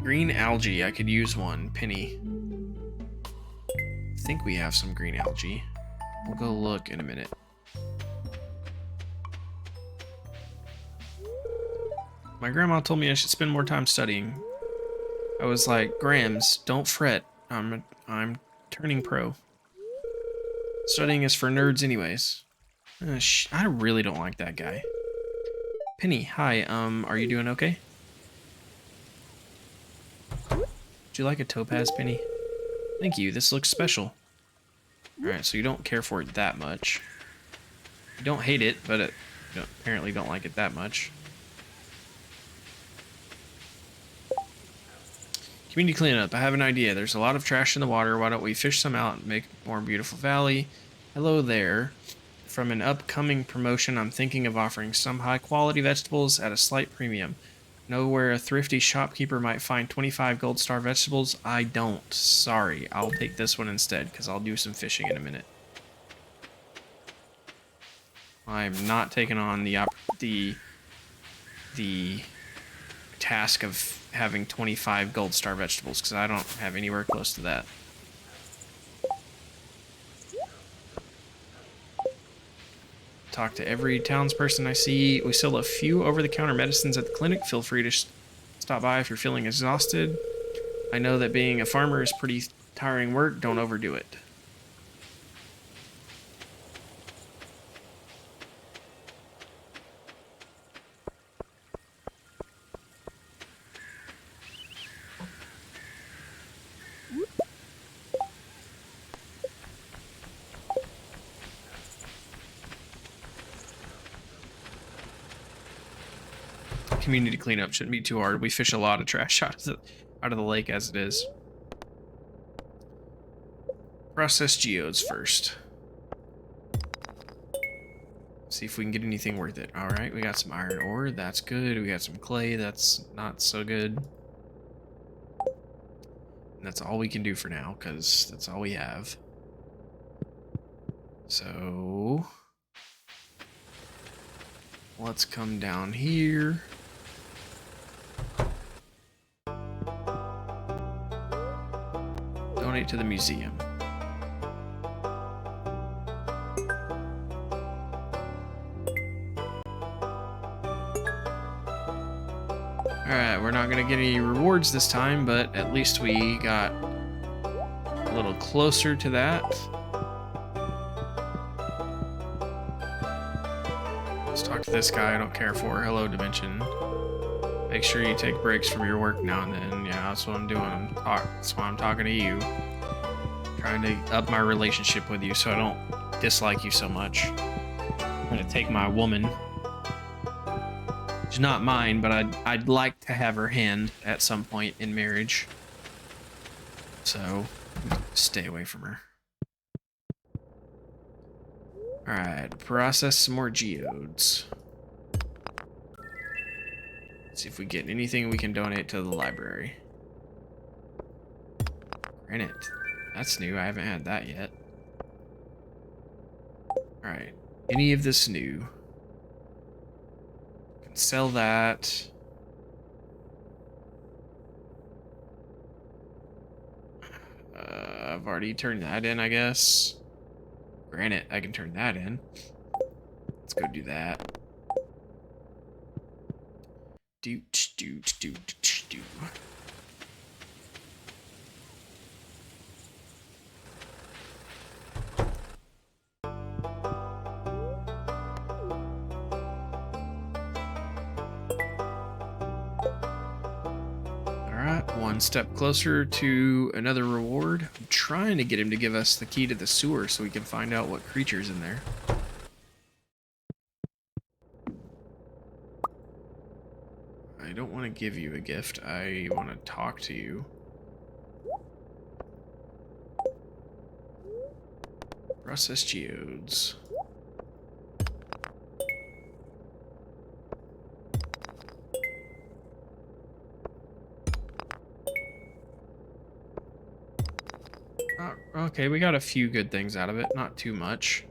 Green algae, I could use one. Penny. I think we have some green algae. We'll go look in a minute. My grandma told me I should spend more time studying. I was like, Grams, don't fret. I'm turning pro. Studying is for nerds anyways. I really don't like that guy. Penny, hi. Are you doing okay? Would you like a topaz, Penny? Thank you. This looks special. Alright, so you don't care for it that much. You don't hate it, but you apparently don't like it that much. Community cleanup. I have an idea. There's a lot of trash in the water. Why don't we fish some out and make a more beautiful valley? Hello there. From an upcoming promotion, I'm thinking of offering some high-quality vegetables at a slight premium. Know where a thrifty shopkeeper might find 25 gold star vegetables? I don't. Sorry. I'll take this one instead, because I'll do some fishing in a minute. I'm not taking on the task of having 25 gold star vegetables, because I don't have anywhere close to that. Talk to every townsperson I see. We sell a few over-the-counter medicines at the clinic. Feel free to stop by if you're feeling exhausted. I know that being a farmer is pretty tiring work. Don't overdo it. Community cleanup shouldn't be too hard. We fish a lot of trash out of the lake as it is. Process geodes first. See if we can get anything worth it. Alright, we got some iron ore. That's good. We got some clay. That's not so good. And that's all we can do for now, because that's all we have. So let's come down here. Donate to the museum. Alright, we're not gonna get any rewards this time, but at least we got a little closer to that. Let's talk to this guy I don't care for. Hello, Dimension. Make sure you take breaks from your work now and then. Yeah, that's what I'm doing. That's why I'm talking to you. Trying to up my relationship with you so I don't dislike you so much. I'm gonna take my woman. She's not mine, but I'd like to have her hand at some point in marriage. So, stay away from her. Alright, process some more geodes. See if we get anything we can donate to the library. Granite. That's new. I haven't had that yet. Alright. Any of this new? Can sell that. I've already turned that in, I guess. Granite, I can turn that in. Let's go do that. Do. Alright, one step closer to another reward. I'm trying to get him to give us the key to the sewer so we can find out what creature's in there. I don't want to give you a gift. I want to talk to you. Process geodes. Okay, we got a few good things out of it. Not too much.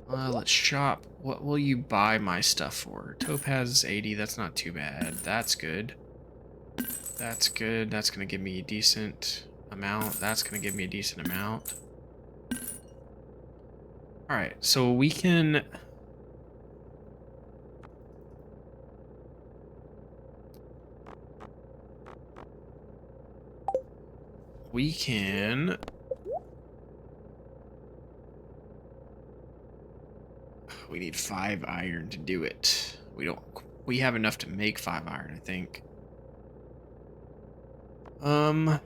Let's shop. What will you buy my stuff for? Topaz is 80. That's not too bad. That's good. That's good. That's going to give me a decent amount. That's going to give me a decent amount. Alright, so we can... We need 5 iron to do it. We have enough to make 5 iron, I think. I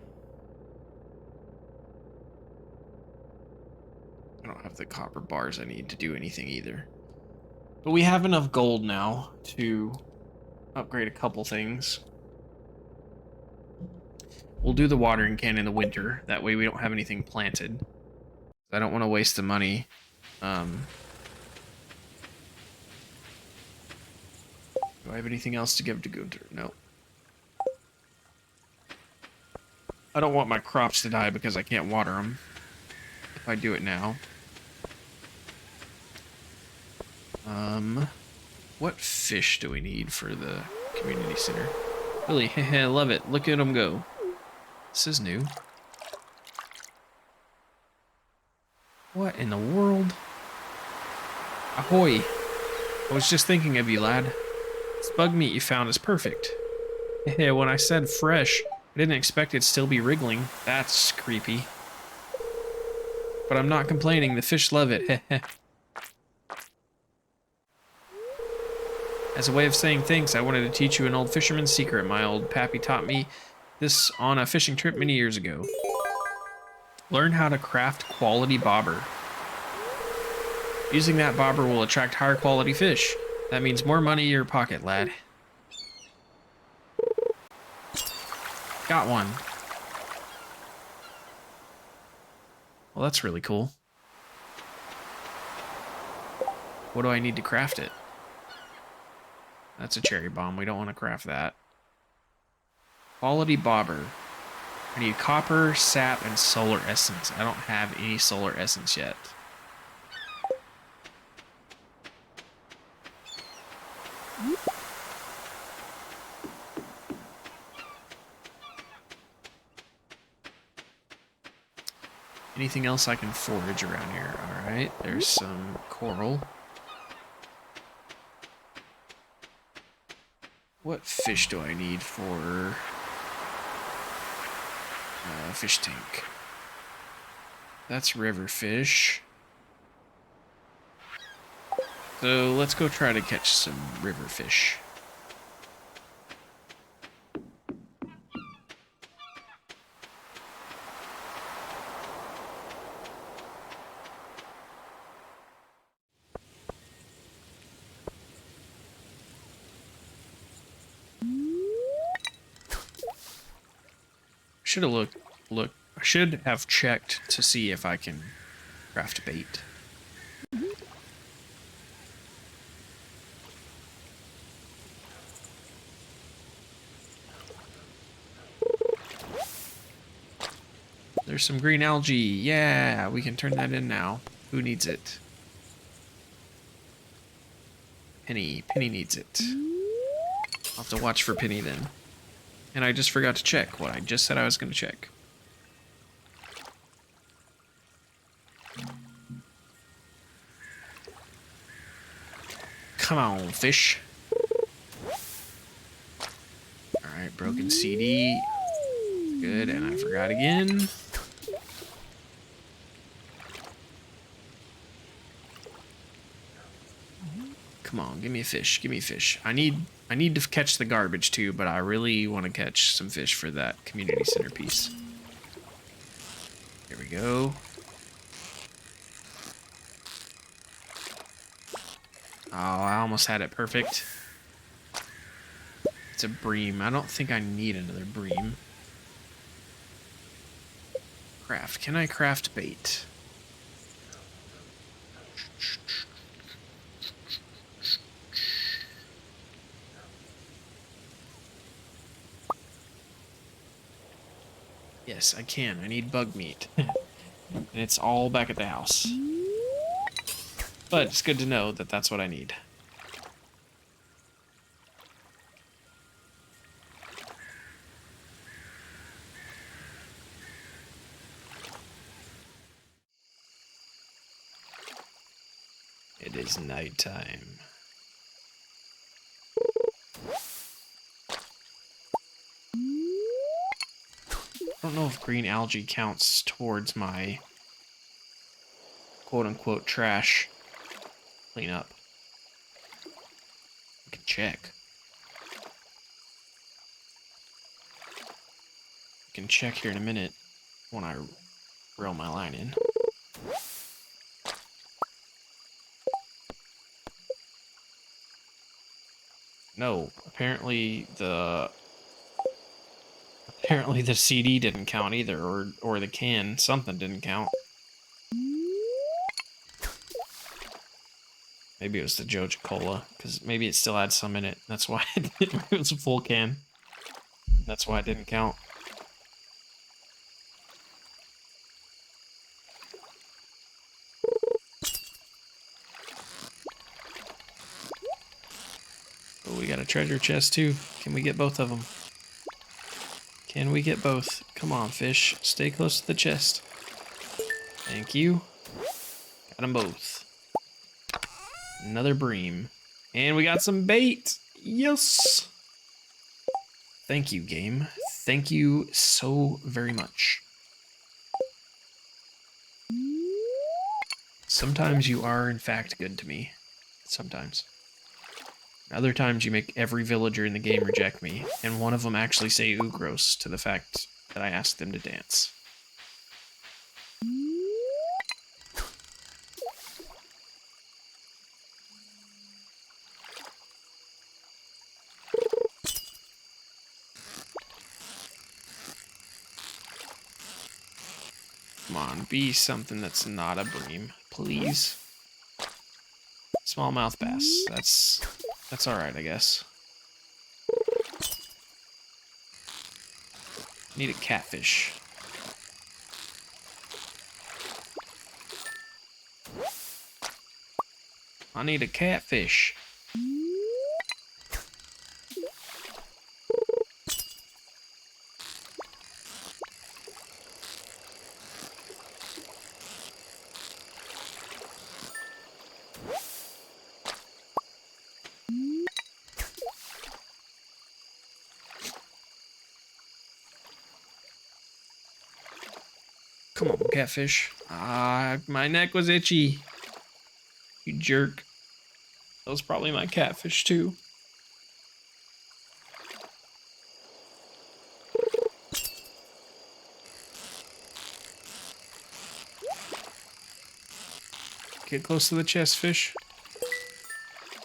don't have the copper bars I need to do anything either. But we have enough gold now to upgrade a couple things. We'll do the watering can in the winter. That way we don't have anything planted. I don't want to waste the money. Do I have anything else to give to Gunter? No. I don't want my crops to die because I can't water them. If I do it now. What fish do we need for the community center? Really, I love it. Look at them go. This is new. What in the world? Ahoy! I was just thinking of you, lad. This bug meat you found is perfect. When I said fresh, I didn't expect it to still be wriggling. That's creepy. But I'm not complaining, the fish love it. As a way of saying thanks, I wanted to teach you an old fisherman's secret. My old pappy taught me this on a fishing trip many years ago. Learn how to craft quality bobber. Using that bobber will attract higher quality fish. That means more money in your pocket, lad. Got one. Well, that's really cool. What do I need to craft it? That's a cherry bomb. We don't want to craft that. Quality bobber. I need copper, sap, and solar essence. I don't have any solar essence yet. Anything else I can forage around here? Alright, there's some coral. What fish do I need for fish tank? That's river fish. So let's go try to catch some river fish. Should have I should have checked to see if I can craft bait. There's some green algae. Yeah, we can turn that in now. Who needs it? Penny. Penny needs it. I'll have to watch for Penny then. And I just forgot to check what I just said I was going to check. Come on, fish. Alright, broken CD. Good, and I forgot again. Come on, give me a fish. Give me a fish. I need to catch the garbage too, but I really want to catch some fish for that community centerpiece. Here we go. Oh, I almost had it perfect. It's a bream. I don't think I need another bream. Craft. Can I craft bait? Yes, I can. I need bug meat. And it's all back at the house. But it's good to know that that's what I need. It is nighttime. I don't know if green algae counts towards my quote-unquote trash cleanup. We can check. We can check here in a minute when I reel my line in. No, apparently the CD didn't count either, or the can. Something didn't count. Maybe it was the Joja Cola, because maybe it still had some in it. That's why it was a full can. That's why it didn't count. Oh, we got a treasure chest too. Can we get both of them? Can we get both? Come on, fish. Stay close to the chest. Thank you. Got them both. Another bream. And we got some bait. Yes. Thank you, game. Thank you so very much. Sometimes you are, in fact, good to me. Sometimes. Other times you make every villager in the game reject me, and one of them actually say ooh gross to the fact that I asked them to dance. Come on, be something that's not a bream, please. Smallmouth bass. That's all right, I guess. Need a catfish. I need a catfish. Come on, catfish. Ah, my neck was itchy. You jerk. That was probably my catfish, too. Get close to the chest, fish.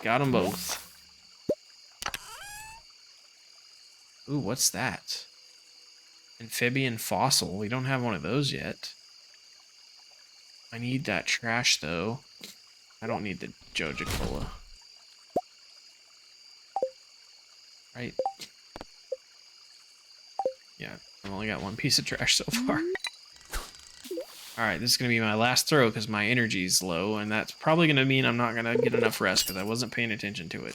Got them both. Ooh, what's that? Amphibian fossil. We don't have one of those yet. I need that trash, though. I don't need the Joja Cola. Right? Yeah, I've only got one piece of trash so far. Alright, this is going to be my last throw because my energy's low, and that's probably going to mean I'm not going to get enough rest because I wasn't paying attention to it.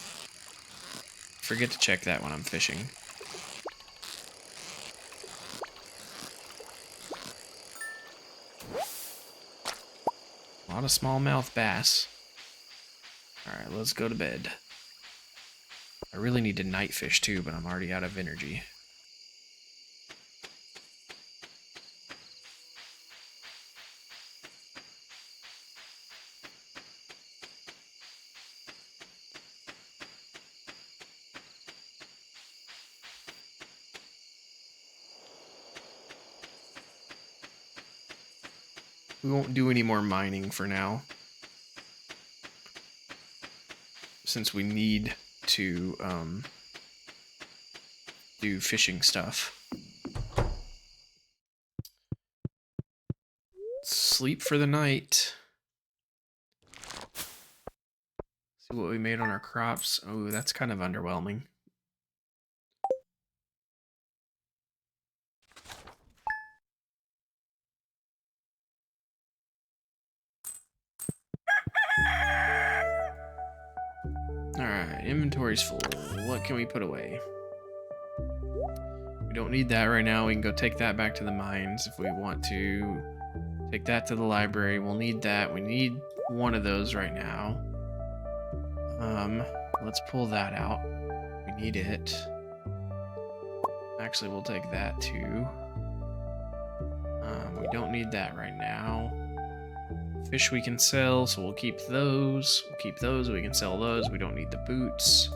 Forget to check that when I'm fishing. A lot of smallmouth bass. Alright, let's go to bed. I really need to night fish too, but I'm already out of energy. We won't do any more mining for now, since we need to do fishing stuff. Sleep for the night. See what we made on our crops. Oh, that's kind of underwhelming. Alright, inventory's full. What can we put away? We don't need that right now. We can go take that back to the mines if we want to. Take that to the library. We'll need that. We need one of those right now. Let's pull that out. We need it. Actually, we'll take that too. We don't need that right now. Fish we can sell, so we'll keep those. We'll keep those. We can sell those. We don't need the boots.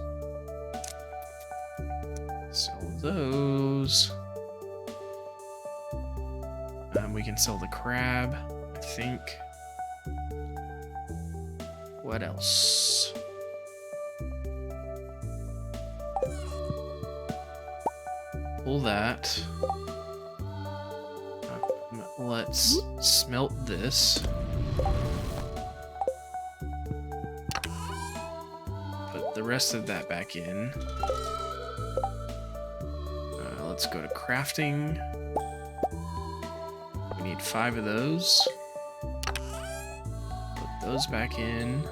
Sell those. We can sell the crab, I think. What else? Pull that. Let's smelt this. Put the rest of that back in. Let's go to crafting. We need 5 of those. Put those back in.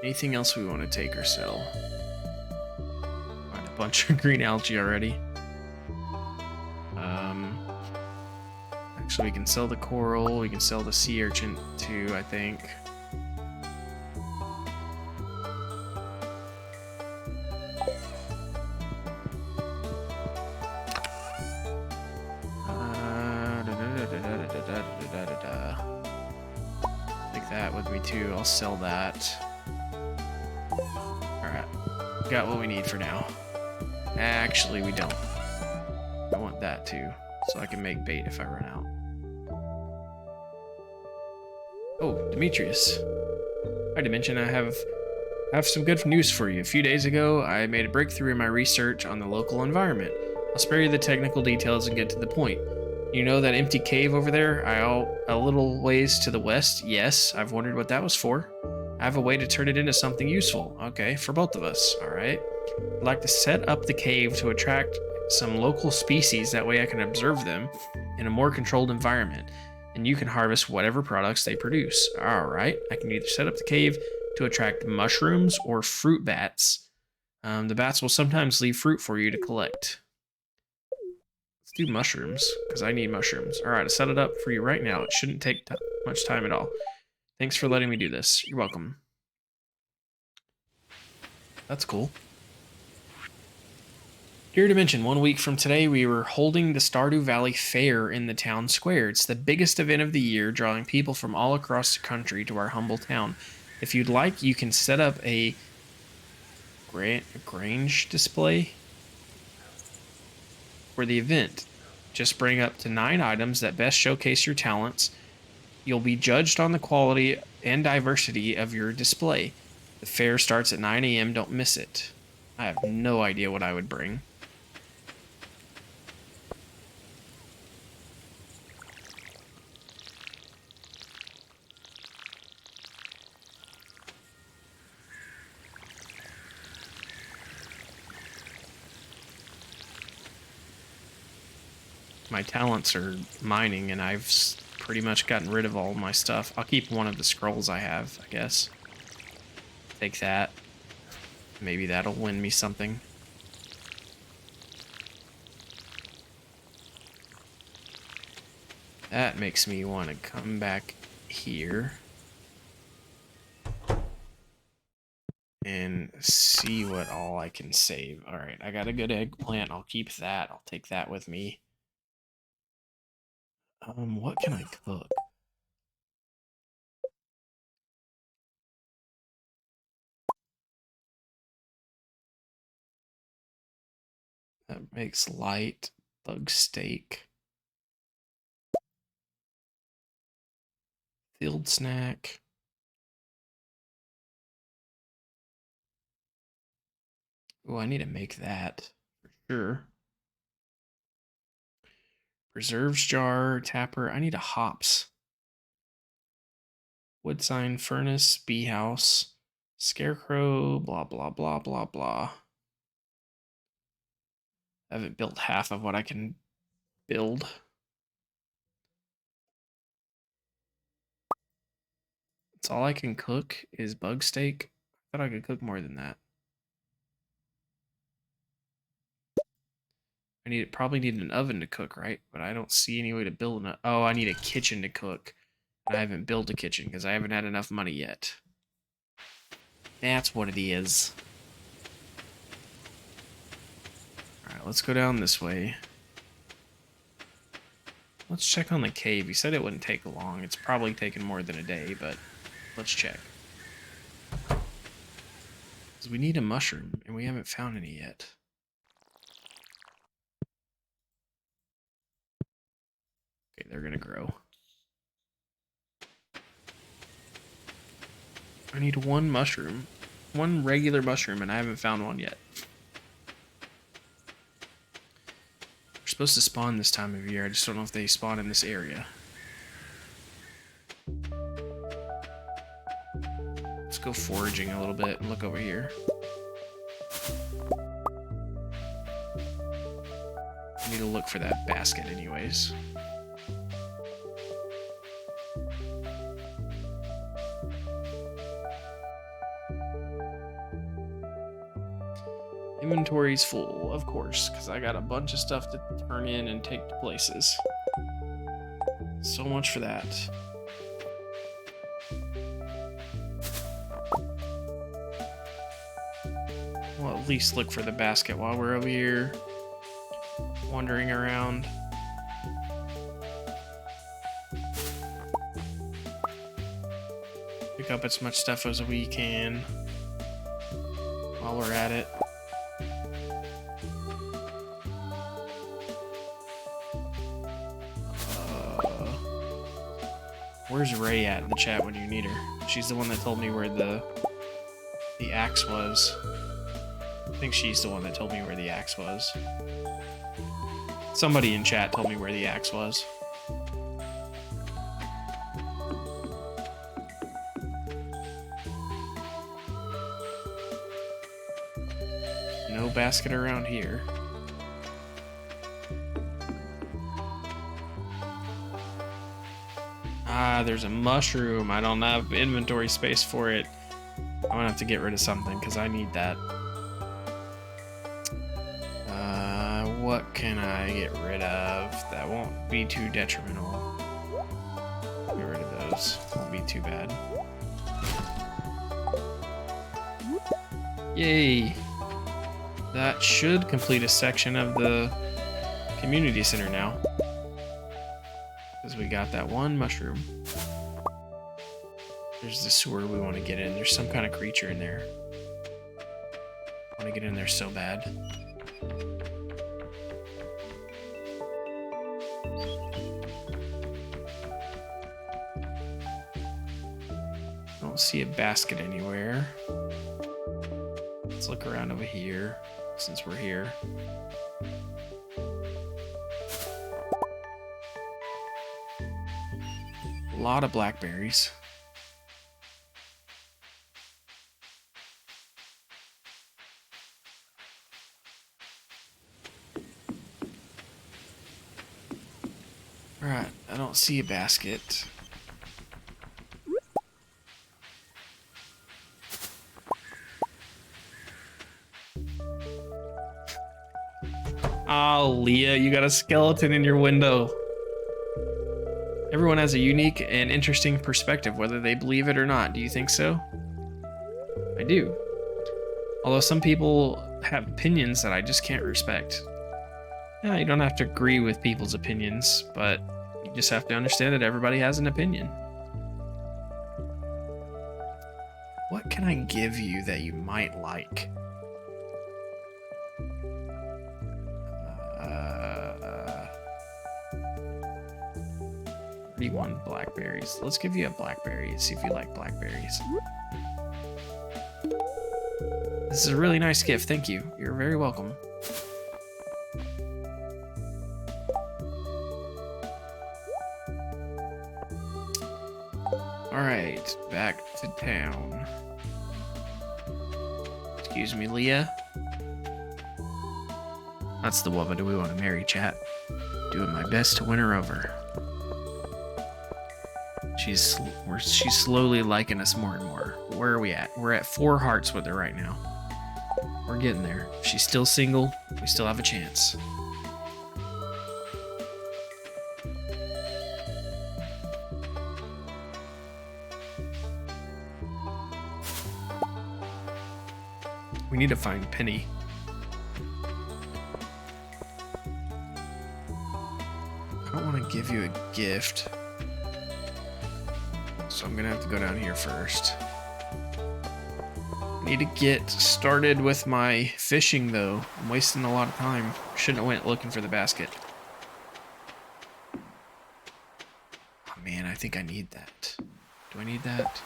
Anything else we want to take or sell? Got a bunch of green algae already. Actually, we can sell the coral. We can sell the sea urchin too, I think. Take that with me too. I'll sell that. Alright. Got what we need for now. Actually, we don't. I want that too, so I can make bait if I run out. Oh, Demetrius. Hi, Dimension. I have some good news for you. A few days ago, I made a breakthrough in my research on the local environment. I'll spare you the technical details and get to the point. You know that empty cave over there, a little ways to the west? Yes, I've wondered what that was for. I have a way to turn it into something useful. Okay, for both of us, alright? I'd like to set up the cave to attract some local species, that way I can observe them in a more controlled environment, and you can harvest whatever products they produce. Alright, I can either set up the cave to attract mushrooms or fruit bats. The bats will sometimes leave fruit for you to collect. Let's do mushrooms, because I need mushrooms. Alright, I set it up for you right now. It shouldn't take much time at all. Thanks for letting me do this. You're welcome. That's cool. Dear Dimension, 1 week from today, we were holding the Stardew Valley Fair in the town square. It's the biggest event of the year, drawing people from all across the country to our humble town. If you'd like, you can set up a Grange display for the event. Just bring up to 9 items that best showcase your talents. You'll be judged on the quality and diversity of your display. The fair starts at 9 a.m. Don't miss it. I have no idea what I would bring. My talents are mining, and I've pretty much gotten rid of all my stuff. I'll keep one of the scrolls I have, I guess. Take that. Maybe that'll win me something. That makes me want to come back here and see what all I can save. All right, I got a good eggplant. I'll keep that. I'll take that with me. What can I cook? That makes light bug steak. Field snack. Oh, I need to make that for sure. Preserves jar, tapper. I need a hops. Wood sign, furnace, bee house, scarecrow, blah, blah, blah, blah, blah. I haven't built half of what I can build. That's all I can cook is bug steak. I thought I could cook more than that. Probably need an oven to cook, right? But I don't see any way to build an. Oh, I need a kitchen to cook. And I haven't built a kitchen because I haven't had enough money yet. That's what it is. Alright, let's go down this way. Let's check on the cave. He said it wouldn't take long. It's probably taken more than a day, but let's check. Because we need a mushroom, and we haven't found any yet. Okay, they're gonna grow. I need one mushroom. One regular mushroom, and I haven't found one yet. They're supposed to spawn this time of year. I just don't know if they spawn in this area. Let's go foraging a little bit and look over here. I need to look for that basket anyways. Inventory's full, of course, because I got a bunch of stuff to turn in and take to places. So much for that. We'll at least look for the basket while we're over here wandering around. Pick up as much stuff as we can while we're at it. Where's Ray at in the chat when you need her? She's the one that told me where the axe was. I think she's the one that told me where the axe was. Somebody in chat told me where the axe was. No basket around here. Ah, there's a mushroom. I don't have inventory space for it. I'm gonna have to get rid of something because I need that. What can I get rid of that won't be too detrimental? Get rid of those. Won't be too bad. Yay! That should complete a section of the community center now. Because we got that one mushroom. There's the sewer we want to get in. There's some kind of creature in there. I want to get in there so bad. Don't see a basket anywhere. Let's look around over here since we're here. A lot of blackberries. Alright, I don't see a basket. Oh, Leah, you got a skeleton in your window. Everyone has a unique and interesting perspective, whether they believe it or not. Do you think so? I do. Although some people have opinions that I just can't respect. Yeah, you don't have to agree with people's opinions, but you just have to understand that everybody has an opinion. What can I give you that you might like? 31 blackberries. Let's give you a blackberry and see if you like blackberries. This is a really nice gift. Thank you. You're very welcome. Alright, back to town. Excuse me, Leah. That's the woman do we want to marry, chat. Doing my best to win her over. She's slowly liking us more and more. Where are we at? We're at 4 hearts with her right now. We're getting there. If she's still single, we still have a chance. We need to find Penny. I don't want to give you a gift. So I'm gonna have to go down here first. I Need to get started with my fishing though. I'm wasting a lot of time. Shouldn't have went looking for the basket. Oh man, I think I need that. Do I need that?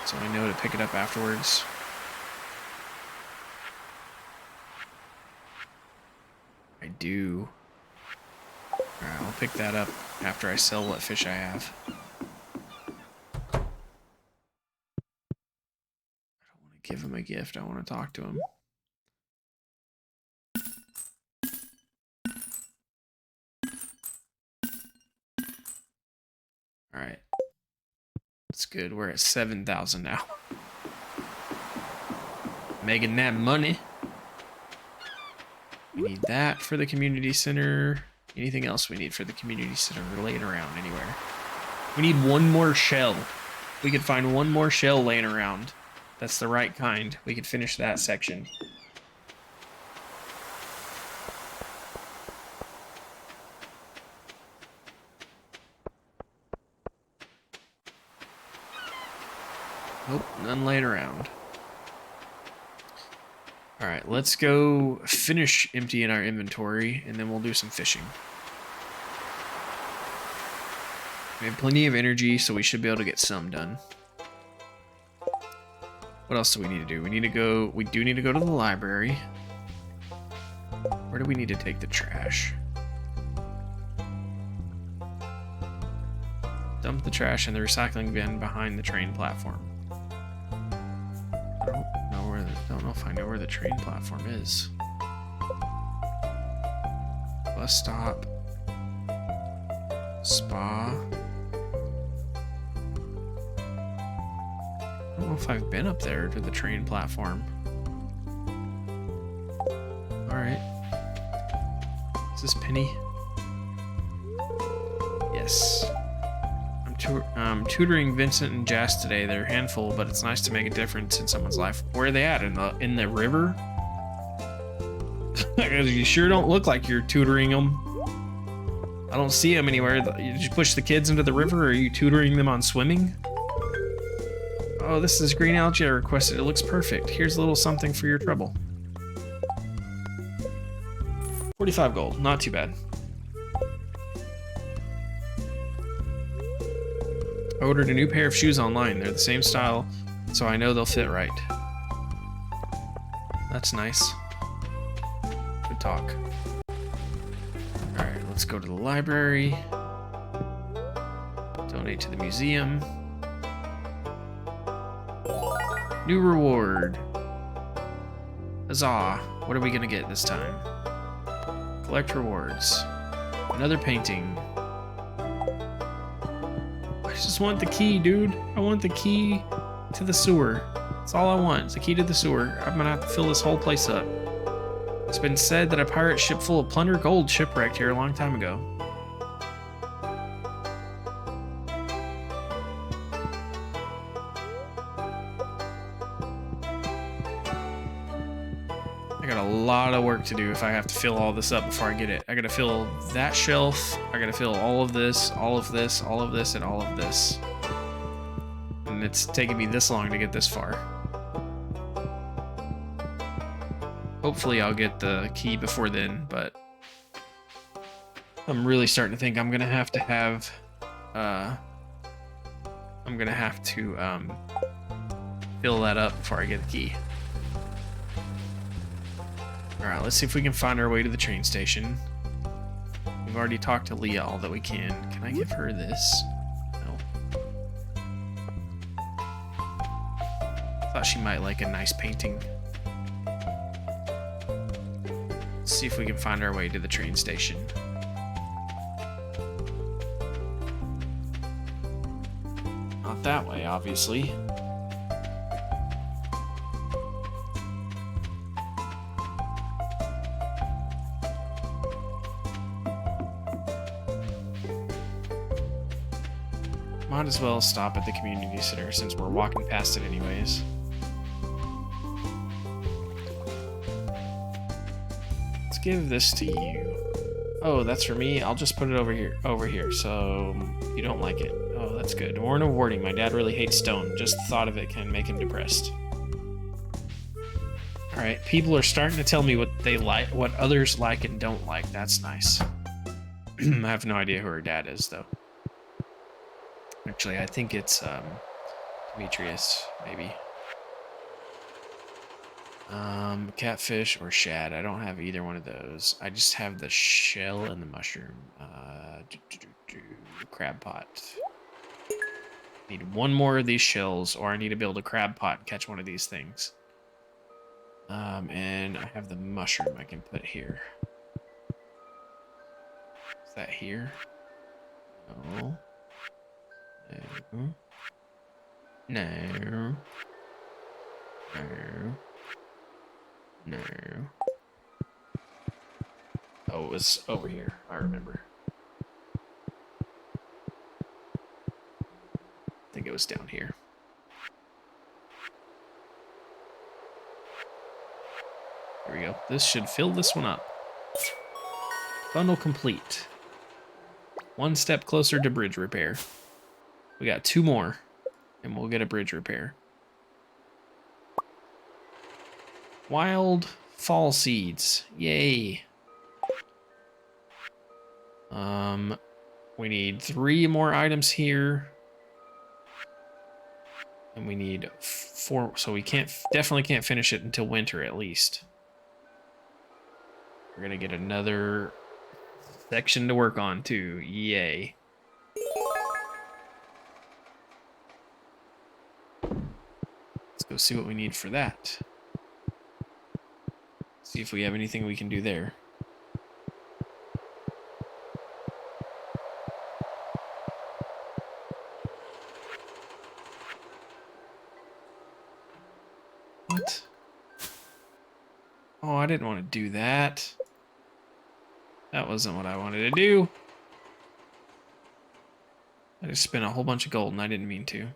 So I know to pick it up afterwards. I do. Alright, I'll pick that up after I sell what fish I have. Give him a gift. I want to talk to him. All right. That's good. We're at 7,000 now. Making that money. We need that for the community center. Anything else we need for the community center laying around anywhere? We need one more shell. We could find one more shell laying around. That's the right kind. We could finish that section. Nope, none laying around. Alright, let's go finish emptying our inventory, and then we'll do some fishing. We have plenty of energy, so we should be able to get some done. What else do we need to do? We do need to go to the library. Where do we need to take the trash? Dump the trash in the recycling bin behind the train platform. Don't know if I know where the train platform is. Bus stop. Spa. I don't know if I've been up there to the train platform. Alright. Is this Penny? Yes. I'm tutoring Vincent and Jess today. They're a handful, but it's nice to make a difference in someone's life. Where are they at? In the river? You sure don't look like you're tutoring them. I don't see them anywhere. Did you push the kids into the river, or are you tutoring them on swimming? Oh, this is green algae I requested. It looks perfect. Here's a little something for your trouble. 45 gold. Not too bad. I ordered a new pair of shoes online. They're the same style, so I know they'll fit right. That's nice. Good talk. Alright, let's go to the library. Donate to the museum. New reward. Huzzah. What are we gonna get this time? Collect rewards. Another painting. I just want the key, dude. I want the key to the sewer. That's all I want. It's the key to the sewer. I'm gonna have to fill this whole place up. It's been said that a pirate ship full of plunder gold shipwrecked here a long time ago. I got a lot of work to do if I have to fill all this up before I get it. I gotta fill that shelf. I gotta fill all of this, all of this, all of this, and all of this. And it's taken me this long to get this far. Hopefully I'll get the key before then, but I'm really starting to think I'm gonna have to have fill that up before I get the key. Alright, let's see if we can find our way to the train station. We've already talked to Leah all that we can. Can I give her this? No. Thought she might like a nice painting. Let's see if we can find our way to the train station. Not that way, obviously. Might as well stop at the community center since we're walking past it anyways. Let's give this to you. Oh, that's for me? I'll just put it over here, so you don't like it. Oh, that's good. Warren of warding. My dad really hates stone. Just the thought of it can make him depressed. All right, people are starting to tell me what they like, what others like and don't like. That's nice. I have no idea who her dad is, though. Actually, I think it's Demetrius, maybe. Catfish or shad. I don't have either one of those. I just have the shell and the mushroom. Crab pot. Need one more of these shells, or I need to build a crab pot and catch one of these things. And I have the mushroom I can put here. Is that here? No. No. No. No. No. Oh, it was over here. I remember. I think it was down here. Here we go. This should fill this one up. Bundle complete. One step closer to bridge repair. We got 2 more, and we'll get a bridge repair. Wild fall seeds. Yay. We need 3 more items here. And we need 4, so we definitely can't finish it until winter at least. We're gonna get another section to work on too. Yay. Let's go see what we need for that. See if we have anything we can do there. What? Oh, I didn't want to do that. That wasn't what I wanted to do. I just spent a whole bunch of gold and I didn't mean to.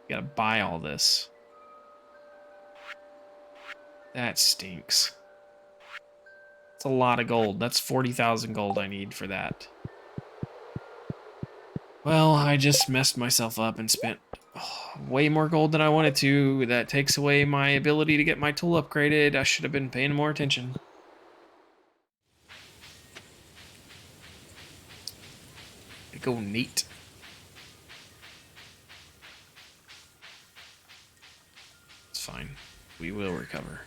Gotta buy all this. That stinks. That's a lot of gold. That's 40,000 gold I need for that. Well, I just messed myself up and spent way more gold than I wanted to. That takes away my ability to get my tool upgraded. I should have been paying more attention. Go neat. It's fine. We will recover.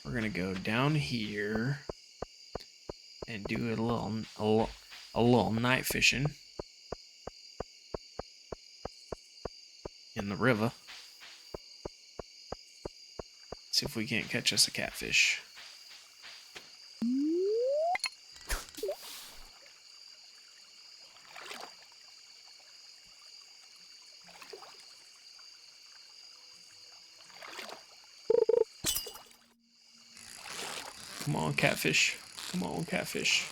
We're gonna go down here and do a little night fishing in the river. See if we can't catch us a catfish. Come on, catfish. Come on, catfish.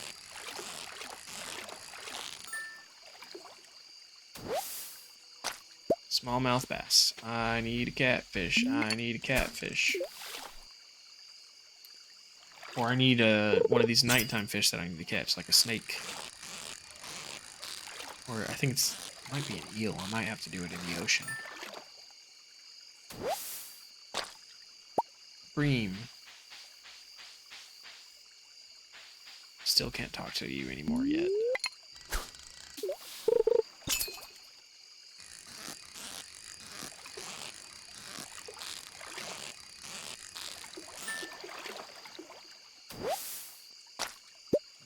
Smallmouth bass. I need a catfish. I need a catfish. Or I need one of these nighttime fish that I need to catch, like a snake. Or I think it might be an eel. I might have to do it in the ocean. Bream. Still can't talk to you anymore yet.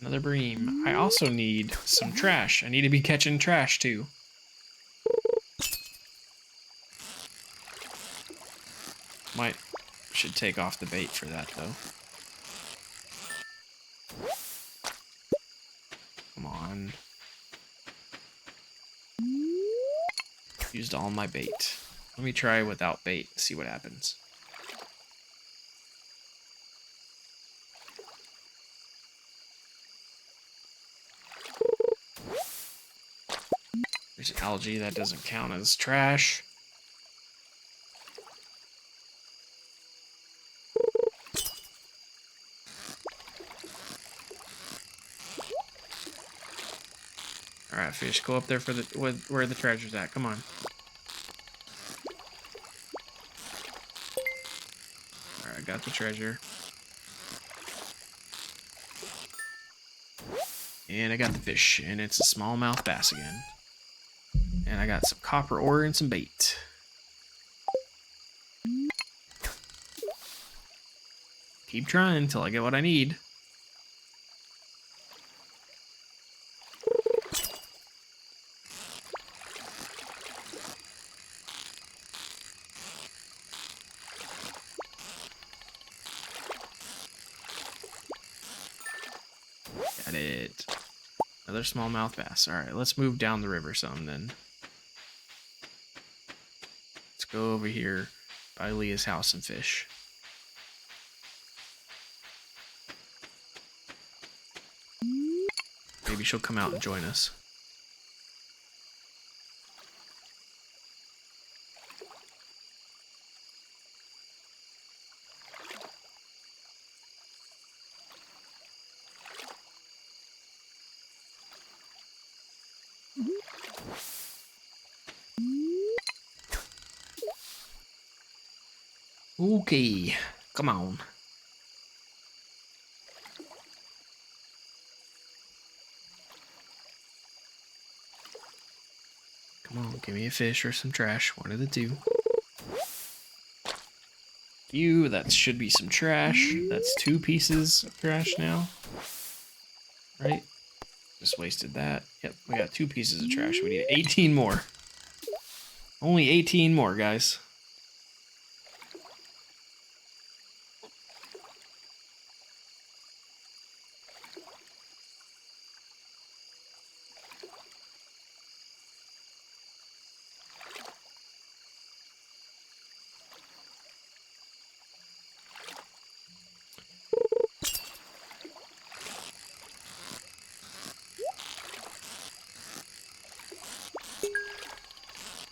Another bream. I also need some trash. I need to be catching trash too. Should take off the bait for that though. Come on. Used all my bait. Let me try without bait, see what happens. There's algae, that doesn't count as trash. All right, fish, go up there for the where the treasure's at. Come on. All right, I got the treasure. And I got the fish, and it's a smallmouth bass again. And I got some copper ore and some bait. Keep trying until I get what I need. Got it. Another smallmouth bass. All right, let's move down the river some then. Let's go over here by Leah's house and fish. Maybe she'll come out and join us. Okay, come on. Come on, give me a fish or some trash, one of the two. You, that should be some trash. That's 2 pieces of trash now. Right? Just wasted that. Yep, we got 2 pieces of trash. We need 18 more. Only 18 more, guys.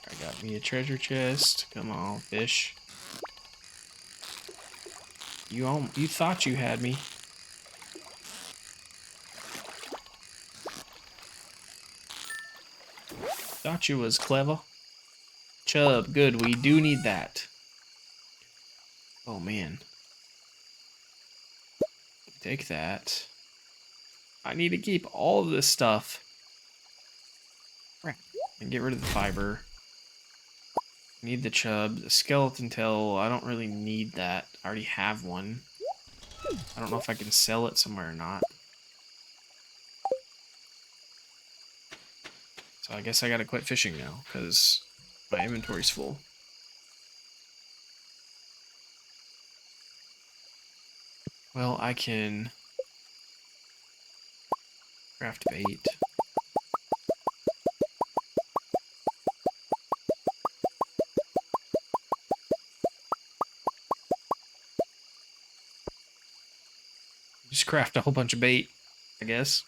I got me a treasure chest. Come on, fish. You thought you had me. Thought you was clever. Chub, good. We do need that. Oh, man. Take that. I need to keep all of this stuff. And get rid of the fiber. Need the chub. The skeleton tail, I don't really need that. I already have one. I don't know if I can sell it somewhere or not. So I guess I gotta quit fishing now, because my inventory's full. Well, I can craft bait. Just craft a whole bunch of bait, I guess.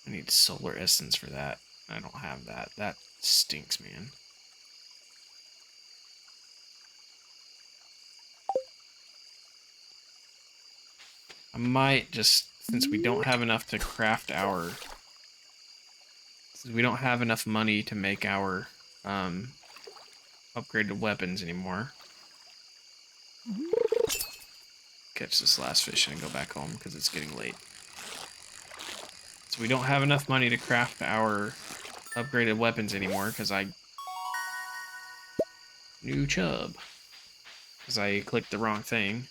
I need solar essence for that. I don't have that. That stinks, man. I might just, since we don't have enough to craft our... Since we don't have enough money to make our upgraded weapons anymore. Catch this last fish and go back home because it's getting late. So we don't have enough money to craft our upgraded weapons anymore because I... New chub. Because I clicked the wrong thing.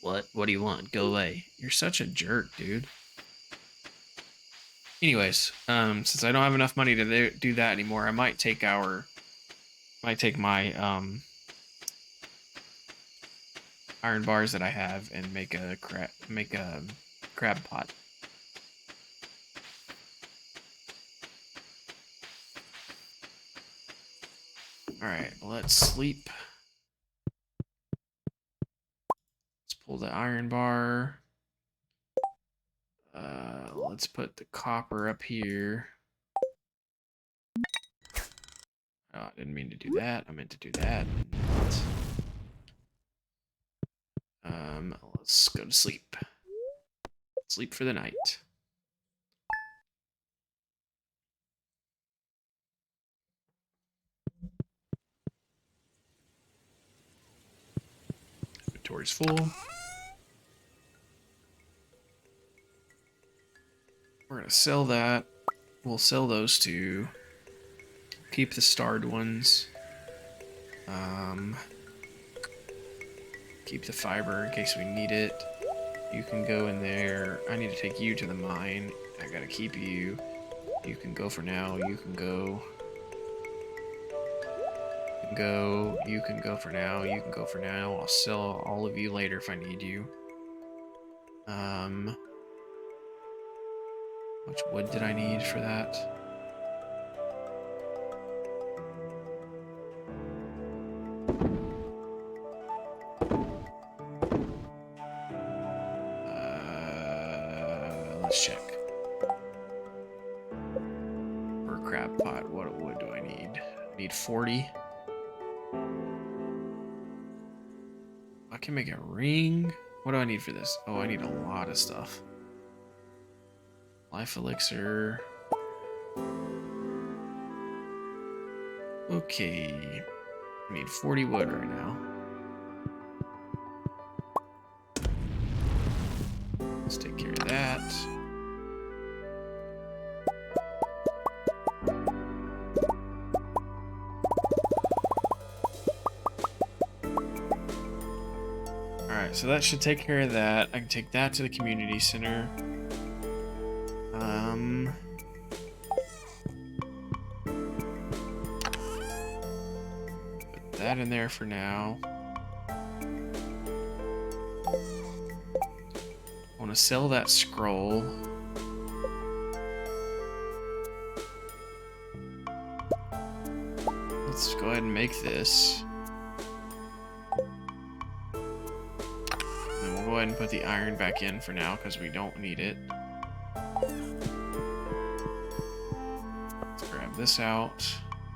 What? What do you want? Go away. You're such a jerk, dude. Anyways, since I don't have enough money to do that anymore, I might take my iron bars that I have and make a crab pot. All right, let's sleep. Let's pull the iron bar. Let's put the copper up here. Oh, I didn't mean to do that. I meant to do that. Let's go to sleep. Sleep for the night. Inventory's full. We're gonna sell that. We'll sell those two. Keep the starred ones. Keep the fiber in case we need it. You can go in there. I need to take you to the mine. I gotta keep you. You can go for now. You can go. You can go. You can go for now. You can go for now. I'll sell all of you later if I need you. How much wood did I need for that? Let's check. For a crab pot, what wood do I need? I need 40. I can make a ring. What do I need for this? Oh, I need a lot of stuff. Life elixir. Okay. I need 40 wood right now. Let's take care of that. Alright, so that should take care of that. I can take that to the community center. Put that in there for now. I want to sell that scroll. Let's go ahead and make this. And then we'll go ahead and put the iron back in for now because we don't need it. Let's grab this out.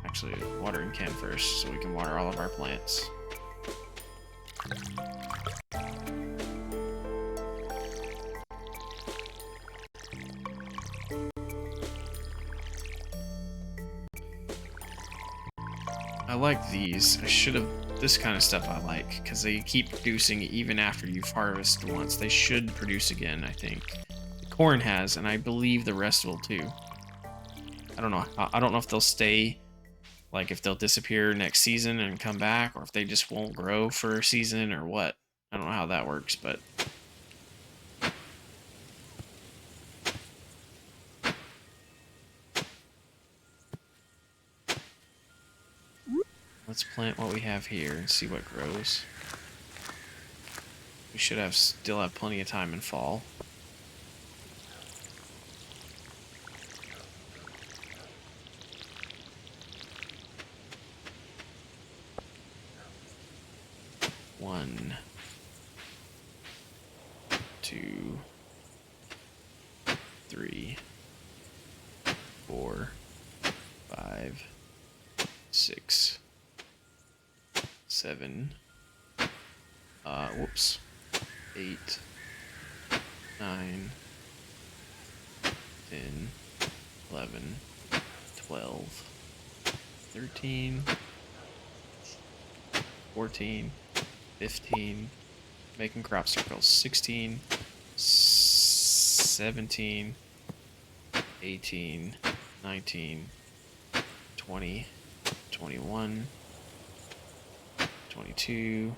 Actually, watering can first so we can water all of our plants. I like these. I should have... This kind of stuff I like, because they keep producing even after you've harvested once. They should produce again, I think. The corn has, and I believe the rest will too. I don't know. I don't know if they'll stay, like if they'll disappear next season and come back, or if they just won't grow for a season, or what. I don't know how that works, but... Let's plant what we have here and see what grows. We should still have plenty of time in fall. One, 2, 3, 4, 5, 6, 7, whoops, 8, 9, 10, 11, 12, 13, 14, 15, making crop circles, 16, 17, 18, 19, 20, 21, 22,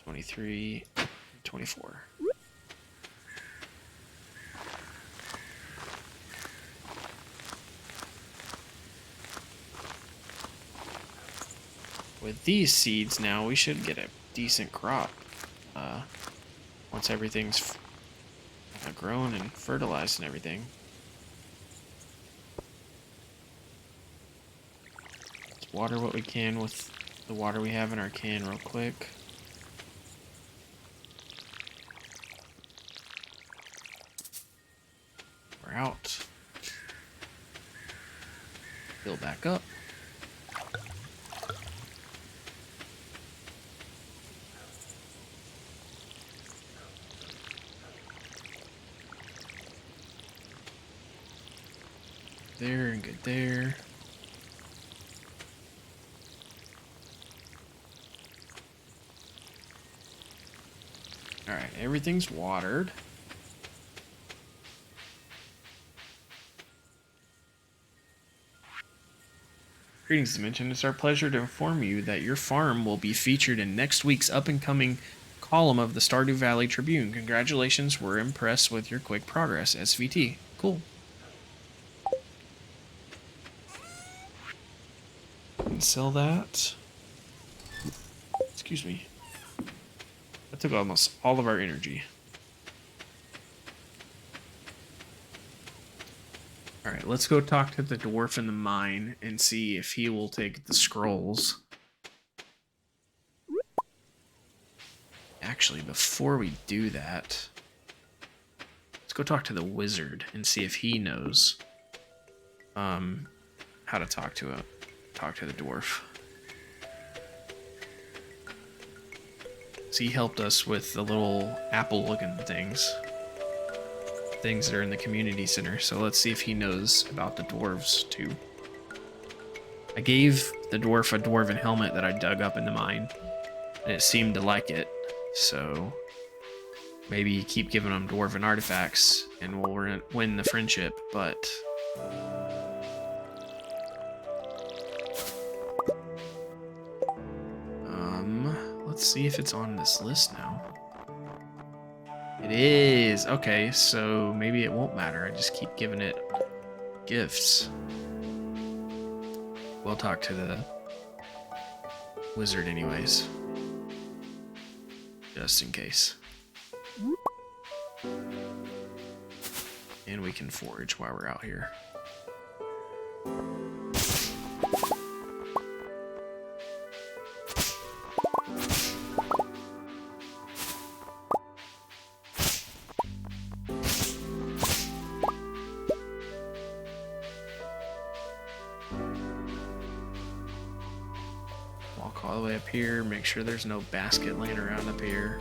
23, 24. With these seeds now, we should get a decent crop once everything's grown and fertilized and everything. Let's water what we can with the water we have in our can real quick. We're out. Fill back up. there and good there. Alright, everything's watered. Greetings, Dimension. It's our pleasure to inform you that your farm will be featured in next week's up-and-coming column of the Stardew Valley Tribune. Congratulations, we're impressed with your quick progress, SVT. Cool. And sell that. Excuse me. That took almost all of our energy. Alright, let's go talk to the dwarf in the mine and see if he will take the scrolls. Actually, before we do that, let's go talk to the wizard and see if he knows how to talk to the dwarf. So he helped us with the little apple-looking things that are in the community center. So let's see if he knows about the dwarves too. I gave the dwarf a dwarven helmet that I dug up in the mine, and it seemed to like it. So maybe keep giving him dwarven artifacts, and we'll win the friendship. But let's see if it's on this list now. It is. Okay, so maybe it won't matter. I just keep giving it gifts. We'll talk to the wizard anyways. Just in case. And we can forage while we're out here. All the way up here, make sure there's no basket laying around up here.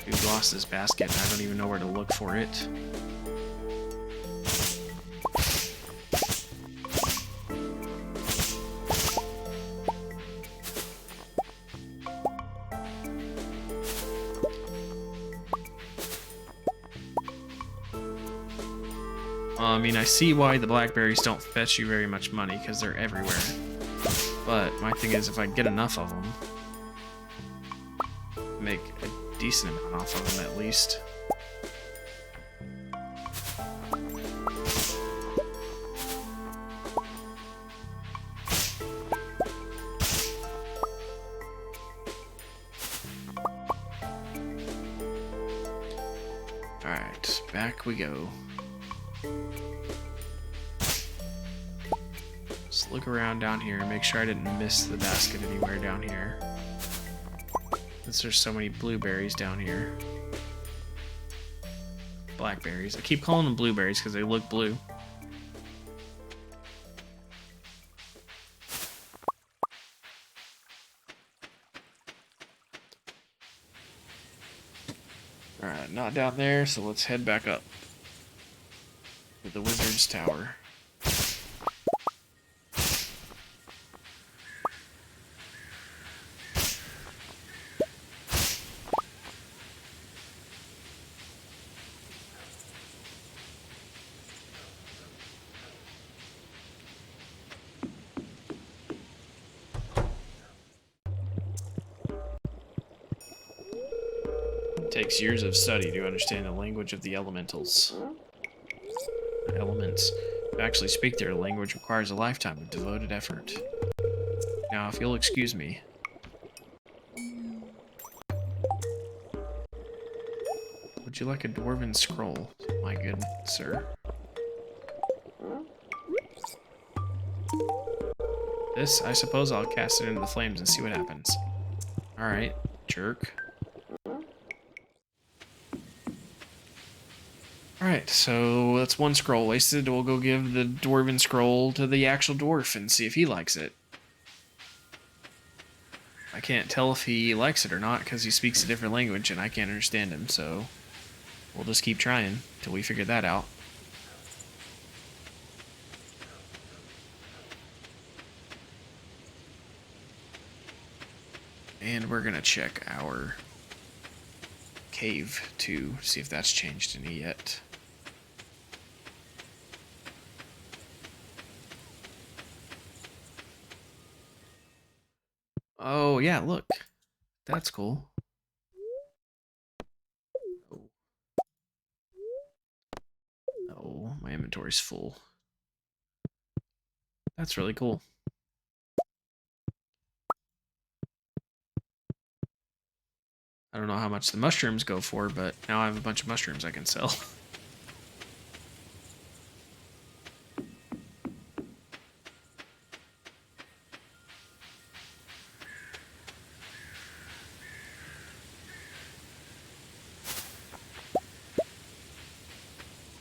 We've lost this basket and I don't even know where to look for it. I mean, I see why the blackberries don't fetch you very much money, because they're everywhere. But my thing is, if I get enough of them, make a decent amount off of them at least. Alright, back we go. Just look around down here and make sure I didn't miss the basket anywhere down here. Since there's so many blueberries down here. Blackberries. I keep calling them blueberries because they look blue. Alright, not down there, so let's head back up to the wizard's tower. It takes years of study to understand the language of the elementals. Elements. To actually speak their language requires a lifetime of devoted effort. Now, if you'll excuse me. Would you like a dwarven scroll? My good sir. This, I suppose I'll cast it into the flames and see what happens. Alright, jerk. Alright, so that's one scroll wasted. We'll go give the dwarven scroll to the actual dwarf and see if he likes it. I can't tell if he likes it or not because he speaks a different language and I can't understand him, so we'll just keep trying till we figure that out. And we're gonna check our cave to see if that's changed any yet. Oh yeah, look. That's cool. Oh. Oh, my inventory's full. That's really cool. I don't know how much the mushrooms go for, but now I have a bunch of mushrooms I can sell.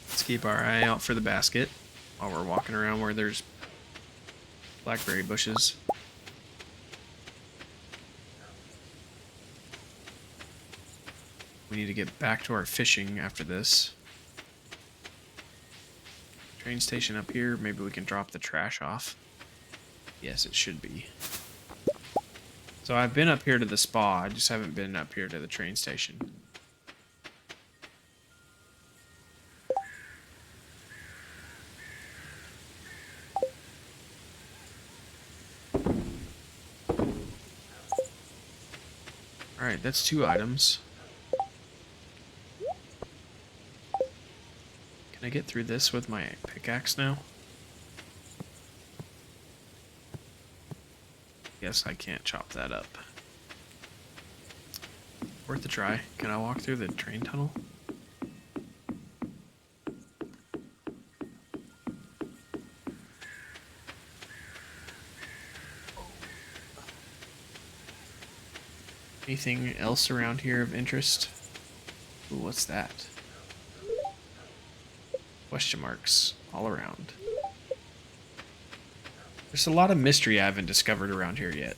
Let's keep our eye out for the basket while we're walking around where there's blackberry bushes. We need to get back to our fishing after this. Train station up here. Maybe we can drop the trash off. Yes, it should be. So I've been up here to the spa. I just haven't been up here to the train station. Alright, that's 2 items. Can I get through this with my pickaxe now? Yes, I can't chop that up. Worth a try. Can I walk through the train tunnel? Anything else around here of interest? Ooh, what's that? Question marks all around. There's a lot of mystery I haven't discovered around here yet.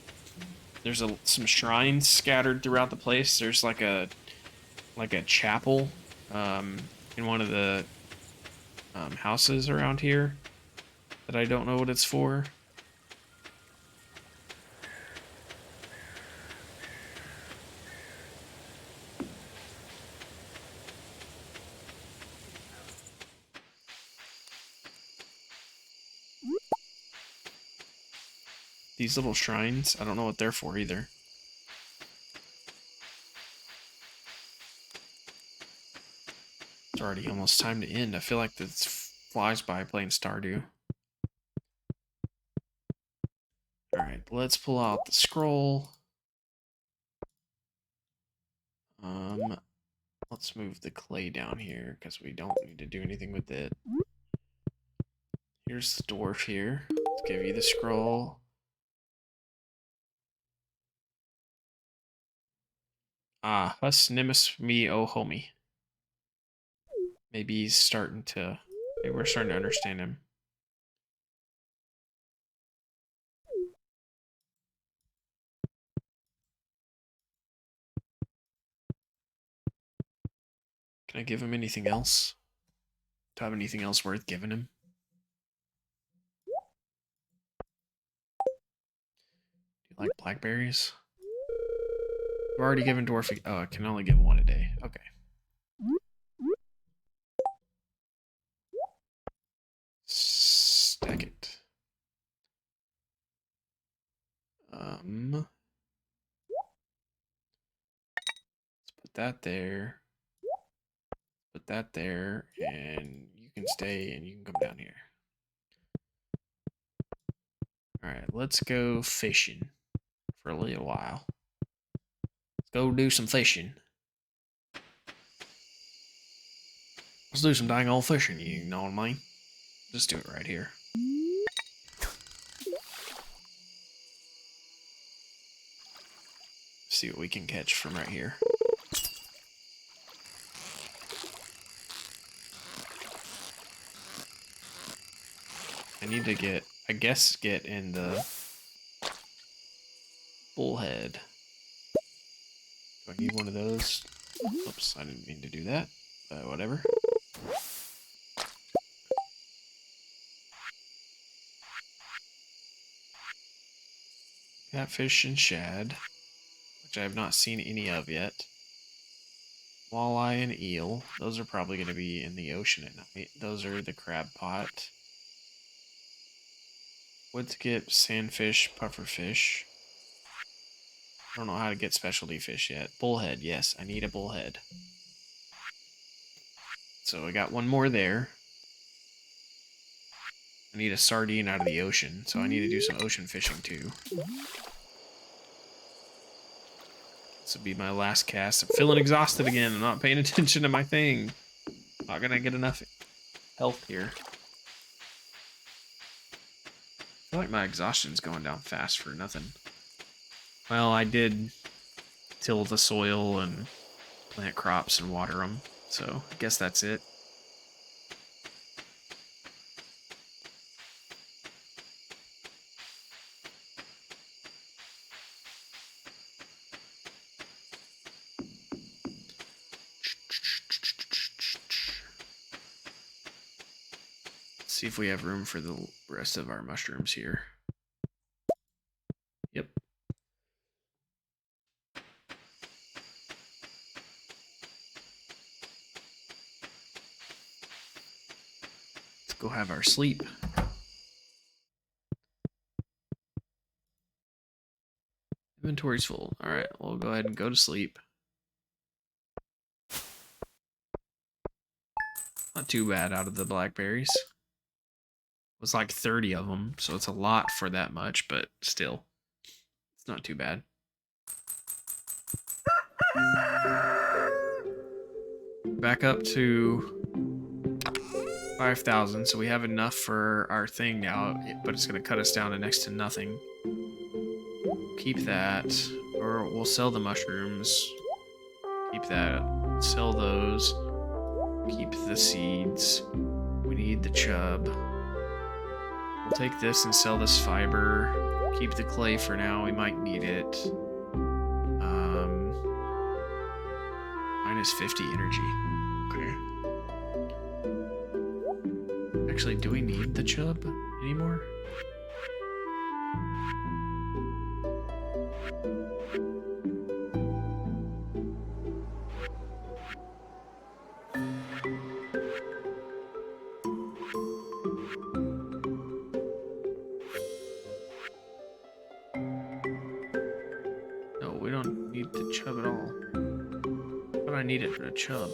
There's some shrines scattered throughout the place. There's like a chapel in one of the houses around here that I don't know what it's for. These little shrines, I don't know what they're for either. It's already almost time to end. I feel like this flies by playing Stardew. Alright, let's pull out the scroll. Let's move the clay down here because we don't need to do anything with it. Here's the dwarf here. Let's give you the scroll. Ah, Hus Nimus me oh homie. Maybe he's starting to... Maybe we're starting to understand him. Can I give him anything else? Do I have anything else worth giving him? Do you like blackberries? I've already given dwarf... Oh, I can only give one a day. Okay. Stack it. Let's put that there. Put that there, and you can stay and you can come down here. Alright, let's go fishing for a little while. Let's go do some fishing. Let's do some dang old fishing, you know what I mean? Just do it right here. See what we can catch from right here. I need to get, I guess, get in the bullhead. Do I need one of those? Oops, I didn't mean to do that, but whatever. Catfish and shad. which I have not seen any of yet. Walleye and eel. Those are probably going to be in the ocean at night. Those are the crab pot. Wood skip, sandfish, pufferfish. I don't know how to get specialty fish yet. Bullhead, yes, I need a bullhead. So I got one more there. I need a sardine out of the ocean, so I need to do some ocean fishing too. This will be my last cast. I'm feeling exhausted again. I'm not paying attention to my thing. Not gonna get enough health here. I feel like my exhaustion's going down fast for nothing. Well, I did till the soil and plant crops and water them, so I guess that's it. See if we have room for the rest of our mushrooms here. Yep. Let's go have our sleep. Inventory's full. Alright, we'll go ahead and go to sleep. Not too bad out of the blackberries. It was like 30 of them, so it's a lot for that much, but still, it's not too bad. Back up to 5,000, so we have enough for our thing now, but it's going to cut us down to next to nothing. Keep that, or we'll sell the mushrooms. Keep that, sell those. Keep the seeds. We need the chub. We'll take this and sell this fiber. Keep the clay for now, we might need it. Minus 50 energy. Okay. Actually, do we need the chub anymore? No, we don't need the chub at all. But I need it for the chub.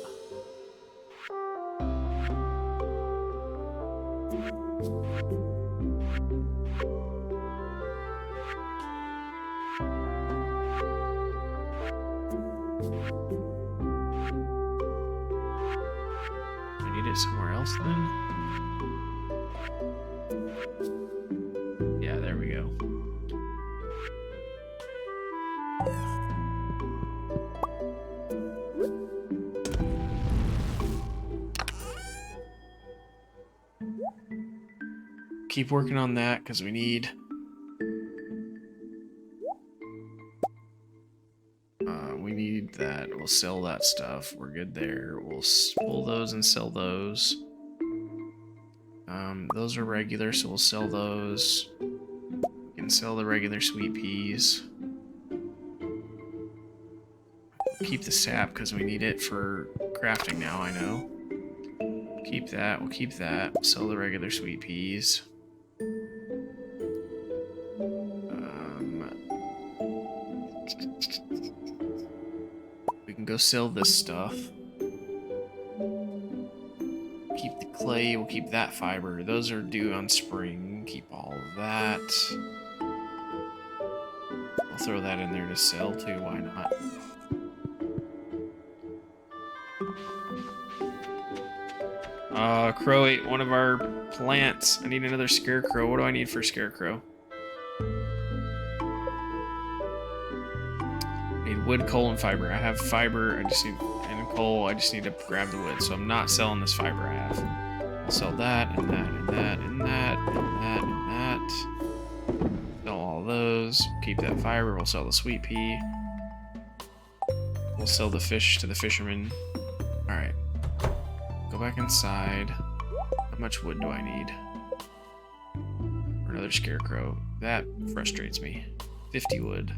I need it somewhere else then? Yeah, there we go. Keep working on that because we need that. We'll sell that stuff. We're good there. We'll pull those and sell those. Those are regular, so we'll sell those. We can sell the regular sweet peas. Keep the sap because we need it for crafting now, I know. Keep that. We'll keep that. We'll sell the regular sweet peas. We can go sell this stuff. Keep the clay. We'll keep that fiber. Those are due on spring. Keep all of that. I'll throw that in there to sell too. Why not? Crow ate one of our plants. I need another scarecrow. What do I need for scarecrow? I need wood, coal, and fiber. I have fiber. I just need and coal. I just need to grab the wood. So I'm not selling this fiber I have. I'll sell that and that and that and that and that and that. Sell all those. Keep that fiber. We'll sell the sweet pea. We'll sell the fish to the fisherman. All right. Go back inside. How much wood do I need? For another scarecrow. That frustrates me. 50 wood.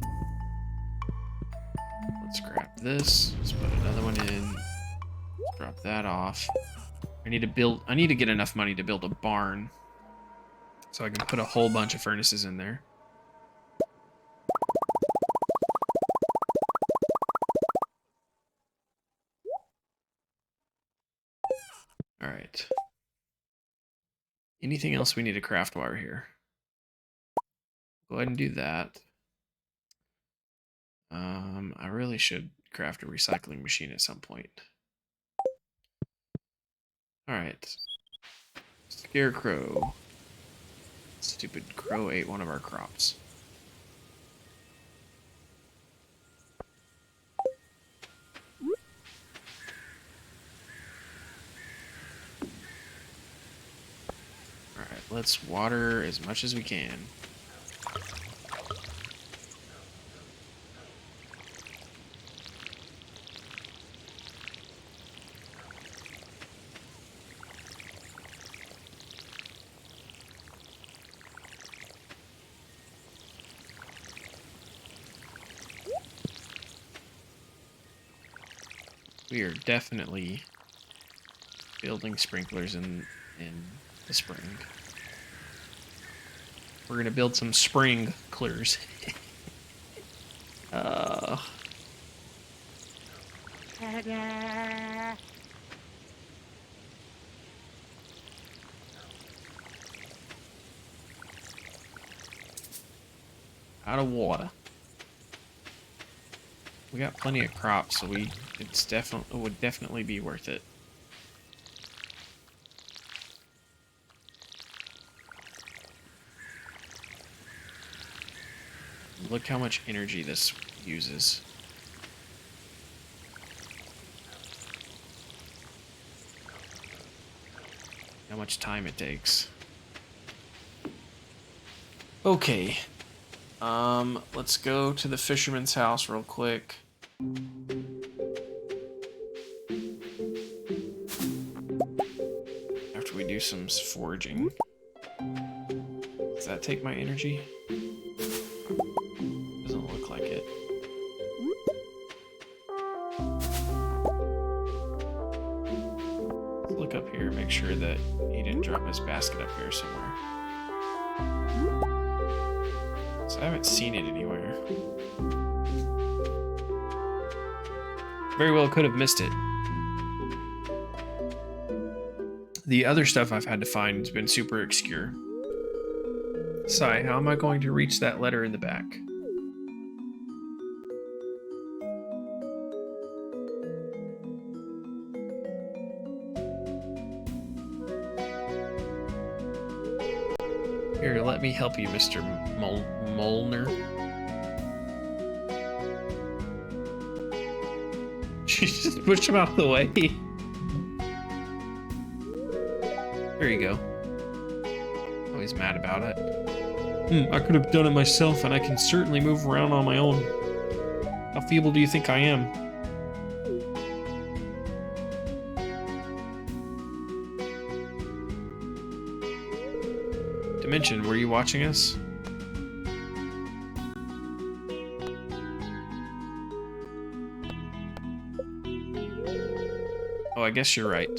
Let's grab this. Let's put another one in. Let's drop that off. I need to get enough money to build a barn. So I can put a whole bunch of furnaces in there. Alright. Anything else we need to craft while we're here? Go ahead and do that. I really should craft a recycling machine at some point. Alright. Scarecrow. Stupid crow ate one of our crops. Alright, let's water as much as we can. We are definitely building sprinklers in the spring. We're gonna build some sprinklers. Out of water. We got plenty of crops, so it would definitely be worth it. Look how much energy this uses. How much time it takes. Okay. Let's go to the fisherman's house real quick. After we do some foraging. Does that take my energy? Doesn't look like it. Let's look up here, make sure that he didn't drop his basket up here somewhere. I haven't seen it anywhere. Very well could have missed it. The other stuff I've had to find has been super obscure. Sigh, how am I going to reach that letter in the back? Here, let me help you, Mr. Molnar. She just pushed him out of the way. There you go. Oh, he's mad about it. I could have done it myself, and I can certainly move around on my own. How feeble do you think I am? Dimension, were you watching us? Oh, I guess you're right.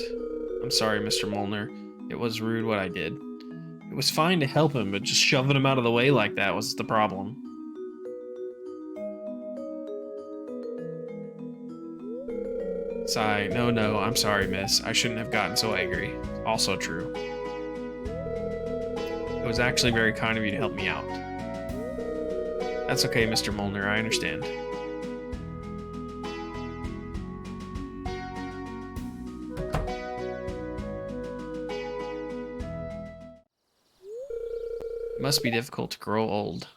I'm sorry, Mr. Molnar. It was rude what I did. It was fine to help him, but just shoving him out of the way like that was the problem. Sigh, no, I'm sorry, miss. I shouldn't have gotten so angry. Also true. It was actually very kind of you to help me out. That's okay, Mr. Molnar, I understand. It must be difficult to grow old.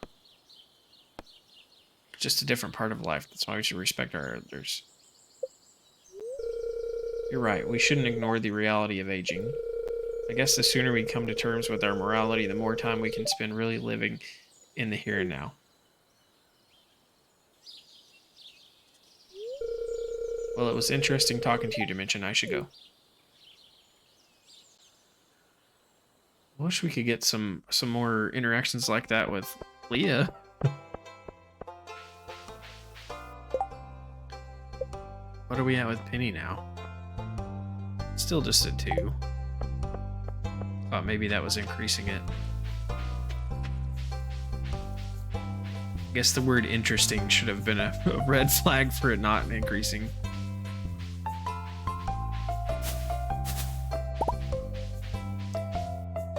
It's just a different part of life. That's why we should respect our elders. You're right, we shouldn't ignore the reality of aging. I guess the sooner we come to terms with our morality, the more time we can spend really living in the here and now. Well, it was interesting talking to you, Dimension. I should go. I wish we could get some more interactions like that with Leah. What are we at with Penny now? Still just at 2. Thought maybe that was increasing it. Guess the word interesting should have been a red flag for it not increasing.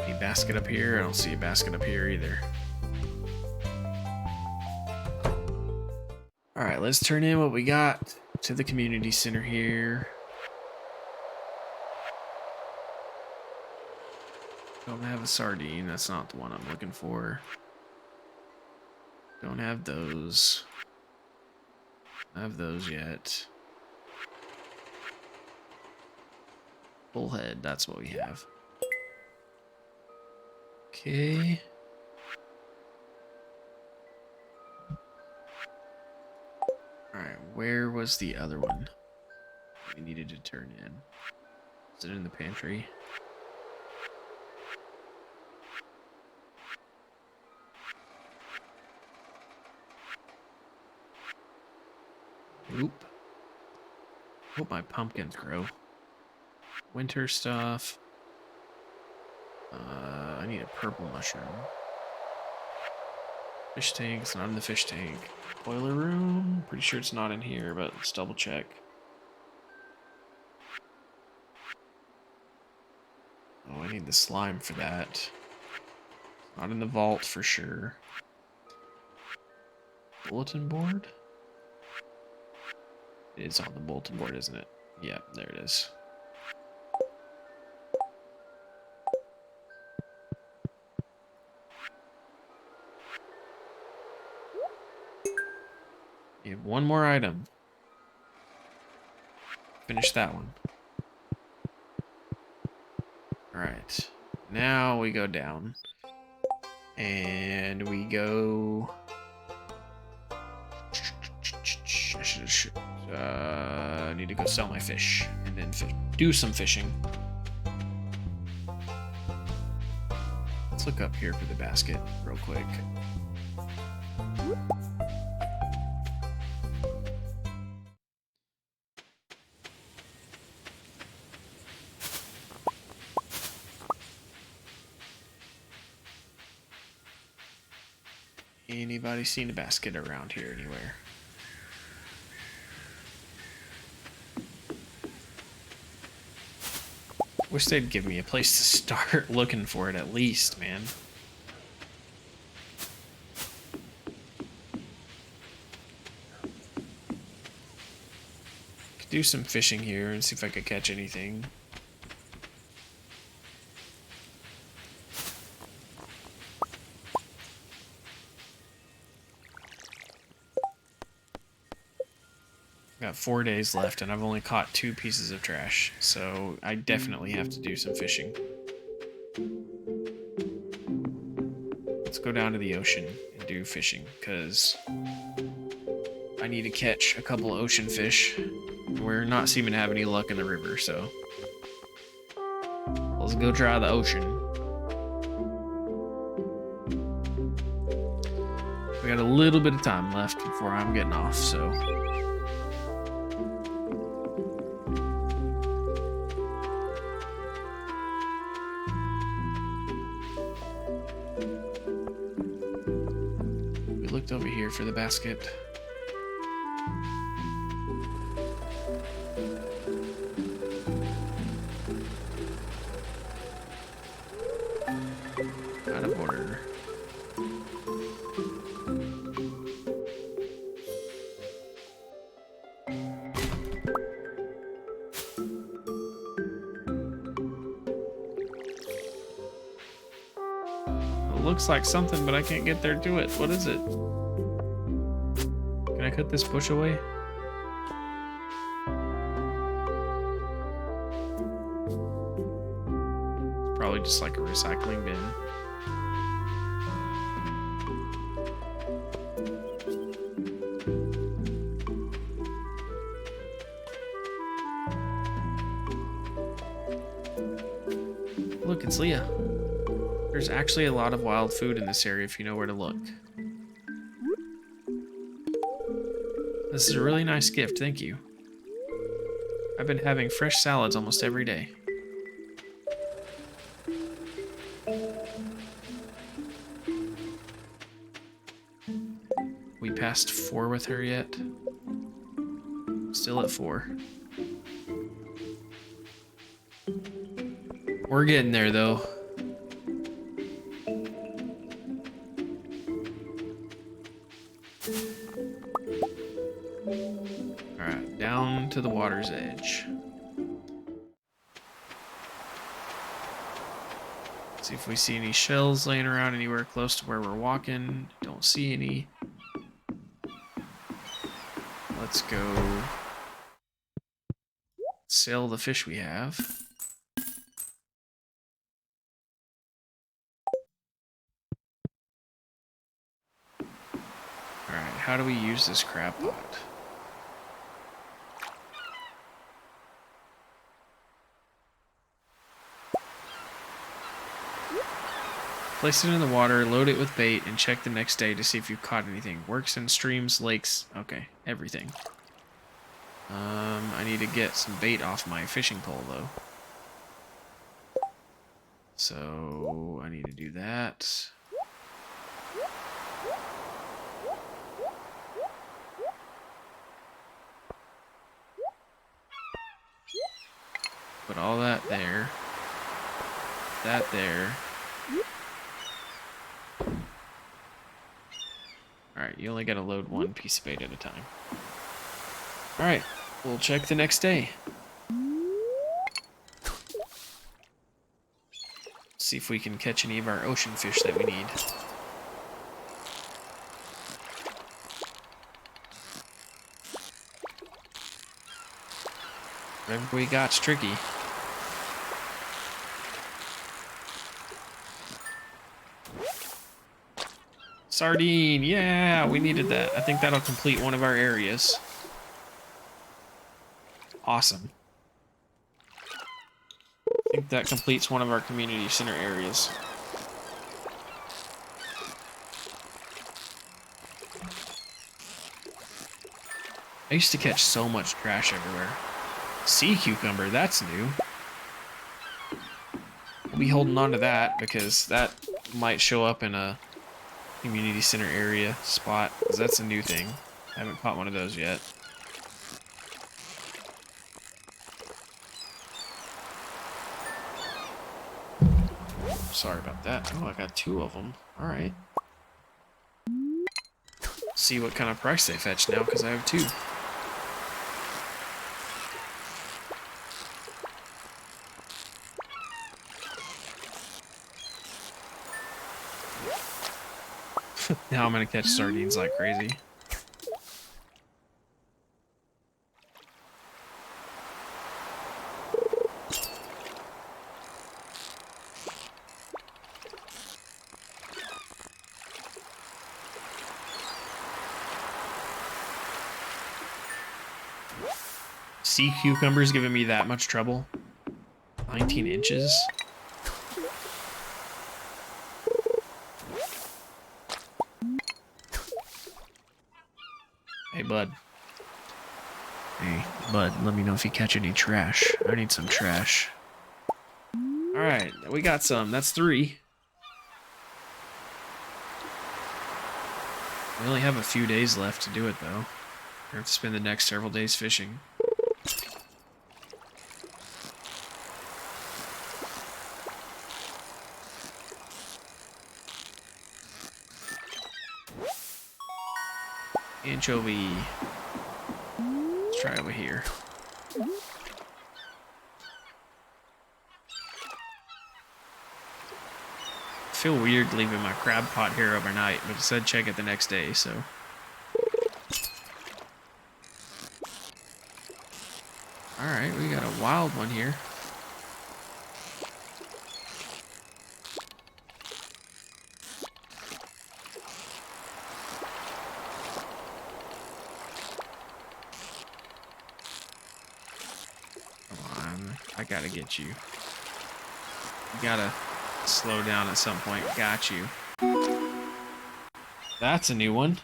Any basket up here? I don't see a basket up here either. Alright, let's turn in what we got to the community center here. Don't have a sardine, that's not the one I'm looking for. Don't have those. Don't have those yet. Bullhead, that's what we have. Okay. Alright, where was the other one we needed to turn in? Is it in the pantry? Oop. Hope my pumpkins grow. Winter stuff. I need a purple mushroom. Fish tank, it's not in the fish tank. Boiler room, pretty sure it's not in here, but let's double check. Oh, I need the slime for that. Not in the vault for sure. Bulletin board? It's on the bulletin board, isn't it? Yep, there it is. You have one more item. Finish that one. Alright. Now we go down. And we go... I need to go sell my fish and then do some fishing. Let's look up here for the basket real quick. Anybody seen a basket around here anywhere? Wish they'd give me a place to start looking for it at least, man. Could do some fishing here and see if I could catch anything. Got 4 days left and I've only caught 2 pieces of trash, so I definitely have to do some fishing. Let's go down to the ocean and do fishing, because I need to catch a couple of ocean fish. We're not seeming to have any luck in the river, so let's go try the ocean. We got a little bit of time left before I'm getting off, so... over here for the basket. Out of order. It looks like something, but I can't get there to it. What is it? Can I cut this bush away? It's probably just like a recycling bin. Look, it's Leah. There's actually a lot of wild food in this area if you know where to look. This is a really nice gift, thank you. I've been having fresh salads almost every day. We passed 4 with her yet? Still at 4. We're getting there though. Alright, down to the water's edge. See if we see any shells laying around anywhere close to where we're walking. Don't see any. Let's go sell the fish we have. Alright, how do we use this crab pot? Place it in the water, load it with bait, and check the next day to see if you've caught anything. Works in streams, lakes, okay, everything. I need to get some bait off my fishing pole, though. So, I need to do that. Put all that there. That there. Alright, you only gotta load one piece of bait at a time. Alright, we'll check the next day. See if we can catch any of our ocean fish that we need. Whatever we got's tricky. Sardine, yeah, we needed that. I think that'll complete one of our areas. Awesome. I think that completes one of our community center areas. I used to catch so much trash everywhere. Sea cucumber, that's new. We'll be holding on to that because that might show up in a community center area spot, because that's a new thing. I haven't caught one of those yet. Sorry about that. Oh, I got 2 of them. Alright. See what kind of price they fetch now, because I have 2. Now I'm gonna catch sardines like crazy. Sea cucumbers giving me that much trouble. 19 inches. Hey, bud. Hey, bud, let me know if you catch any trash. I need some trash. Alright, we got some. That's 3. We only have a few days left to do it, though. We have to spend the next several days fishing. Anchovy. Let's try over here. I feel weird leaving my crab pot here overnight, but it said check it the next day, so. Alright, we got a wild one here. I gotta get you. You gotta slow down at some point. Got you. That's a new one.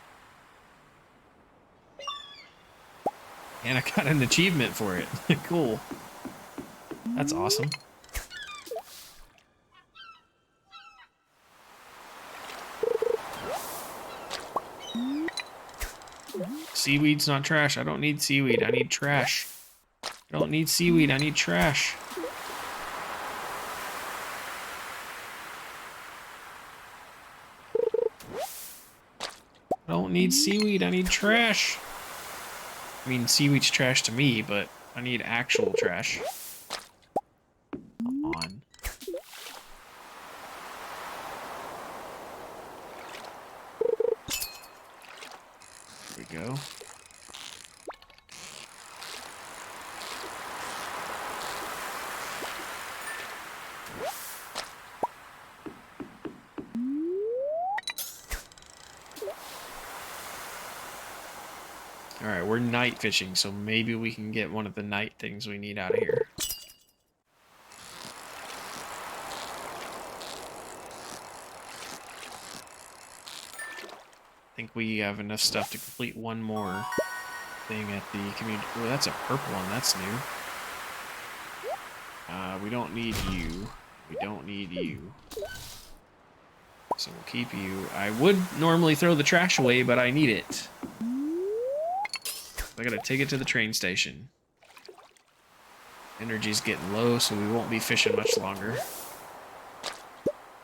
And I got an achievement for it. Cool. That's awesome. Seaweed's not trash. I don't need seaweed. I need trash. I don't need seaweed. I need trash. I don't need seaweed. I need trash. I mean, seaweed's trash to me, but I need actual trash. Come on. There we go. Alright, we're night fishing, so maybe we can get one of the night things we need out of here. I think we have enough stuff to complete one more thing at the community. Oh, that's a purple one. That's new. We don't need you. We don't need you. So we'll keep you. I would normally throw the trash away, but I need it. I gotta take it to the train station. Energy's getting low, so we won't be fishing much longer.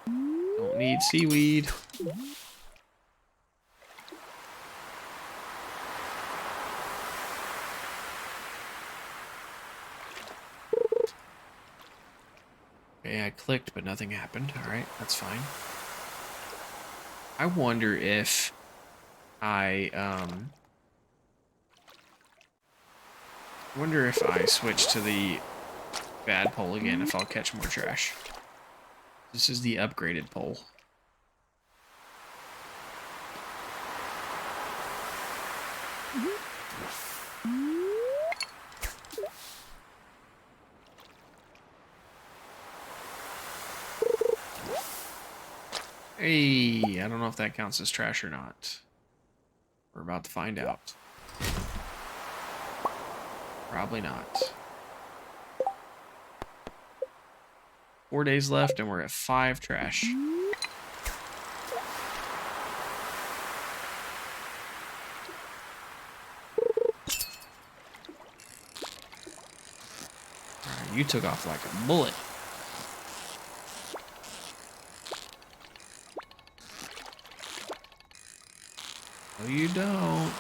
Don't need seaweed. Okay, I clicked, but nothing happened. Alright, that's fine. I wonder if I switch to the bad pole again, if I'll catch more trash. This is the upgraded pole. Hey, I don't know if that counts as trash or not. We're about to find out. Probably not. 4 days left and we're at 5 trash. Alright, you took off like a bullet. No, you don't.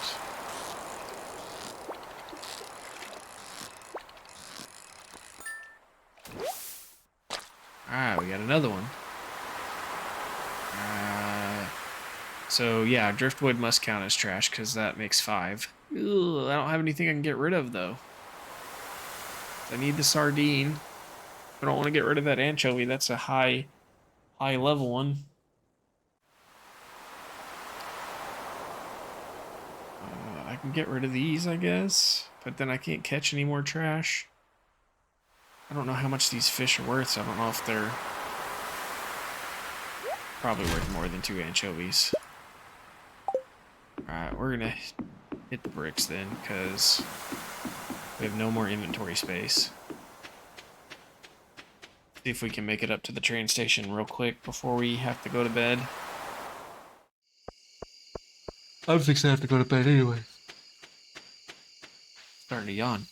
Alright, we got another one. So yeah, driftwood must count as trash because that makes 5. Ugh, I don't have anything I can get rid of though. I need the sardine. I don't want to get rid of that anchovy. That's a high level one. I can get rid of these, I guess, but then I can't catch any more trash. I don't know how much these fish are worth, so I don't know if they're probably worth more than 2 anchovies. Alright, we're gonna hit the bricks then, because we have no more inventory space. See if we can make it up to the train station real quick before we have to go to bed. I'm fixing to have to go to bed anyway. Starting to yawn.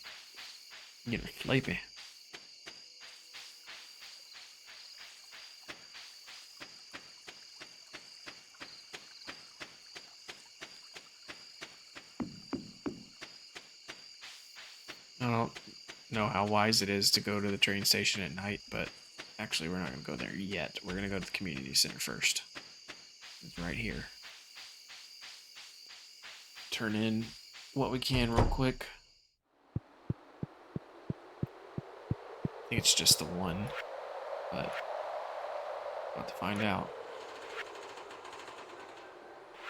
I'm getting sleepy. I don't know how wise it is to go to the train station at night, but actually we're not going to go there yet. We're going to go to the community center first. It's right here. Turn in what we can real quick. I think it's just the one, but about to find out.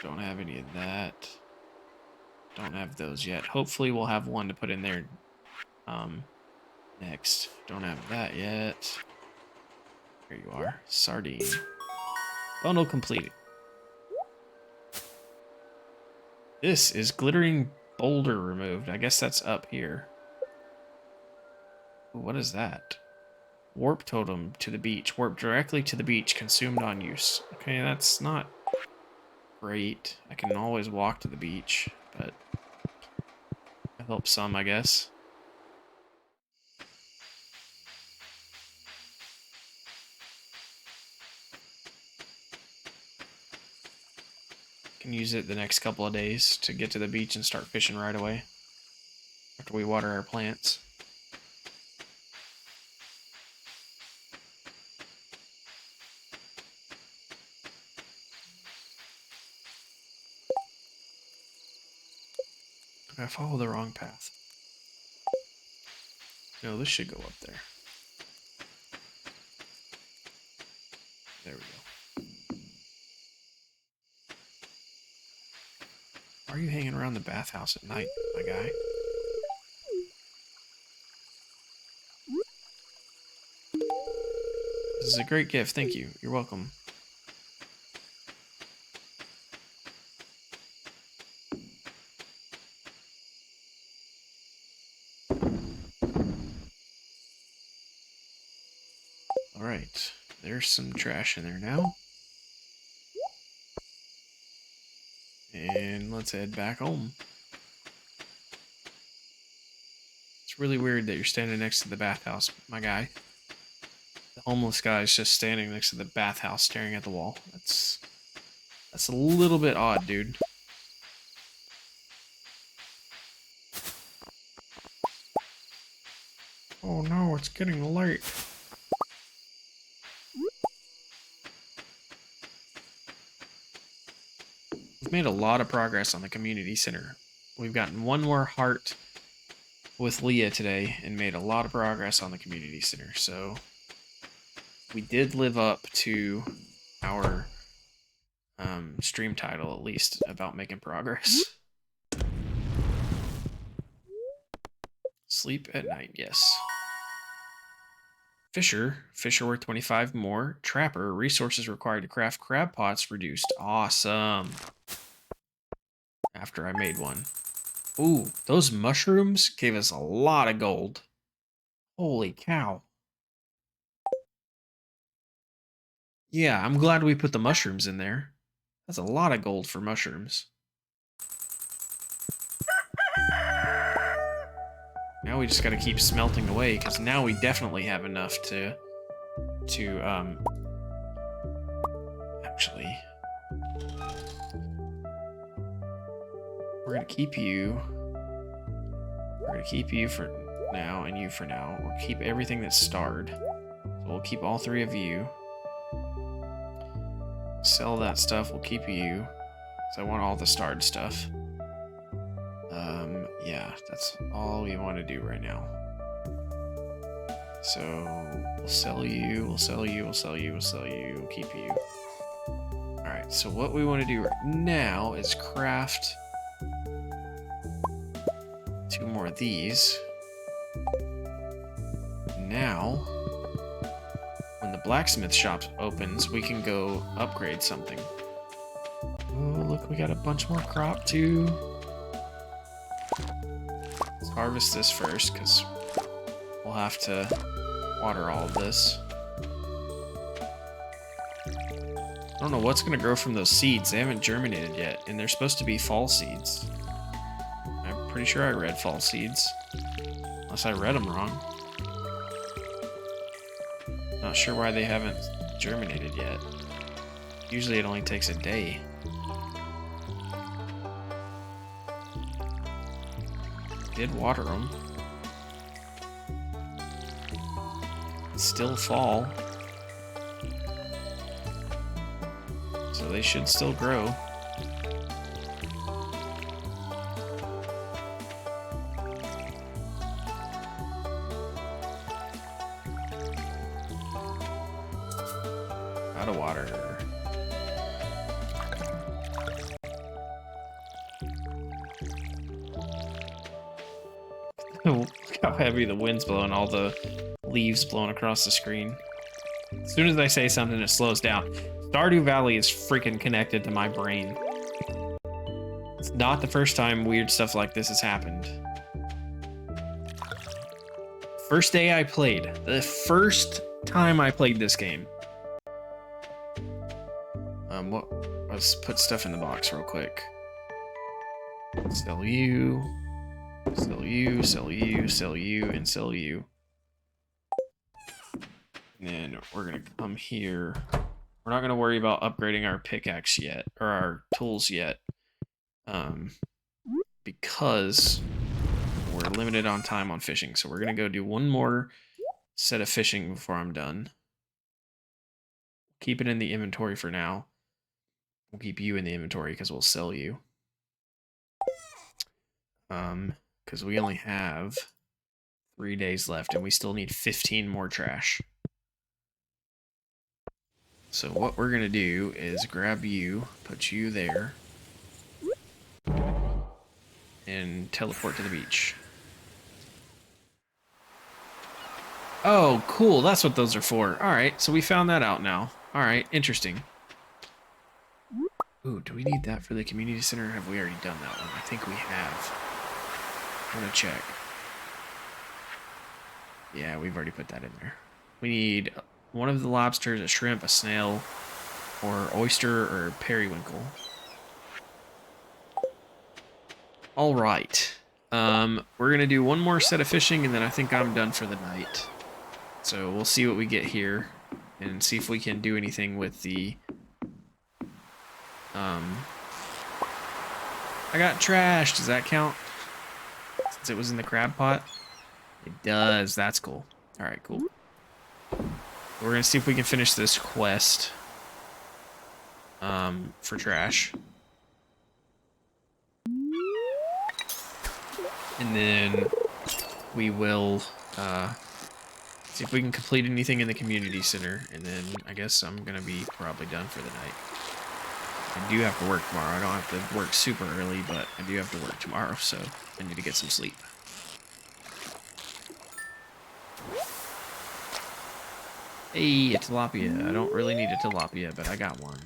Don't have any of that. Don't have those yet. Hopefully we'll have one to put in there next. Don't have that yet. There you are. Sardine. Bundle completed. This is glittering Boulder removed. I guess that's up here. What is that? Warp totem to the beach. Warp directly to the beach. Consumed on use. Okay, that's not great. I can always walk to the beach, but it helps some, I guess. Can use it the next couple of days to get to the beach and start fishing right away after we water our plants. I follow the wrong path. No, this should go up there. There we go. Why are you hanging around the bathhouse at night, my guy? This is a great gift. Thank you. You're welcome. Alright, there's some trash in there now. And let's head back home. It's really weird that you're standing next to the bathhouse, my guy. The homeless guy is just standing next to the bathhouse staring at the wall. That's a little bit odd, dude. Oh no, it's getting late. We've made a lot of progress on the community center. We've gotten one more heart with Leah today and made a lot of progress on the community center. So we did live up to our stream title, at least, about making progress. Sleep at night, yes. Fisher worth 25 more. Trapper, resources required to craft crab pots reduced. Awesome. After I made one. Ooh, those mushrooms gave us a lot of gold. Holy cow. Yeah, I'm glad we put the mushrooms in there. That's a lot of gold for mushrooms. Now we just gotta keep smelting away, because now we definitely have enough to actually, we're gonna keep you for now, and you for now. We'll keep everything that's starred. So we'll keep all three of you. Sell that stuff, we'll keep you. So I want all the starred stuff. Yeah, that's all we want to do right now. So we'll sell you, we'll sell you, we'll sell you, we'll sell you, we'll keep you. Alright, so what we want to do right now is craft 2 more of these. Now, when the blacksmith shop opens, we can go upgrade something. Oh, look, we got a bunch more crop too. Let's harvest this first, because we'll have to water all of this. I don't know what's going to grow from those seeds. They haven't germinated yet, and they're supposed to be fall seeds. I'm pretty sure I read fall seeds. Unless I read them wrong. Not sure why they haven't germinated yet. Usually it only takes a day. Did water them. It's still fall. So they should still grow. Out of water. Look how heavy the wind's blowing, all the leaves blowing across the screen. As soon as I say something, it slows down. Stardew Valley is freaking connected to my brain. It's not the first time weird stuff like this has happened. First day I played. The first time I played this game. Let's put stuff in the box real quick. Sell you, sell you, sell you, sell you, and sell you. And then we're gonna come here. We're not gonna worry about upgrading our pickaxe yet, or our tools yet, because we're limited on time on fishing. So we're gonna go do one more set of fishing before I'm done. Keep it in the inventory for now. We'll keep you in the inventory because we'll sell you. Because we only have 3 days left and we still need 15 more trash. So what we're gonna do is grab you, put you there, and teleport to the beach. Oh, cool. That's what those are for. Alright, so we found that out now. Alright, interesting. Ooh, do we need that for the community center, or have we already done that one? I think we have. I'm gonna check. Yeah, we've already put that in there. We need one of the lobsters, a shrimp, a snail, or oyster, or periwinkle. Alright. We're gonna do one more set of fishing, and then I think I'm done for the night. So we'll see what we get here, and see if we can do anything with the... I got trash. Does that count? Since it was in the crab pot? It does. That's cool. Alright, cool. We're gonna see if we can finish this quest. For trash. And then we will, see if we can complete anything in the community center. And then I guess I'm gonna be probably done for the night. I do have to work tomorrow. I don't have to work super early, but I do have to work tomorrow, so I need to get some sleep. Hey, a tilapia. I don't really need a tilapia, but I got one.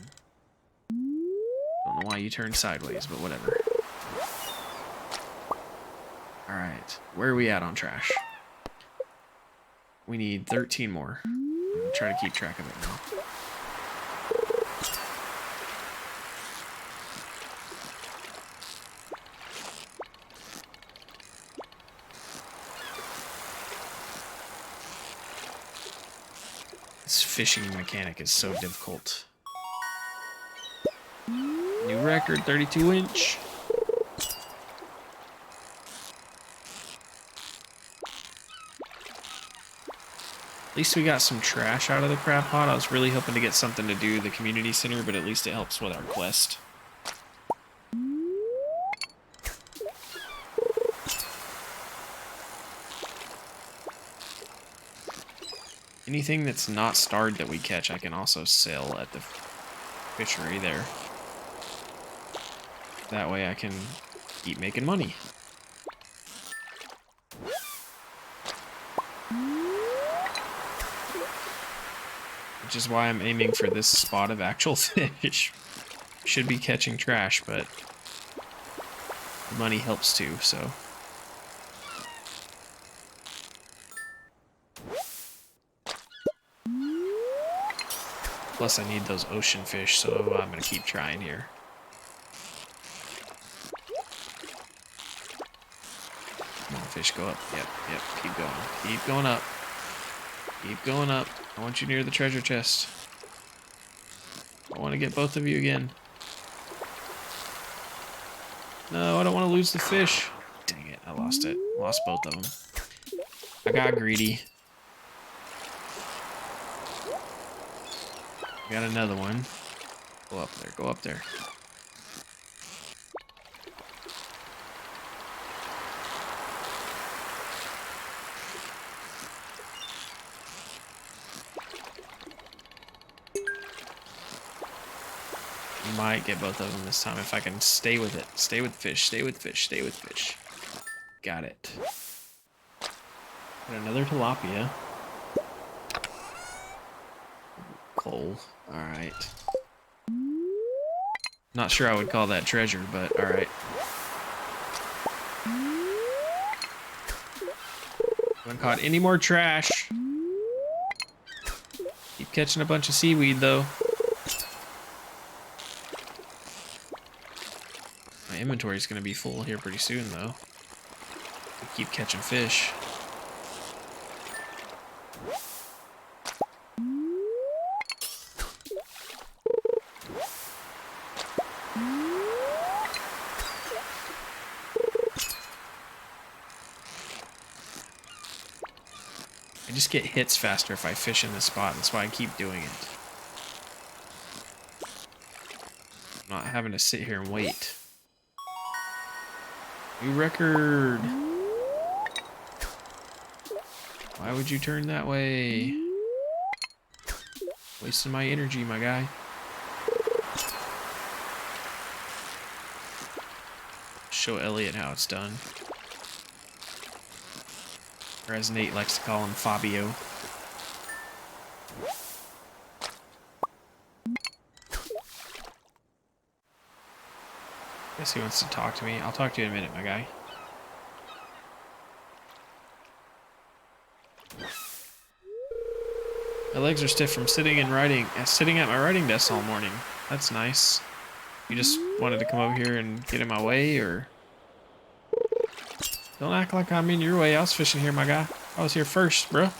Don't know why you turned sideways, but whatever. Alright, where are we at on trash? We need 13 more. I'm gonna try to keep track of it now. This fishing mechanic is so difficult. New record, 32-inch. At least we got some trash out of the crab pot. I was really hoping to get something to do the community center, but at least it helps with our quest. Anything that's not starred that we catch, I can also sell at the fishery there. That way I can keep making money. Which is why I'm aiming for this spot of actual fish. Should be catching trash, but money helps too, so. Plus I need those ocean fish, so I'm gonna keep trying here. Come on, fish, go up. Yep, keep going. Keep going up. Keep going up. I want you near the treasure chest. I want to get both of you again. No, I don't want to lose the fish. Dang it, I lost it. Lost both of them. I got greedy. I got another one. Go up there, go up there. Might get both of them this time if I can stay with it. Stay with fish, stay with fish, stay with fish. Got it. Got another tilapia. Coal. Alright. Not sure I would call that treasure, but alright. Haven't caught any more trash. Keep catching a bunch of seaweed though. My inventory is gonna be full here pretty soon though. I keep catching fish. I just get hits faster if I fish in this spot. That's why I keep doing it. I'm not having to sit here and wait. New record. Why would you turn that way? Wasting my energy, my guy. Show Elliot how it's done. Or as Nate likes to call him, Fabio. Guess he wants to talk to me. I'll talk to you in a minute, my guy. My legs are stiff from sitting at my writing desk all morning. That's nice. You just wanted to come over here and get in my way, or? Don't act like I'm in your way. I was fishing here, my guy. I was here first, bro.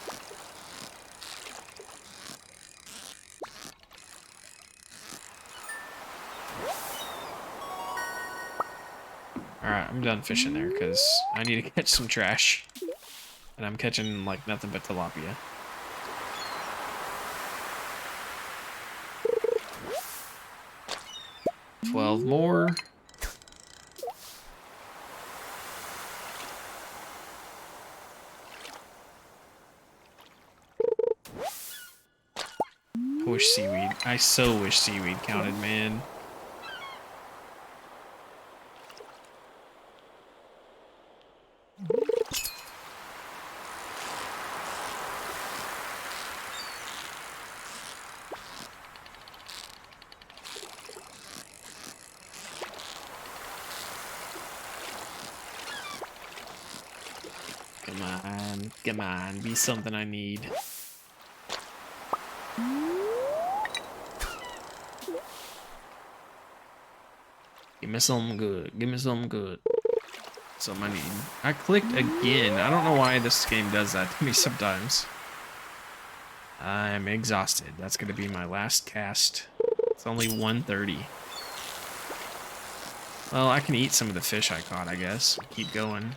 Alright, I'm done fishing there because I need to catch some trash. And I'm catching like nothing but tilapia. $12 more. I wish seaweed. I so wish seaweed counted, man. Come on, be something I need. Give me something good. Give me something good. Something I need. I clicked again. I don't know why this game does that to me sometimes. I'm exhausted. That's gonna be my last cast. It's only 1:30. Well, I can eat some of the fish I caught, I guess. Keep going.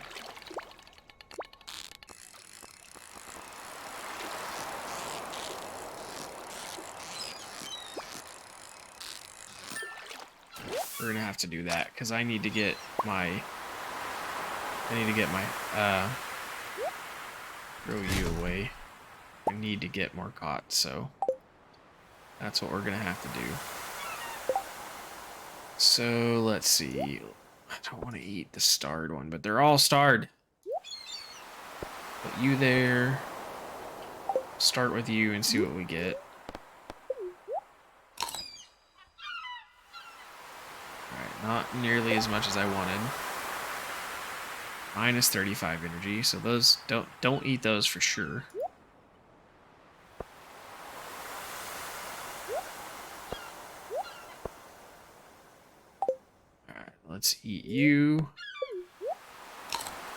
We're gonna have to do that because I need to get my throw you away. I need to get more caught, so that's what we're gonna have to do. So let's see. I don't want to eat the starred one, but they're all starred. Put you there. Start with you and see what we get. Not nearly as much as I wanted. Minus 35 energy, so those don't eat those for sure. Alright, let's eat you.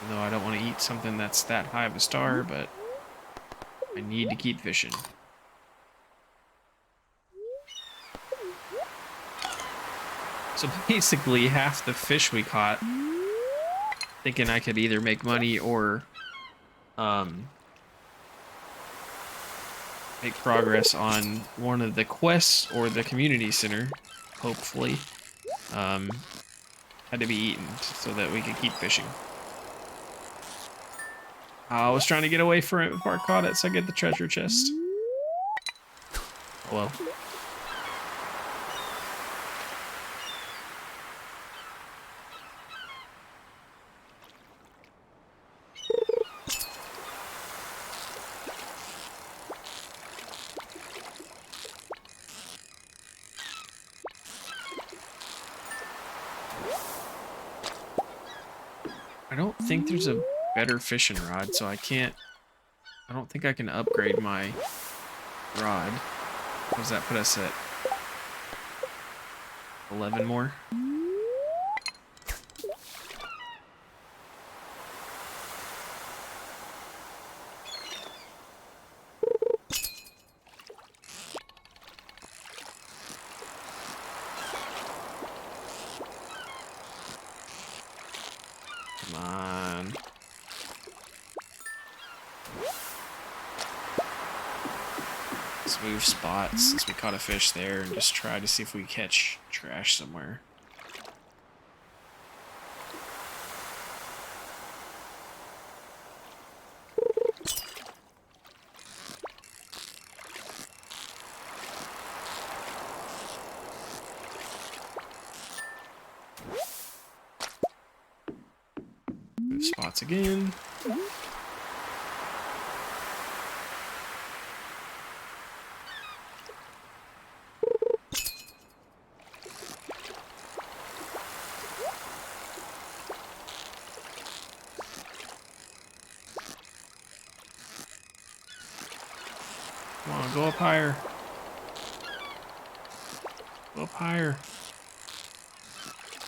Even though I don't want to eat something that's that high of a star, but I need to keep fishing. So basically, half the fish we caught, thinking I could either make money or make progress on one of the quests or the community center, hopefully, had to be eaten so that we could keep fishing. I was trying to get away from it before I caught it, so I get the treasure chest. Oh well. I don't think there's a better fishing rod, so I can't I don't think I can upgrade my rod. What does that put us at? 11 more? Come on. Let's move spots since we caught a fish there and just try to see if we catch trash somewhere. Move spots again. Come on, go up higher. Go up higher.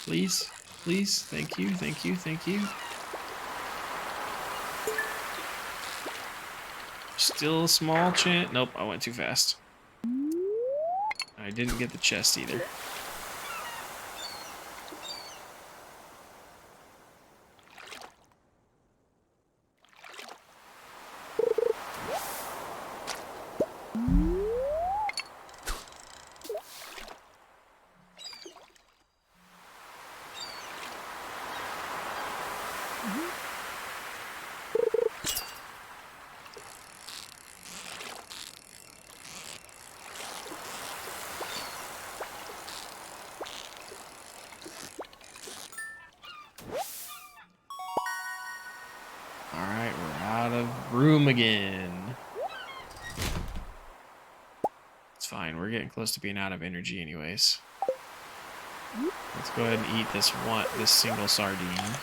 Please, please. Thank you, thank you, thank you. Still a small chance. Nope, I went too fast. I didn't get the chest either. Alright, we're out of room again. It's fine, we're getting close to being out of energy anyways. Let's go ahead and eat this single sardine.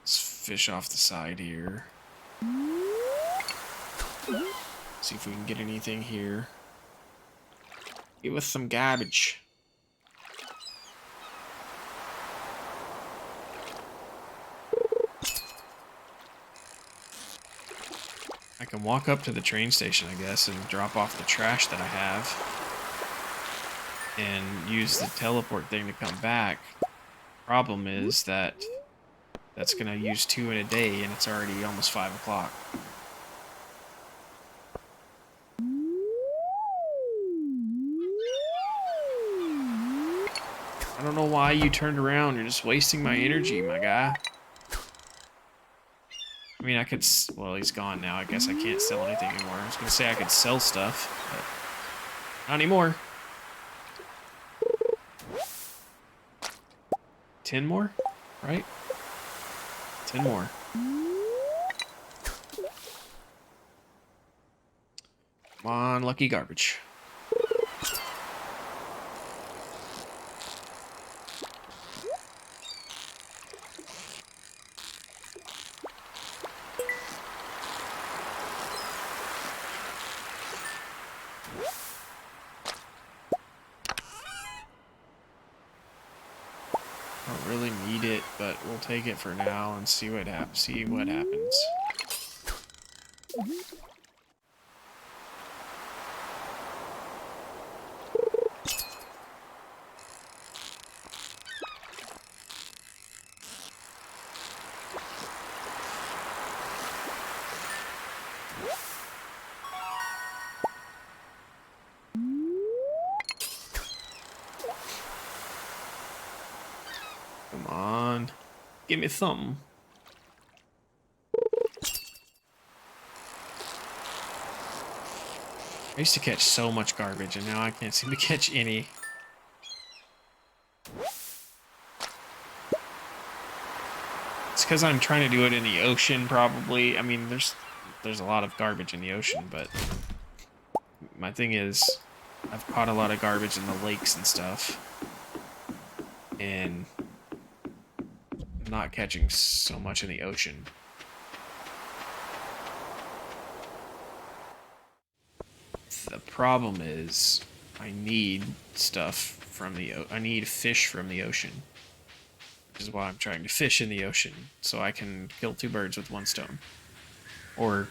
Let's fish off the side here. See if we can get anything here. Give us some garbage. I can walk up to the train station, I guess, and drop off the trash that I have. And use the teleport thing to come back. Problem is that that's gonna use 2 in a day, and it's already almost 5 o'clock. I don't know why you turned around. You're just wasting my energy, my guy. I mean, I could... Well, he's gone now. I guess I can't sell anything anymore. I was gonna say I could sell stuff, but not anymore. 10 more? Right? 10 more. Come on, lucky garbage. Don't really need it, but we'll take it for now and see what happens. Come on. Give me something. I used to catch so much garbage, and now I can't seem to catch any. It's because I'm trying to do it in the ocean, probably. I mean, there's a lot of garbage in the ocean, but my thing is, I've caught a lot of garbage in the lakes and stuff, and I'm not catching so much in the ocean. problem is I need stuff from I need fish from the ocean. Which is why I'm trying to fish in the ocean, so I can kill 2 birds with 1 stone. Or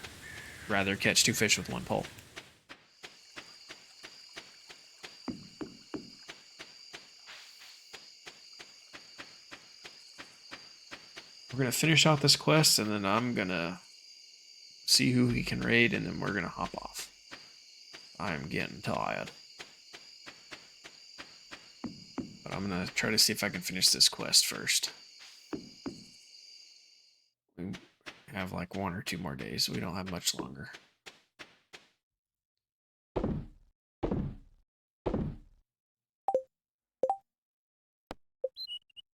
rather, catch 2 fish with 1 pole. We're gonna finish out this quest, and then I'm gonna see who he can raid, and then we're gonna hop off. I am getting tired. But I'm gonna try to see if I can finish this quest first. We have like 1 or 2 more days. We don't have much longer.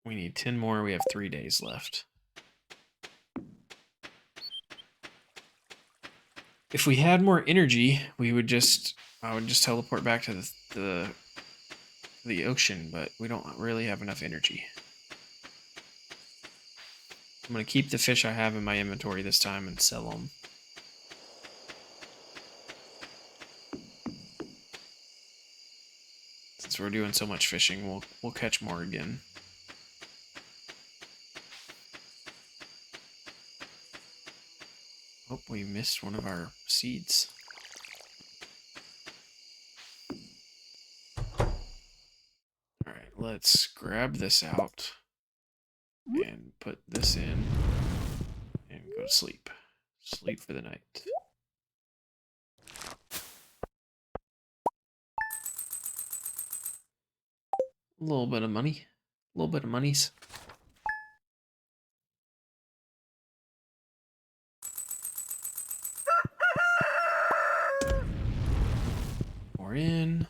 We need 10 more. We have 3 days left. If we had more energy, I would just teleport back to the ocean, but we don't really have enough energy. I'm gonna keep the fish I have in my inventory this time and sell them. Since we're doing so much fishing, we'll catch more again. Oh, we missed one of our seeds. Alright, let's grab this out and put this in and go to sleep. Sleep for the night. A little bit of money. A little bit of monies. More in.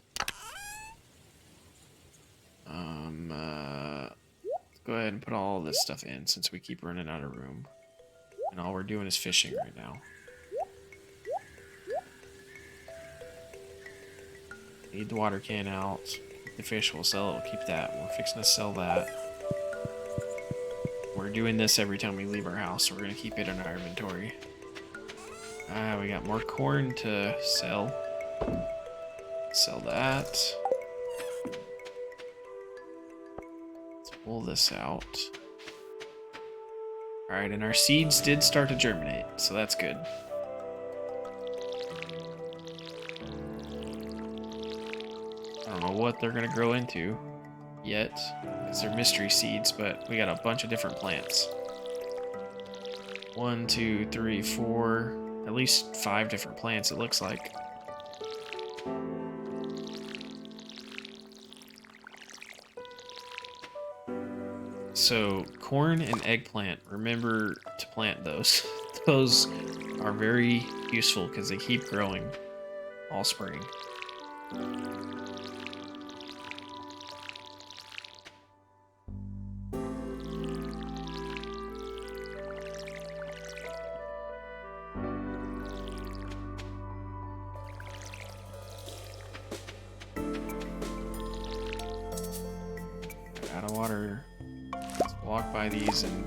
Let's go ahead and put all this stuff in since we keep running out of room. And all we're doing is fishing right now. Need the water can out. The fish, we'll sell it, we'll keep that. We're fixing to sell that. We're doing this every time we leave our house, so we're going to keep it in our inventory. We got more corn to sell. Sell that. Let's pull this out. Alright, and our seeds did start to germinate, so that's good. I don't know what they're going to grow into yet, because they're mystery seeds, but we got a bunch of different plants. 1, 2, 3, 4, at least 5 different plants, it looks like. So, corn and eggplant, remember to plant those. Those are very useful because they keep growing all spring. Out of water. Let's walk by these and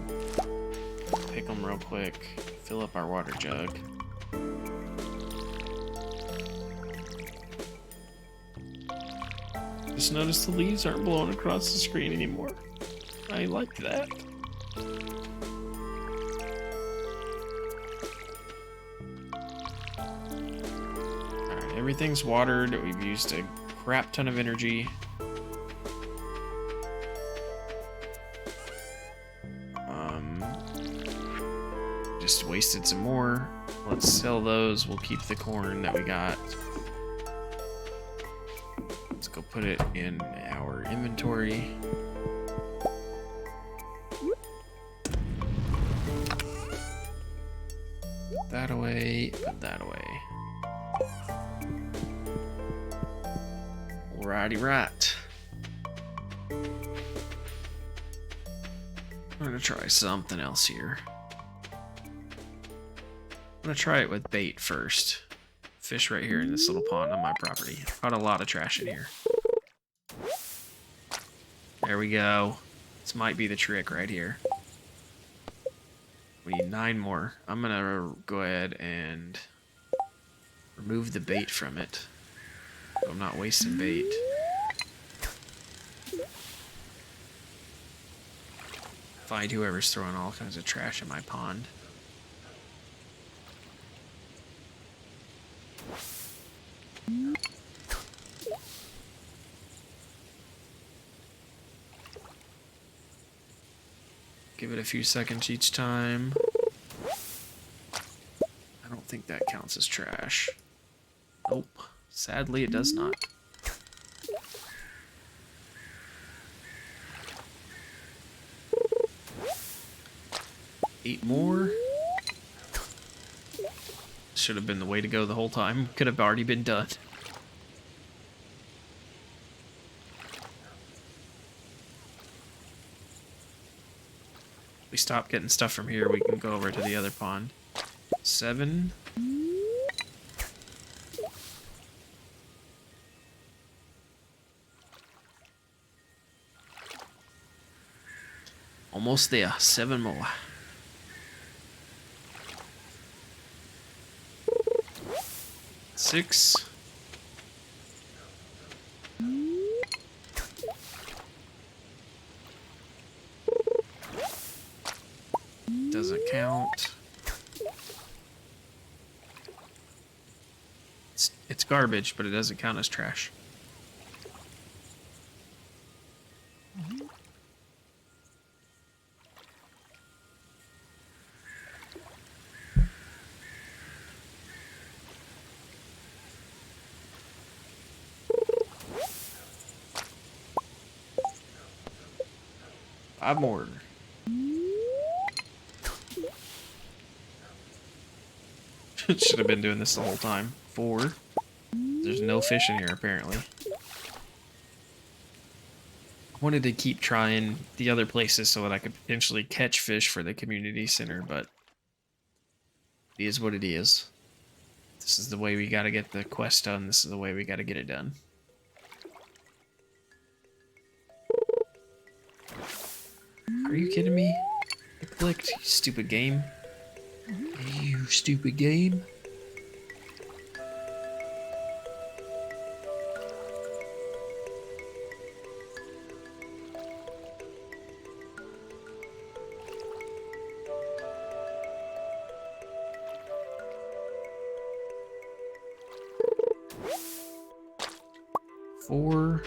pick them real quick. Fill up our water jug. Just noticed the leaves aren't blowing across the screen anymore. I like that. Alright, everything's watered. We've used a crap ton of energy. Just wasted some more. Let's sell those. We'll keep the corn that we got. Let's go put it in our inventory. Put that away. Put that away. Alrighty, right. I'm gonna try something else here. I'm gonna try it with bait first. Fish right here in this little pond on my property. Caught a lot of trash in here. There we go. This might be the trick right here. We need 9 more. I'm gonna go ahead and remove the bait from it. I'm not wasting bait. Find whoever's throwing all kinds of trash in my pond. Give it a few seconds each time. I don't think that counts as trash. Nope. Sadly, it does not. Eight more. Should have been the way to go the whole time. Could have already been done. We stop getting stuff from here, we can go over to the other pond. 7. Almost there. 7 more. Six. Doesn't count. It's garbage, but it doesn't count as trash. Five more. Should have been doing this the whole time. 4. There's no fish in here, apparently. I wanted to keep trying the other places so that I could potentially catch fish for the community center, but it is what it is. This is the way we gotta get the quest done. This is the way we gotta get it done. Are you kidding me? I clicked, you stupid game. You stupid game. Four.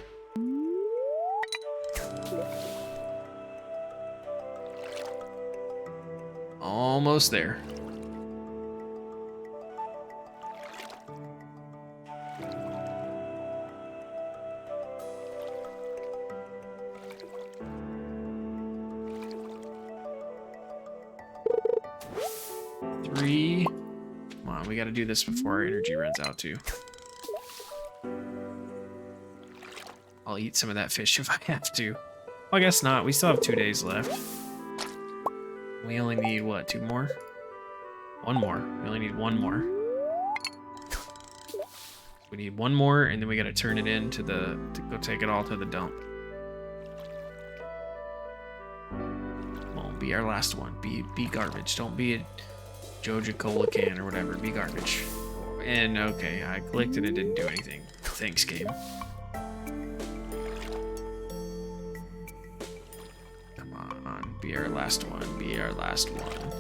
Almost there. Three. Come on, we gotta do this before our energy runs out too. I'll eat some of that fish if I have to. Well, I guess not. We still have 2 days left. We only need, what, 2 more? 1 more. We only need 1 more. We need 1 more, and then we gotta turn it in to go take it all to the dump. Come on, be our last one. Be garbage. Don't be a Joja Cola can or whatever. Be garbage. And, okay, I clicked and it didn't do anything. Thanks, game. Be our last one. Be our last one.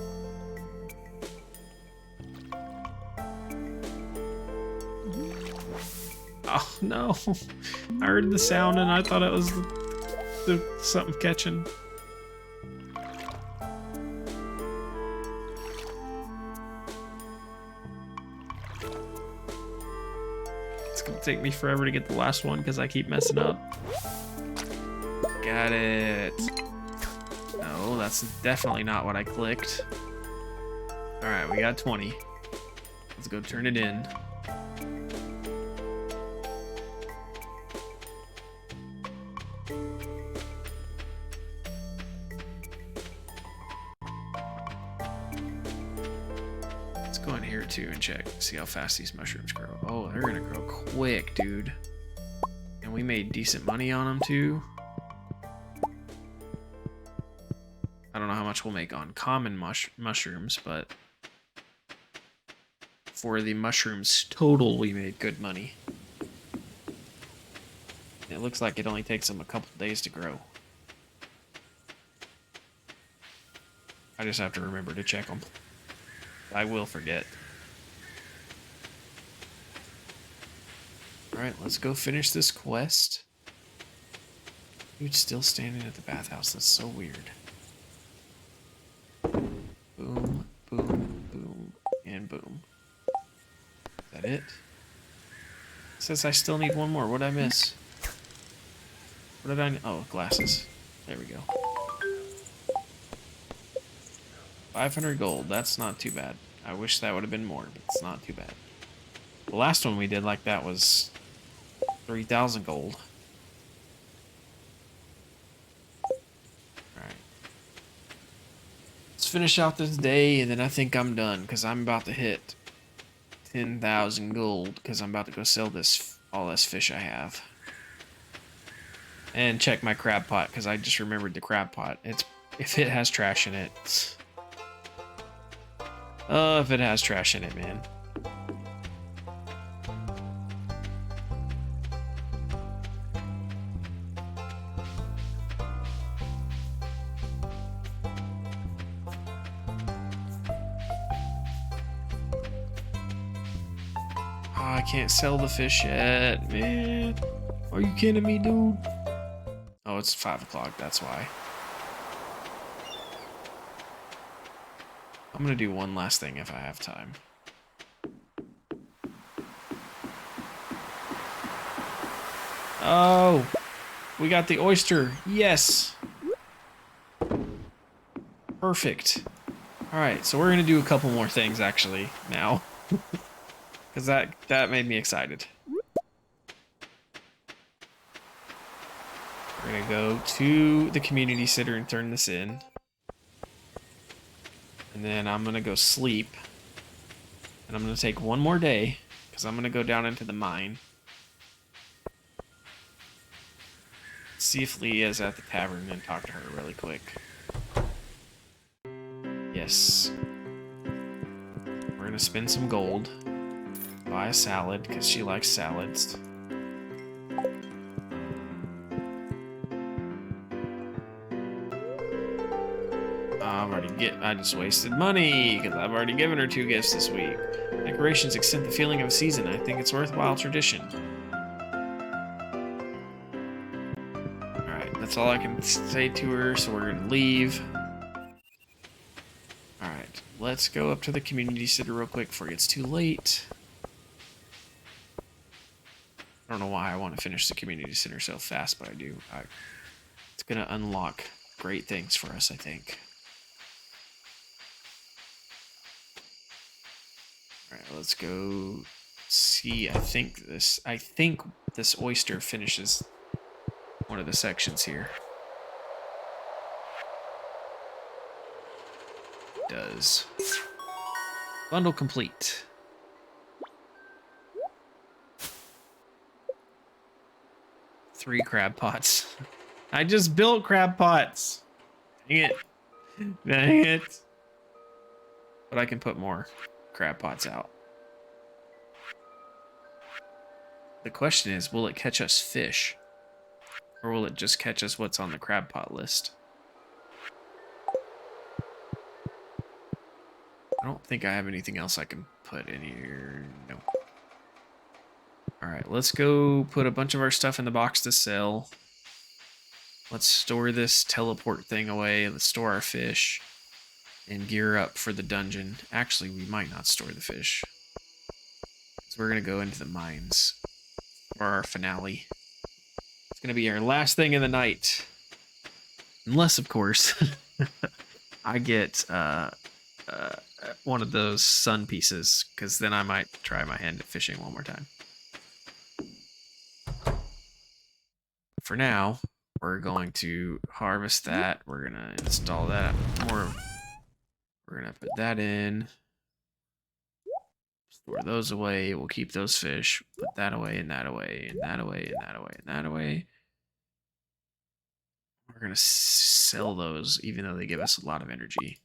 Oh no! I heard the sound and I thought it was something catching. It's gonna take me forever to get the last one because I keep messing up. Got it. No, that's definitely not what I clicked. Alright, we got 20. Let's go turn it in. Let's go in here too and check, see how fast these mushrooms grow. Oh, they're gonna grow quick, dude. And we made decent money on them too. I don't know how much we'll make on common mushrooms, but for the mushrooms total, we made good money. It looks like it only takes them a couple days to grow. I just have to remember to check them. I will forget. Alright, let's go finish this quest. Dude's still standing at the bathhouse. That's so weird. Boom, boom, boom, and boom. Is that it? It says I still need one more. What did I miss? What did I... Oh, glasses. There we go. 500 gold. That's not too bad. I wish that would have been more, but it's not too bad. The last one we did like that was 3,000 gold. Alright. Let's finish out this day, and then I think I'm done, because I'm about to hit 10,000 gold, because I'm about to go sell all this fish I have. And check my crab pot, because I just remembered the crab pot. If it has trash in it... Oh, if it has trash in it, man. Oh, I can't sell the fish yet, man. Are you kidding me, dude? Oh, it's 5 o'clock, that's why. I'm gonna do one last thing if I have time. Oh, we got the oyster. Yes. Perfect. All right, so we're gonna do a couple more things actually now, because that made me excited. We're gonna go to the community center and turn this in. And then I'm gonna go sleep. And I'm gonna take one more day, because I'm gonna go down into the mine. See if Leah's at the tavern and talk to her really quick. Yes. We're gonna spend some gold. Buy a salad, because she likes salads. I just wasted money because I've already given her 2 gifts this week. Decorations extend the feeling of a season. I think it's worthwhile tradition. Alright, that's all I can say to her, so we're gonna leave. Alright, let's go up to the community center real quick before it gets too late. I don't know why I want to finish the community center so fast, but I do. It's gonna unlock great things for us, I think. Alright, let's go see. I think this oyster finishes one of the sections here. It does. Bundle complete. Three crab pots. I just built crab pots. Dang it. Dang it. But I can put more crab pots out. The question is, will it catch us fish? Or will it just catch us what's on the crab pot list? I don't think I have anything else I can put in here. No. Alright, let's go put a bunch of our stuff in the box to sell. Let's store this teleport thing away. Let's store our fish. And gear up for the dungeon. Actually, we might not store the fish. So we're going to go into the mines. For our finale. It's going to be our last thing in the night. Unless, of course, I get one of those sun pieces. Because then I might try my hand at fishing one more time. For now, we're going to harvest that. We're going to install that. We're going to put that in. Store those away. We'll keep those fish. Put that away and that away and that away and that away and that away. We're going to sell those even though they give us a lot of energy.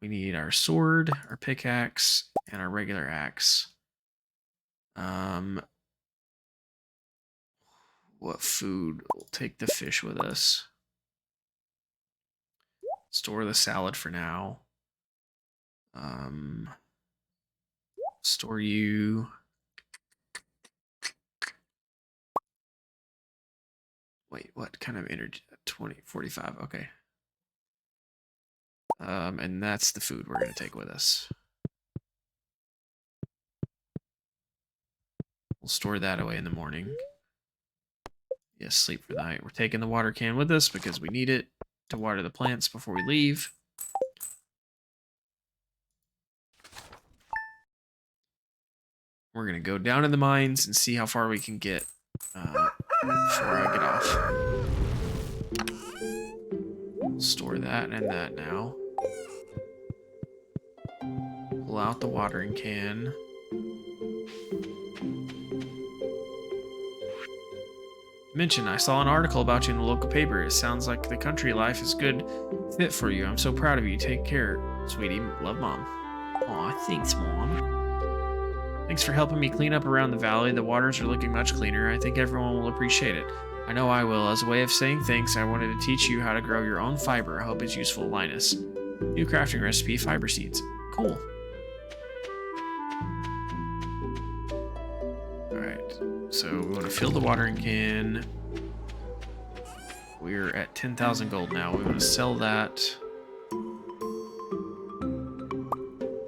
We need our sword, our pickaxe, and our regular axe. what food. We'll take the fish with us. Store the salad for now. Store you. Wait, what kind of energy? 20, 45, okay. And that's the food we're gonna take with us. We'll store that away in the morning. Yes, sleep for the night. We're taking the water can with us because we need it to water the plants before we leave. We're gonna go down in the mines and see how far we can get before I get off. We'll store that and that now. Pull out the watering can. Mention, I saw an article about you in the local paper. It sounds like the country life is good fit for you. I'm so proud of you. Take care, sweetie. Love, Mom. Aw, thanks, Mom. Thanks for helping me clean up around the valley. The waters are looking much cleaner. I think everyone will appreciate it. I know I will. As a way of saying thanks, I wanted to teach you how to grow your own fiber. I hope it's useful, Linus. New crafting recipe, fiber seeds. Cool. So we want to fill the watering can. We're at 10,000 gold now. We want to sell that.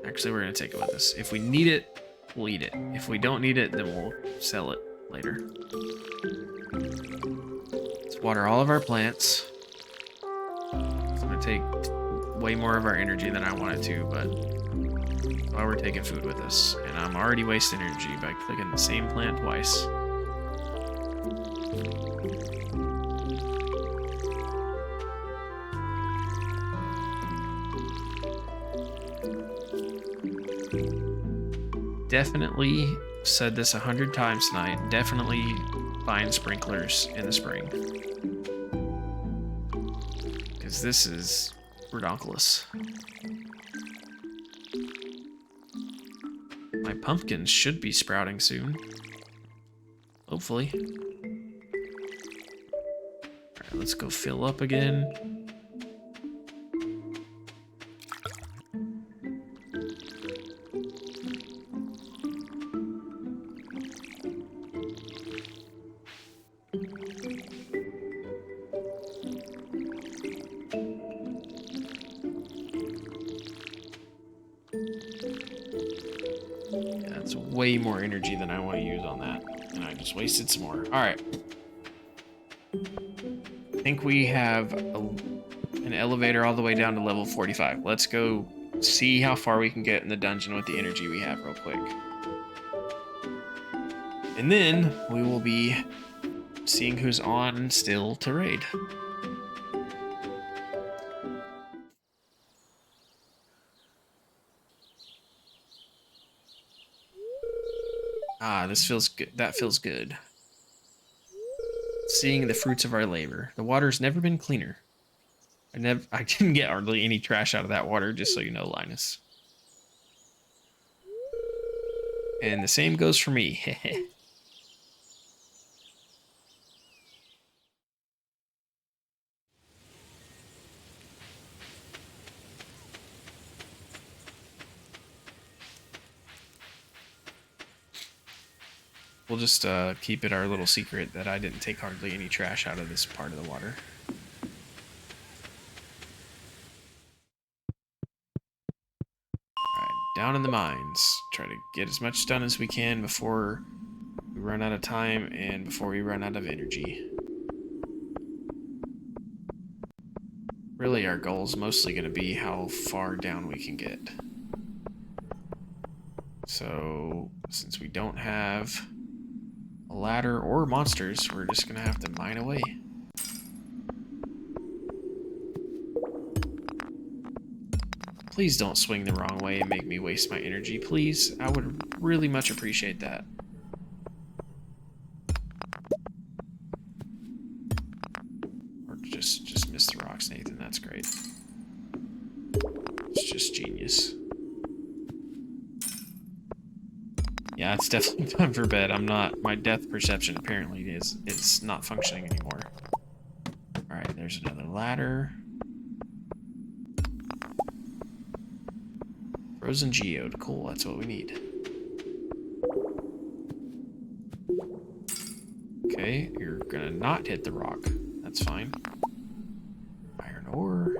Actually, we're going to take it with us. If we need it, we'll eat it. If we don't need it, then we'll sell it later. Let's water all of our plants. It's going to take way more of our energy than I wanted to, but while we're taking food with us. And I'm already wasting energy by clicking the same plant twice. Definitely said this 100 times tonight. Definitely buying sprinklers in the spring. Because this is redonkulous. My pumpkins should be sprouting soon. Hopefully. Alright, let's go fill up again. Way more energy than I want to use on that, and I just wasted some more. All right, I think we have an elevator all the way down to level 45. Let's go see how far we can get in the dungeon with the energy we have real quick, and then we will be seeing who's on still to raid. Ah, this feels good. That feels good. Seeing the fruits of our labor. The water's never been cleaner. I didn't get hardly any trash out of that water, just so you know, Linus. And the same goes for me. We'll just keep it our little secret that I didn't take hardly any trash out of this part of the water. Alright, down in the mines. Try to get as much done as we can before we run out of time and before we run out of energy. Really, our goal is mostly going to be how far down we can get. So, since we don't have a ladder or monsters, we're just gonna have to mine away. Please don't swing the wrong way and make me waste my energy, please. I would really much appreciate that. Or just miss the rocks, Nathan. That's great. It's just genius. Yeah, it's definitely time for bed. My depth perception apparently is not functioning anymore. Alright, there's another ladder. Frozen geode, cool, that's what we need. Okay, you're gonna not hit the rock. That's fine. Iron ore.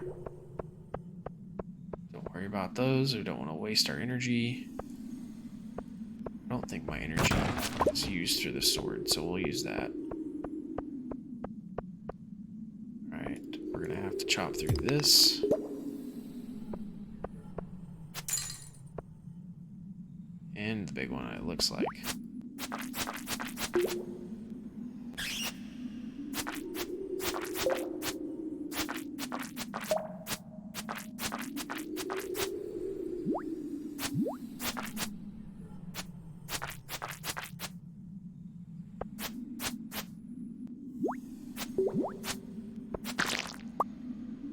Don't worry about those, we don't want to waste our energy. I don't think my energy is used through the sword, so we'll use that. Alright, we're gonna have to chop through this. And the big one, it looks like.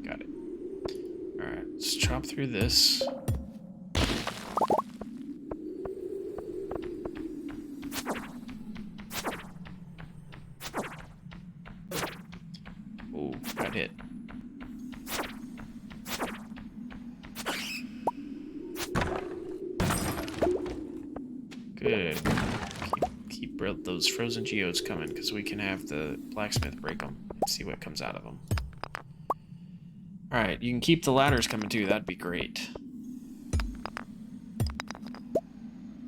Got it. Alright, let's chop through this. Oh, got hit. Good. Keep those frozen geodes coming, because we can have the blacksmith break them and see what comes out of them. Alright, you can keep the ladders coming too, that'd be great.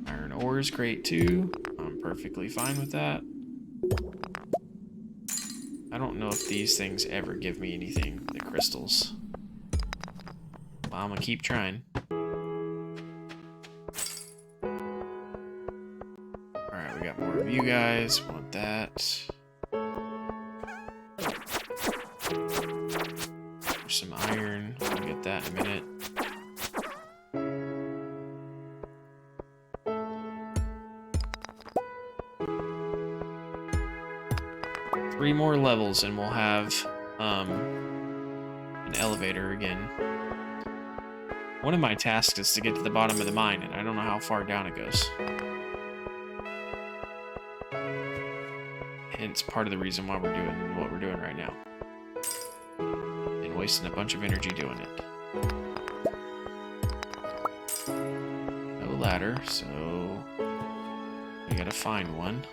Iron ore is great too. I'm perfectly fine with that. I don't know if these things ever give me anything, the crystals. Well, I'm gonna keep trying. Alright, we got more of you guys. Want that. There's some iron. We'll get that in a minute. Three more levels and we'll have an elevator again. One of my tasks is to get to the bottom of the mine, and I don't know how far down it goes. Hence part of the reason why we're doing what we're doing right now. And wasting a bunch of energy doing it. No ladder, so we gotta find one.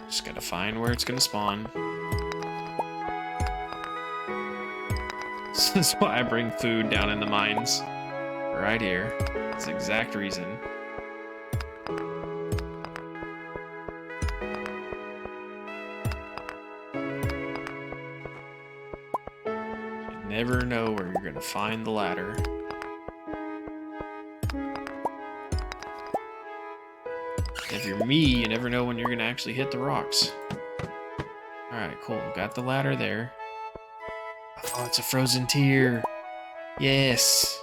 Just gotta find where it's gonna spawn. This is why I bring food down in the mines. Right here. That's the exact reason. You never know where you're gonna find the ladder. If you're me, you never know when you're gonna actually hit the rocks. Alright, cool. Got the ladder there. Oh, it's a frozen tear. Yes.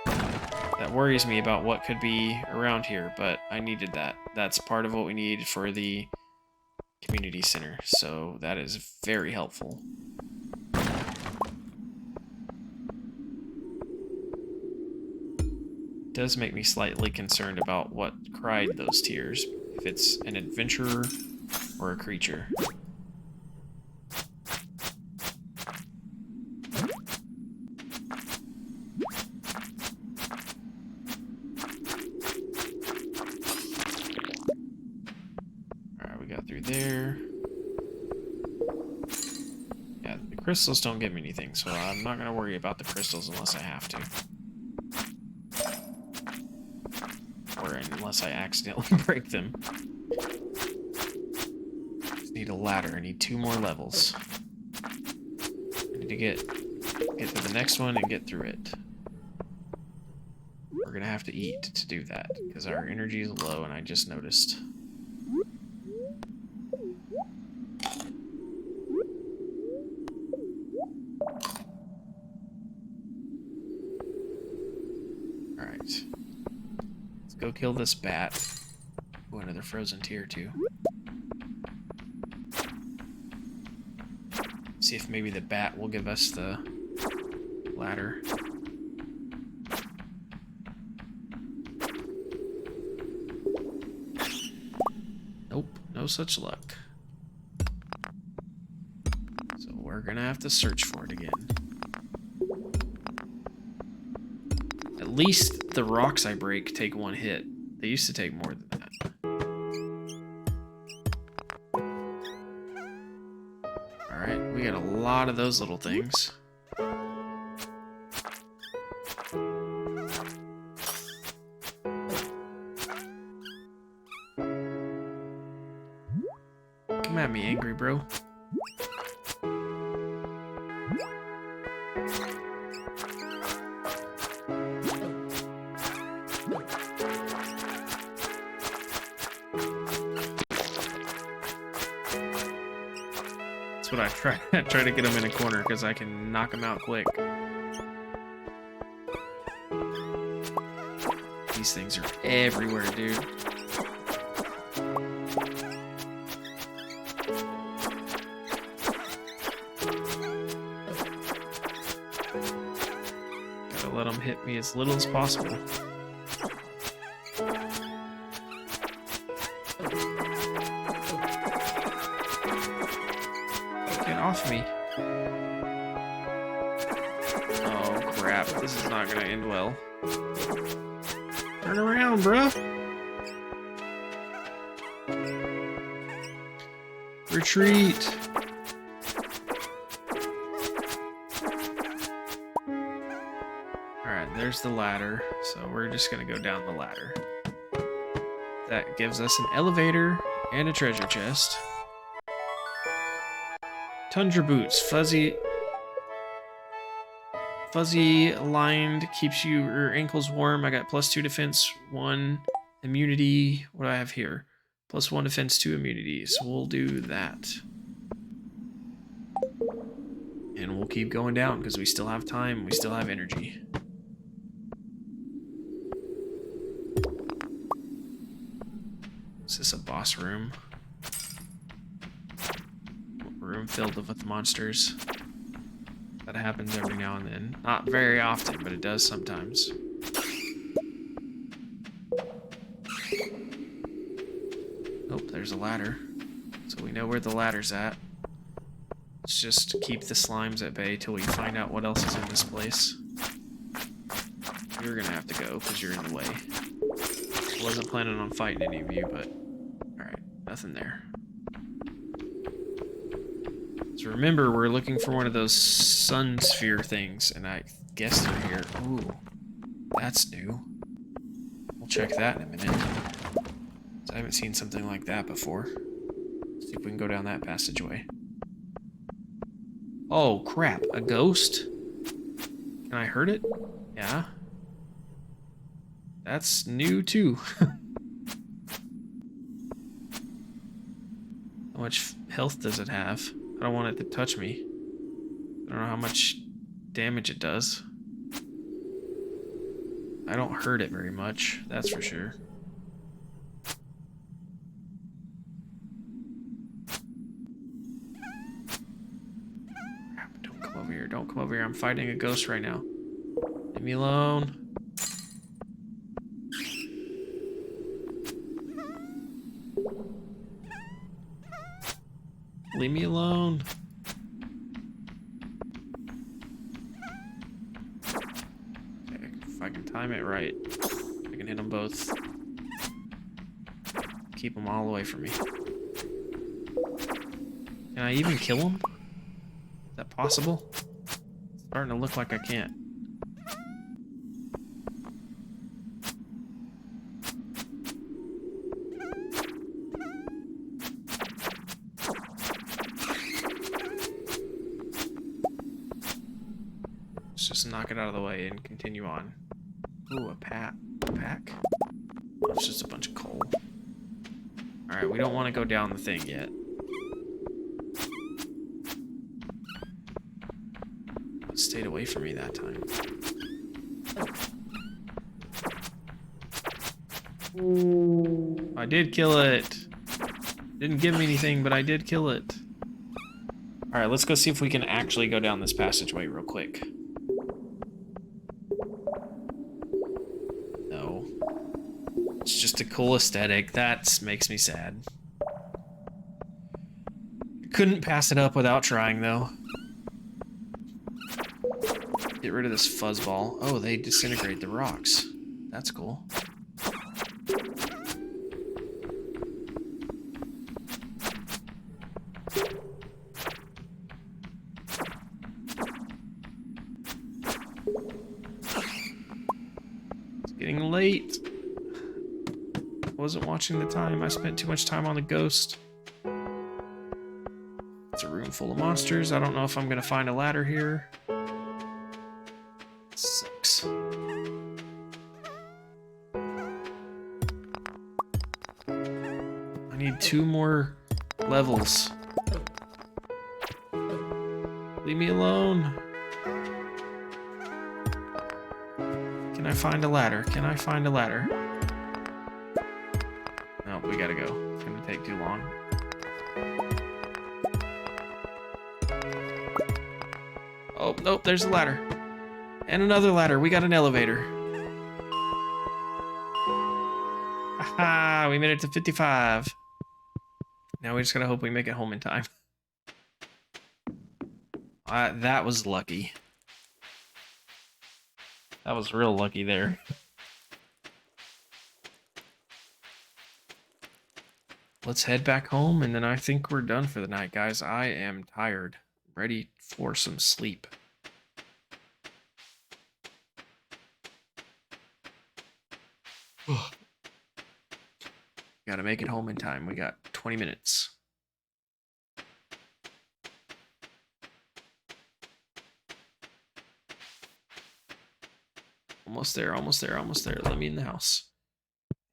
That worries me about what could be around here, but I needed that. That's part of what we need for the community center, so that is very helpful. It does make me slightly concerned about what cried those tears, if it's an adventurer or a creature. Alright, we got through there. Yeah, the crystals don't give me anything, so I'm not going to worry about the crystals unless I have to. Or unless I accidentally break them. Just need a ladder. I need 2 more levels. I need to get to the next one and get through it. We're gonna have to eat to do that, because our energy is low, and I just noticed. Alright. Go kill this bat. Oh, another frozen tear too. See if maybe the bat will give us the ladder. Nope, no such luck. So we're gonna have to search for it again. At least the rocks I break take one hit. They used to take more than that. Alright, we got a lot of those little things. Come at me, angry bro. That's what I try to get him in a corner because I can knock him out quick. These things are everywhere, dude. Gotta let them hit me as little as possible. Off me. Oh crap, this is not gonna end well. Turn around, bruh. Retreat. Alright, there's the ladder. So we're just gonna go down the ladder. That gives us an elevator and a treasure chest. Tundra boots, fuzzy lined, keeps your ankles warm. I got +2 defense, 1 immunity. What do I have here? +1 defense, 2 immunity. So we'll do that. And we'll keep going down because we still have time, we still have energy. Is this a boss room? Room filled with monsters. That happens every now and then. Not very often, but it does sometimes. Oh, there's a ladder. So we know where the ladder's at. Let's just keep the slimes at bay till we find out what else is in this place. You're gonna have to go because you're in the way. I wasn't planning on fighting any of you, but alright, nothing there. So remember, we're looking for one of those sun sphere things, and I guess they're here. Ooh, that's new. We'll check that in a minute. I haven't seen something like that before. Let's see if we can go down that passageway. Oh, crap. A ghost? Can I hurt it? Yeah. That's new, too. How much health does it have? I don't want it to touch me. I don't know how much damage it does. I don't hurt it very much, that's for sure. Crap, don't come over here, don't come over here. I'm fighting a ghost right now. Leave me alone. Leave me alone. Okay, if I can time it right, I can hit them both. Keep them all away from me. Can I even kill them? Is that possible? It's starting to look like I can't. Just knock it out of the way and continue on. Ooh, a pack? Oh, it's just a bunch of coal. Alright, we don't want to go down the thing yet. It stayed away from me that time. I did kill it. Didn't give me anything, but I did kill it. All right, let's go see if we can actually go down this passageway real quick. No. It's just a cool aesthetic. That makes me sad. Couldn't pass it up without trying, though. Get rid of this fuzzball. Oh, they disintegrate the rocks. That's cool. It's getting late. Wasn't watching the time. I spent too much time on the ghost. It's a room full of monsters. I don't know if I'm gonna find a ladder here. Sucks. I need 2 more levels. Leave me alone. Can I find a ladder? Can I find a ladder? No, we gotta go. It's gonna take too long. Oh, nope, there's a ladder. And another ladder. We got an elevator. Aha, we made it to 55. Now we just gotta hope we make it home in time. That was lucky. That was real lucky there. Let's head back home, and then I think we're done for the night, guys. I am tired. Ready for some sleep. Gotta make it home in time. We got 20 minutes. Almost there, almost there, almost there. Let me in the house.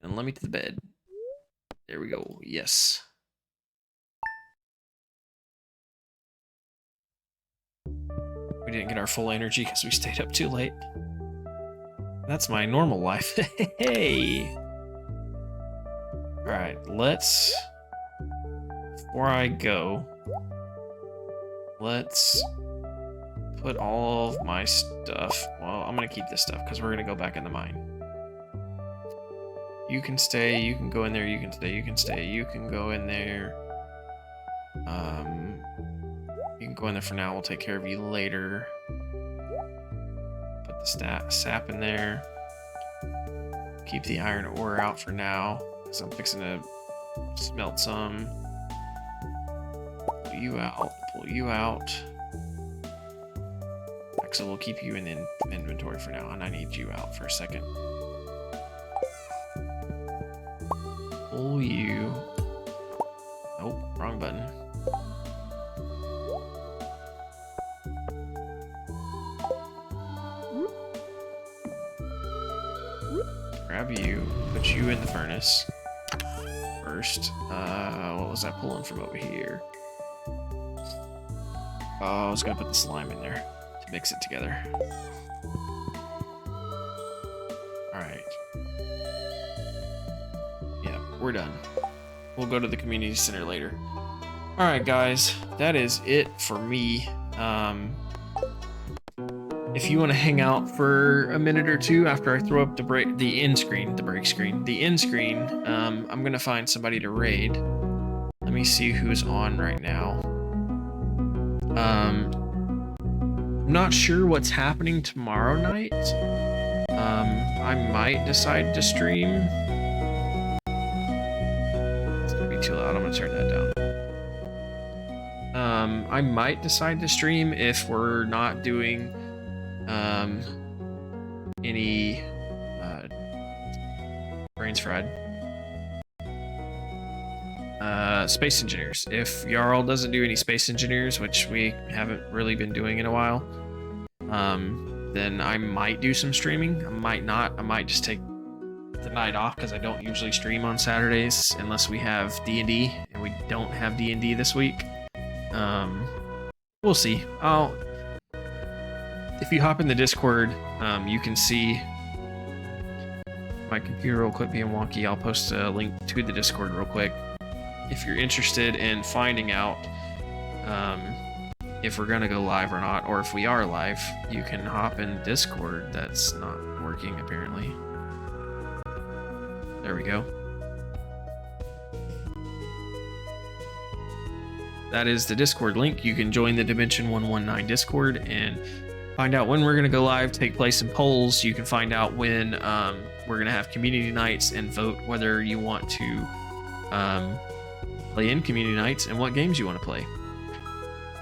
And let me to the bed. There we go. Yes. We didn't get our full energy because we stayed up too late. That's my normal life. Hey! Alright, let's... Before I go... Let's... Put all of my stuff... Well, I'm gonna keep this stuff because we're gonna go back in the mine. You can stay, you can go in there, you can stay, you can stay, you can go in there. You can go in there for now, we'll take care of you later. Put the sap in there. Keep the iron ore out for now, because I'm fixing to smelt some. Pull you out, pull you out. So we'll keep you in inventory for now, and I need you out for a second. Pull you. Nope, wrong button. Grab you, put you in the furnace first. What was I pulling from over here? Oh, I was gonna put the slime in there to mix it together. Alright. Yeah, we're done. We'll go to the community center later. Alright guys, that is it for me. If you want to hang out for a minute or two after I throw up the end screen, I'm gonna find somebody to raid. Let me see who's on right now. I'm not sure what's happening tomorrow night. I might decide to stream. It's gonna be too loud. I'm gonna turn that down. I might decide to stream if we're not doing any brains fried. Space engineers. If Jarl doesn't do any space engineers, which we haven't really been doing in a while, then I might do some streaming. I might not. I might just take the night off because I don't usually stream on Saturdays unless we have D&D, and we don't have D&D this week. We'll see. If you hop in the Discord, you can see my computer will quit being wonky. I'll post a link to the Discord real quick. If you're interested in finding out if we're gonna go live or not, or if we are live, you can hop in Discord. That's not working apparently. There we go. That is the Discord link. You can join the Dimension 119 Discord and find out when we're going to go live, take place in polls. You can find out when we're going to have community nights and vote whether you want to play in community nights and what games you want to play.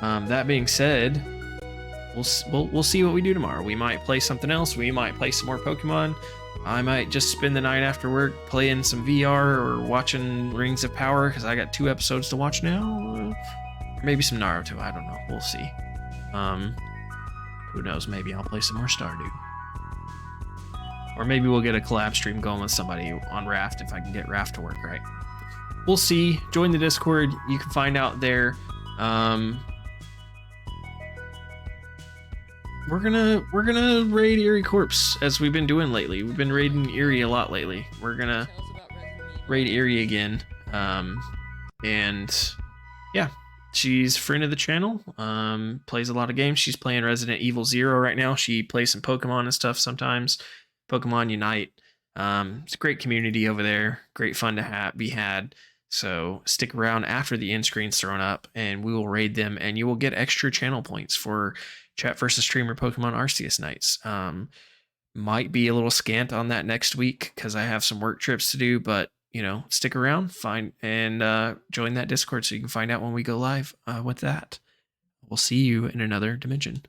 That being said, we'll see what we do tomorrow. We might play something else. We might play some more Pokemon. I might just spend the night after work playing some VR or watching Rings of Power because I got 2 episodes to watch now. Or maybe some Naruto. I don't know. We'll see. Who knows? Maybe I'll play some more Stardew. Or maybe we'll get a collab stream going with somebody on Raft if I can get Raft to work right. We'll see. Join the Discord. You can find out there. We're gonna raid Eerie Corpse as we've been doing lately. We've been raiding Eerie a lot lately. We're gonna raid Eerie again. And yeah, she's a friend of the channel. Plays a lot of games. She's playing Resident Evil 0 right now. She plays some Pokemon and stuff sometimes. Pokemon Unite. It's a great community over there. Great fun to be had. So stick around after the end screen's thrown up and we will raid them and you will get extra channel points for Chat versus Streamer Pokemon Arceus nights. Might be a little scant on that next week because I have some work trips to do, but you know, stick around, join that Discord so you can find out when we go live with that. We'll see you in another dimension.